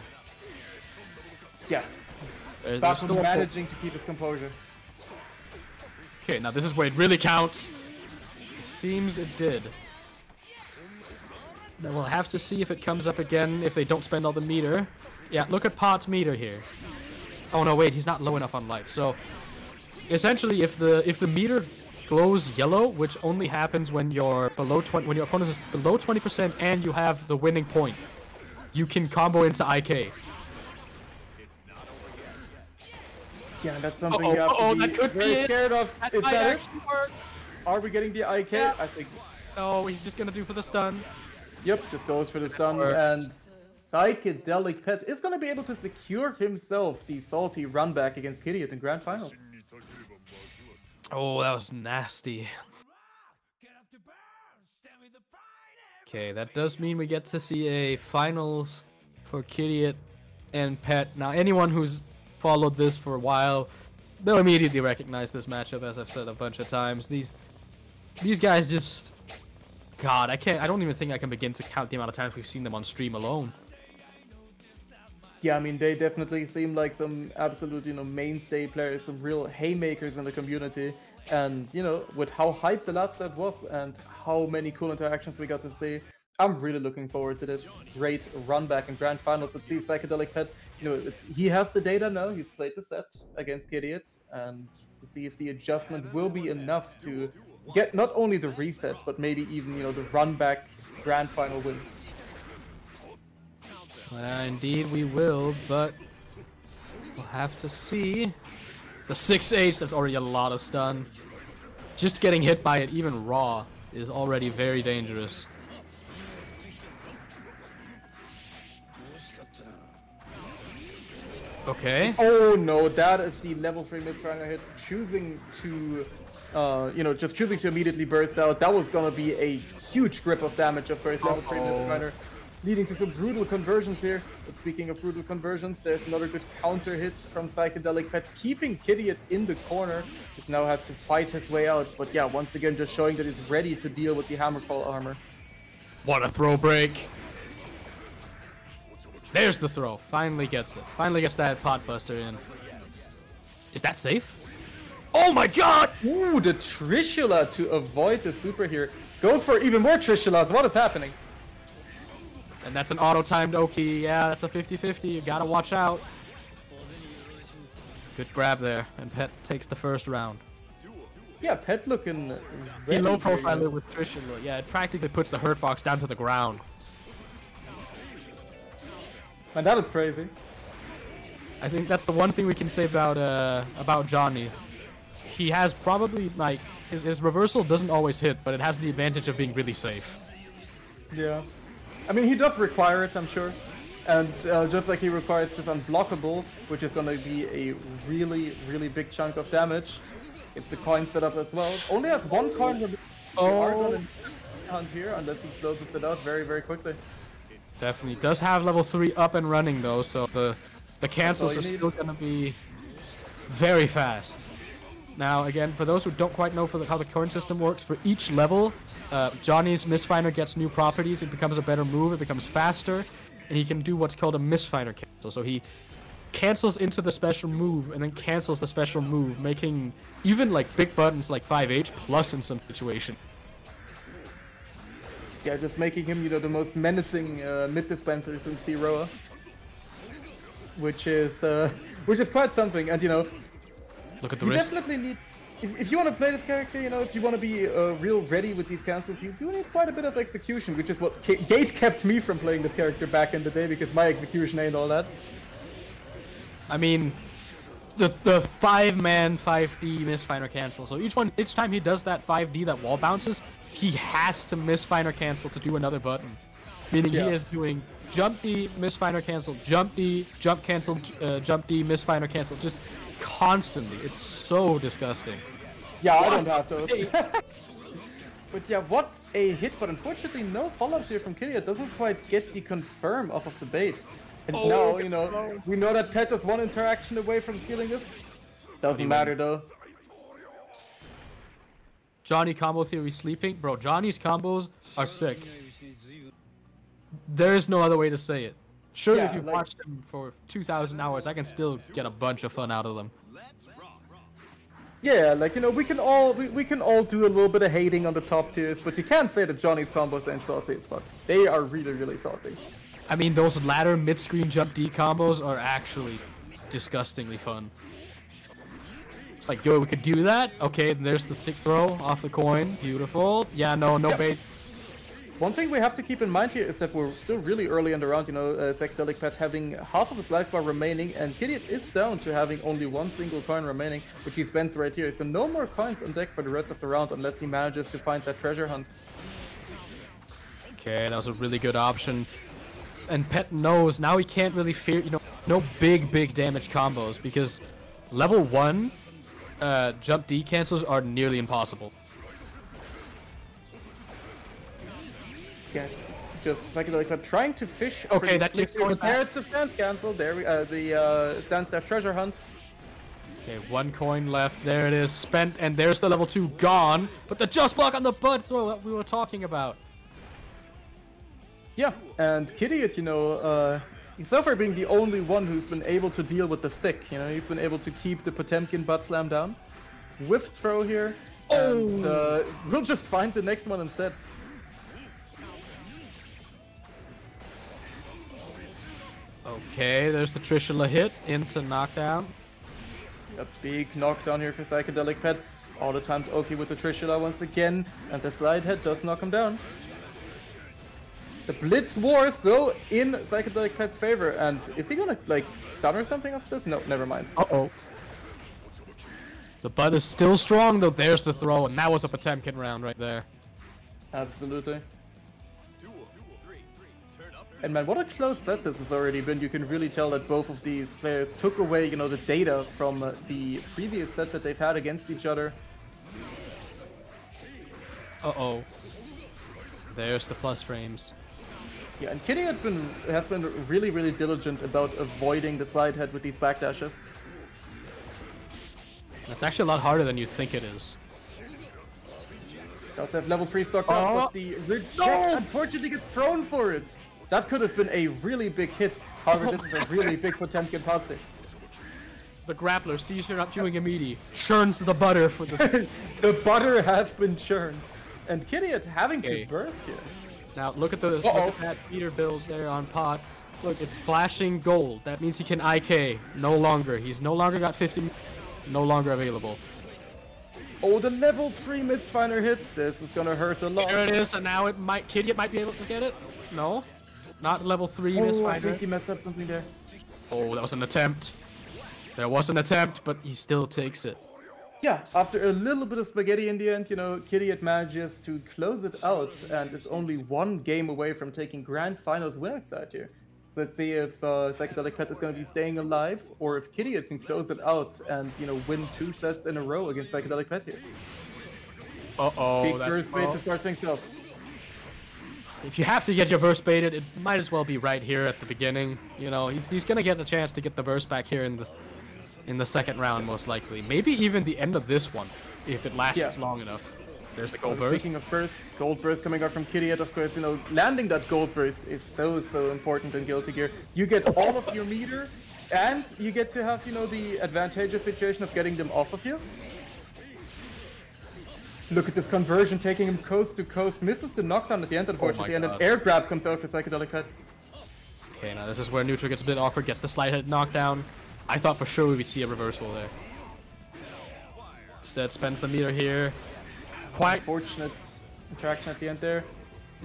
Yeah. There's still managing to keep his composure. Okay, now this is where it really counts. Seems it did. Now we'll have to see if it comes up again if they don't spend all the meter. Yeah, look at Pot's meter here. Oh no, wait, he's not low enough on life. So essentially, if the meter glows yellow, which only happens when you're below 20, when your opponent is below 20% and you have the winning point, you can combo into IK. Yeah, that's something you have to be very scared of. That Is might that actually work. Are we getting the IK? Yeah. I think. No, he's just gonna do for the stun. Yep, just goes for the stun, and Psychedelic Pet is gonna be able to secure himself the salty run back against Kidiot in Grand Finals. Oh, that was nasty. Okay, that does mean we get to see a finals for Kidiot and Pet. Now, anyone who's followed this for a while, they'll immediately recognize this matchup, as I've said a bunch of times. These guys just... God, I don't even think I can begin to count the amount of times we've seen them on stream alone. Yeah, I mean, they definitely seem like some absolute, you know, mainstay players, some real haymakers in the community. And, you know, with how hyped the last set was and how many cool interactions we got to see, I'm really looking forward to this great run back in Grand Finals. Let's see Psychedelic Pet, you know, he has the data now, he's played the set against Kidiot, and to see if the adjustment will be enough to get not only the reset, but maybe even, you know, the run back Grand Final win. Indeed we will, but we'll have to see. The 6H, that's already a lot of stun. Just getting hit by it, even raw, is already very dangerous. Okay. Oh no, that is the level 3 mid-triangle hit, choosing to, you know, just choosing to immediately burst out. That was gonna be a huge grip of damage, of course, level 3 mid-triangle, leading to some brutal conversions here. But speaking of brutal conversions, there's another good counter hit from Psychedelic Pet, keeping Kidiot in the corner. He now has to fight his way out, but yeah, once again, just showing that he's ready to deal with the Hammerfall armor. What a throw break. There's the throw. Finally gets it. Finally gets that pot buster in. Is that safe? Oh my god! Ooh, the Trishula to avoid the super here. Goes for even more Trishulas. What is happening? And that's an auto-timed Oki. Yeah, that's a 50-50. You gotta watch out. Good grab there. And Pet takes the first round. Yeah, Pet looking He low profile with Trishula. Yeah, it practically puts the hurt box down to the ground. Man, that is crazy. I think that's the one thing we can say about Johnny. He has probably, like, his reversal doesn't always hit, but it has the advantage of being really safe. Yeah. I mean, he does require it, I'm sure. And just like he requires this unblockable, which is going to be a really, really big chunk of damage. It's the coin setup as well. Only has one coin. Oh. Hunt here, unless he closes it out very, very quickly. Definitely does have level 3 up and running though, so the cancels are still gonna be very fast. Now again, for those who don't quite know how the coin system works, for each level, Johnny's Mistfinder gets new properties. It becomes a better move. It becomes faster, and he can do what's called a Mistfinder cancel. So he cancels into the special move and then cancels the special move, making even like big buttons like 5H plus in some situation. Yeah, just making him, you know, the most menacing mid dispensers in Zeroa, which is quite something. And you know, look at the you risk. definitely need. If you want to play this character, you know, if you want to be real ready with these cancels, you do need quite a bit of execution, which is what Gate kept me from playing this character back in the day, because my execution ain't all that. I mean, the 5-man 5D miss finer cancel. So each time he does that 5D that wall bounces, he has to miss finer cancel to do another button. Meaning he is doing jump D, miss finer cancel, jump D, jump cancel, jump D, miss finer cancel, just constantly. It's so disgusting. Yeah, I don't have those. But yeah, what a hit, but unfortunately no follow-ups here from Kiria. Doesn't quite get the confirm off of the base. And now, you know, we know that Pet is one interaction away from stealing this. Doesn't matter though. Johnny combo theory sleeping. Bro, Johnny's combos are sick. There's no other way to say it. Sure, if you've watched him for 2,000 hours, I can still get a bunch of fun out of them. Yeah, like, you know, we can all do a little bit of hating on the top tiers, but you can't say that Johnny's combos ain't saucy as fuck. They are really, really saucy. I mean, those ladder mid-screen jump D combos are actually disgustingly fun. It's like, yo, we could do that? Okay, there's the stick throw off the coin. Beautiful. Yeah, no bait. One thing we have to keep in mind here is that we're still really early in the round, you know, Psychedelic Pet having half of his life bar remaining, and Kidiot is down to having only one single coin remaining, which he spends right here. So no more coins on deck for the rest of the round unless he manages to find that treasure hunt. Okay, that was a really good option. And Pet knows now he can't really fear, you know, no big damage combos, because level 1 jump D cancels are nearly impossible. Yeah, it's just Psychedelic Pet trying to fish. Okay, that keeps going back. There's the stance cancel. There we the stance dash treasure hunt. Okay, one coin left. There it is, spent, and there's the level 2 gone. But the just block on the butt throw that we were talking about. Yeah, and Kidiot, you know, he's so far being the only one who's been able to deal with the thick. You know, he's been able to keep the Potemkin butt slam down. Whiff throw here, and we'll just find the next one instead. Okay, there's the Trishula hit into knockdown. A big knockdown here for Psychedelic Pet. All the time okay with the Trishula once again, and the slide head does knock him down. The Blitz Wars, though, in Psychedelic Pet's favor, and is he gonna, like, stun or something after this? No, never mind. Uh-oh. The butt is still strong, though. There's the throw, and that was a Potemkin round right there. Absolutely. And man, what a close set this has already been. You can really tell that both of these players took away, you know, the data from the previous set that they've had against each other. Uh-oh. There's the plus frames. Yeah, and Kitty has been really, really diligent about avoiding the slide head with these backdashes. That's actually a lot harder than you think it is. Does have level 3 stock up, but the reject unfortunately gets thrown for it. That could have been a really big hit. However, this is a really big Potemkin plastic. The grappler sees you're not doing a meaty, churns the butter for the... The butter has been churned. And Kidiot having to burst here. Now look at look at that meter build there on pot. Look, it's flashing gold. That means he can IK. No longer. He's no longer got 50. No longer available. Oh, the level 3 Mistfinder hits. This is gonna hurt a lot. There it is, and now it might. Kidiot might be able to get it. No, not level 3 Mistfinder. I think he messed up something there. Oh, that was an attempt. There was an attempt, but he still takes it. Yeah, after a little bit of spaghetti in the end, you know, Kidiot manages to close it out and is only one game away from taking Grand Finals winner side here. So let's see if Psychedelic Pet is going to be staying alive, or if Kidiot can close it out and, you know, win 2 sets in a row against Psychedelic Pet here. Uh-oh, big burst bait to start things off. If you have to get your burst baited, it might as well be right here at the beginning. You know, he's going to get the chance to get the burst back here in the second round, most likely. Maybe even the end of this one, if it lasts long enough. There's the gold burst. Speaking of burst, gold burst coming out from Kidiot, of course, you know, landing that gold burst is so important in Guilty Gear. You get all of your meter, And you get to have, you know, the advantageous situation of getting them off of you. Look at this conversion, taking him coast to coast. Misses the knockdown at the end, unfortunately, and an air grab comes out for Psychedelic Pet. Okay, now this is where Neutral gets a bit awkward, gets the slide head knockdown. I thought for sure we would see a reversal there. Instead, spends the meter here. Quite fortunate interaction at the end there.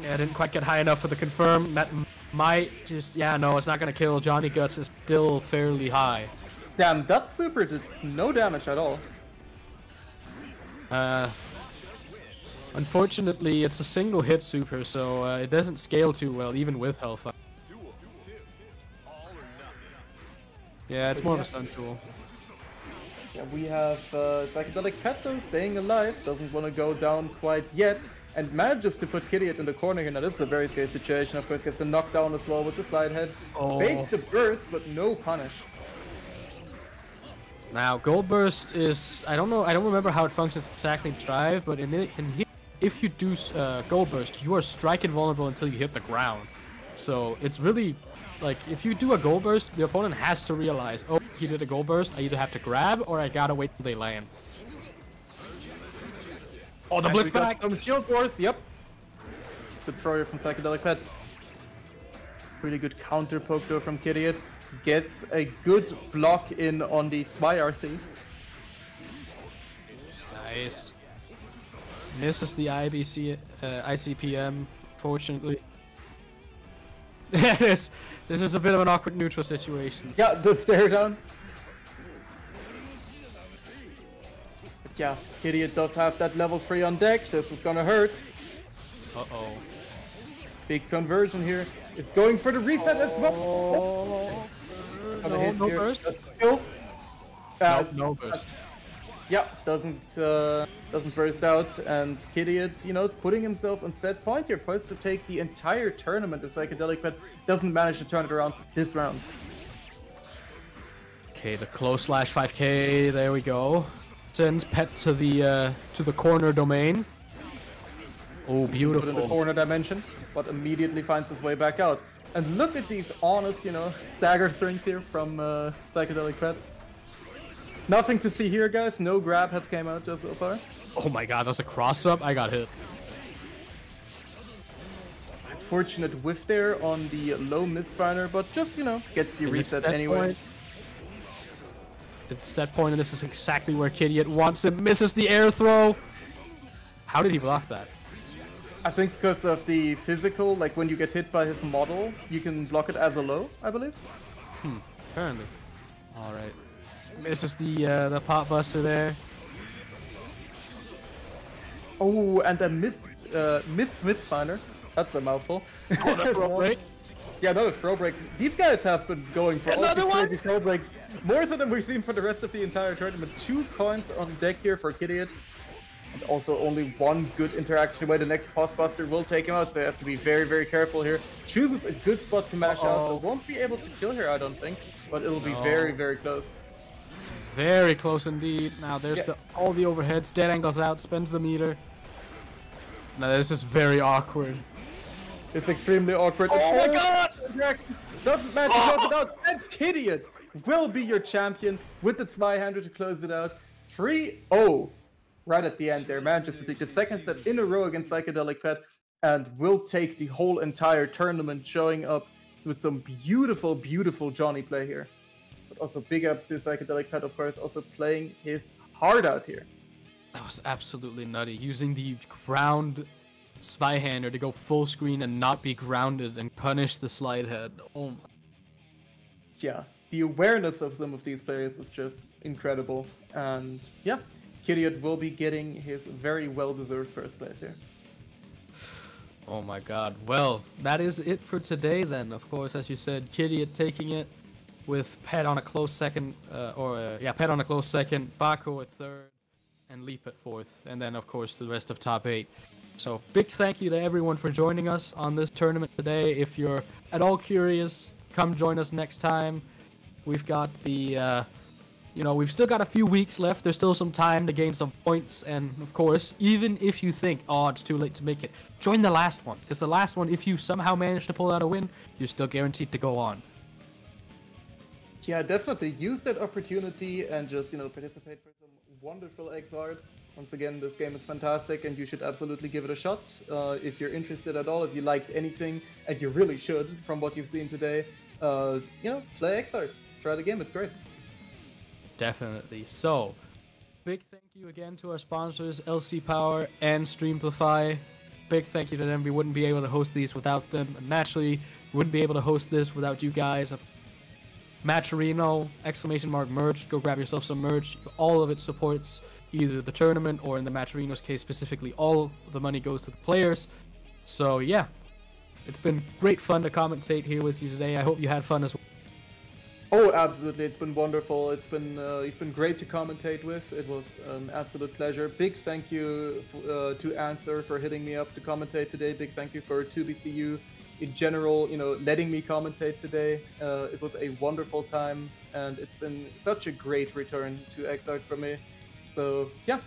Yeah, didn't quite get high enough for the confirm. That might just, yeah, no, it's not gonna kill. Johnny Guts is still fairly high. Damn, that super did no damage at all. Unfortunately, it's a single hit super, so it doesn't scale too well, even with health. Yeah, it's more of a stun tool. Yeah, we have Psychedelic Pet though, staying alive, doesn't want to go down quite yet, and manages to put Kidiot in the corner here. Now this is a very scary situation, of course, gets the knockdown as well with the slide head. Baits the burst, but no punish. Now, Gold Burst is, I don't remember how it functions exactly in Drive, but in here, if you do Gold Burst, you are strike invulnerable until you hit the ground. So it's really, like, if you do a Gold Burst, the opponent has to realize, oh, he did a Gold Burst, I either have to grab or I gotta wait till they land. Oh, the Blitz back! Some shield wars, yep. Good throw from Psychedelic Pet. Really good counter poke though from Kidiot. Gets a good block in on the Zwei RC. Nice. Misses the ICPM, fortunately. this is a bit of an awkward neutral situation. Yeah, the stare down. But yeah, Kidiot does have that level 3 on deck. This is gonna hurt. Uh-oh. Big conversion here. It's going for the reset as well. No burst. No burst. Yeah, doesn't burst out, and Kidiot, you know, putting himself on set point here, poised to take the entire tournament. The Psychedelic Pet doesn't manage to turn it around this round. Okay, the close slash 5k. There we go. Sends Pet to the corner domain. Oh, beautiful. Put in the corner dimension, but immediately finds his way back out. And look at these honest, you know, stagger strings here from Psychedelic Pet. Nothing to see here, guys. No grab has came out so far. Oh my god, that's a cross-up. I got hit. Unfortunate whiff there on the low Mistfinder, but just, you know, gets the reset anyway. It's set point, and this is exactly where Kidiot wants it. Misses the air throw. How did he block that? I think because of the physical, like when you get hit by his model, you can block it as a low, I believe. Apparently. Alright. Misses the pot buster there. Oh, and a missed Mistfinder. That's a mouthful. Oh, the throw break. Yeah, another throw break. These guys have been going for all these crazy throw breaks. More so than we've seen for the rest of the entire tournament. 2 coins on deck here for Kidiot. And also only one good interaction away. The next Pulse Buster will take him out, so he has to be very, very careful here. Chooses a good spot to mash out, but won't be able to kill her, I don't think. But it'll be very, very close. It's very close indeed. Now there's all the overheads. Dead angles out, spends the meter. Now this is very awkward. It's extremely awkward. Oh my god! Doesn't match to close it out. And Kidiot will be your champion with the Zweihander to close it out. 3-0. Right at the end there, manages to take the second set in a row against Psychedelic Pet and will take the whole entire tournament, showing up with some beautiful, beautiful Johnny play here. But also big ups to Psychedelic Pet, of course, also playing his heart out here. That was absolutely nutty, using the ground Zweihander to go full screen and not be grounded and punish the slide head. Oh my. Yeah, the awareness of some of these players is just incredible, and yeah. Kidiot will be getting his very well-deserved first place here. Oh my god. Well, that is it for today then. Of course, as you said, Kidiot taking it with Pet on a close second, Pet on a close second, Bako at third, and Leap at fourth. And then, of course, the rest of top 8. So, big thank you to everyone for joining us on this tournament today. If you're at all curious, come join us next time. We've got the... we've still got a few weeks left. There's still some time to gain some points. And, of course, even if you think, oh, it's too late to make it, join the last one. Because the last one, if you somehow manage to pull out a win, you're still guaranteed to go on. yeah, definitely use that opportunity and just, participate for some wonderful Exart. Once again, this game is fantastic and you should absolutely give it a shot. If you're interested at all, if you liked anything, and you really should from what you've seen today, play Exart. Try the game, it's great. Definitely. So, big thank you again to our sponsors, LC Power and Streamplify. Big thank you to them. We wouldn't be able to host these without them. And naturally, we wouldn't be able to host this without you guys. Matcherino, ! merch. Go grab yourself some merch. All of it supports either the tournament or, in the Matcherino's case specifically, all the money goes to the players. So yeah, it's been great fun to commentate here with you today. I hope you had fun as well. Oh, absolutely. It's been wonderful. It's been great to commentate with. It was an absolute pleasure. Big thank you to Answer for hitting me up to commentate today. Big thank you for 2BCU in general, letting me commentate today. It was a wonderful time, and it's been such a great return to Exarch for me. So yeah,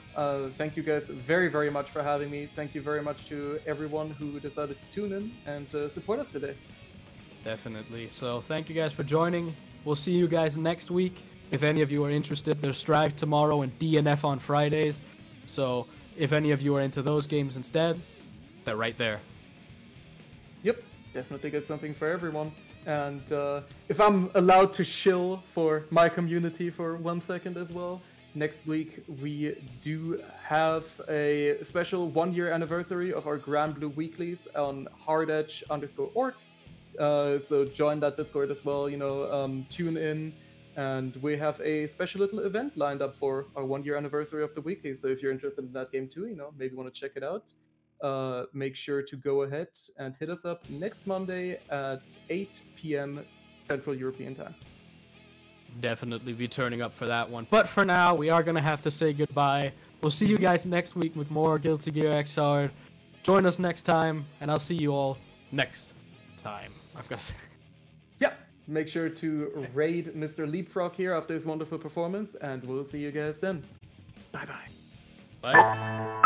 thank you guys very, very much for having me. Thank you very much to everyone who decided to tune in and support us today. Definitely. So thank you guys for joining. We'll see you guys next week. If any of you are interested, there's Strive tomorrow and DNF on Fridays. So if any of you are into those games instead, they're right there. Yep, definitely get something for everyone. And if I'm allowed to shill for my community for 1 second as well, next week we do have a special 1-year anniversary of our Grand Blue Weeklies on hardedge_org. So join that Discord as well, tune in, and we have a special little event lined up for our 1-year anniversary of the weekly. So if you're interested in that game too, maybe want to check it out, make sure to go ahead and hit us up next Monday at 8 p.m. Central European Time. Definitely be turning up for that one. But for now, we are going to have to say goodbye. We'll see you guys next week with more Guilty Gear Xrd. Join us next time, and I'll see you all next time. I'm gonna say. Yeah, make sure to raid Mr. Leapfrog here after his wonderful performance, and we'll see you guys then. Bye-bye. Bye.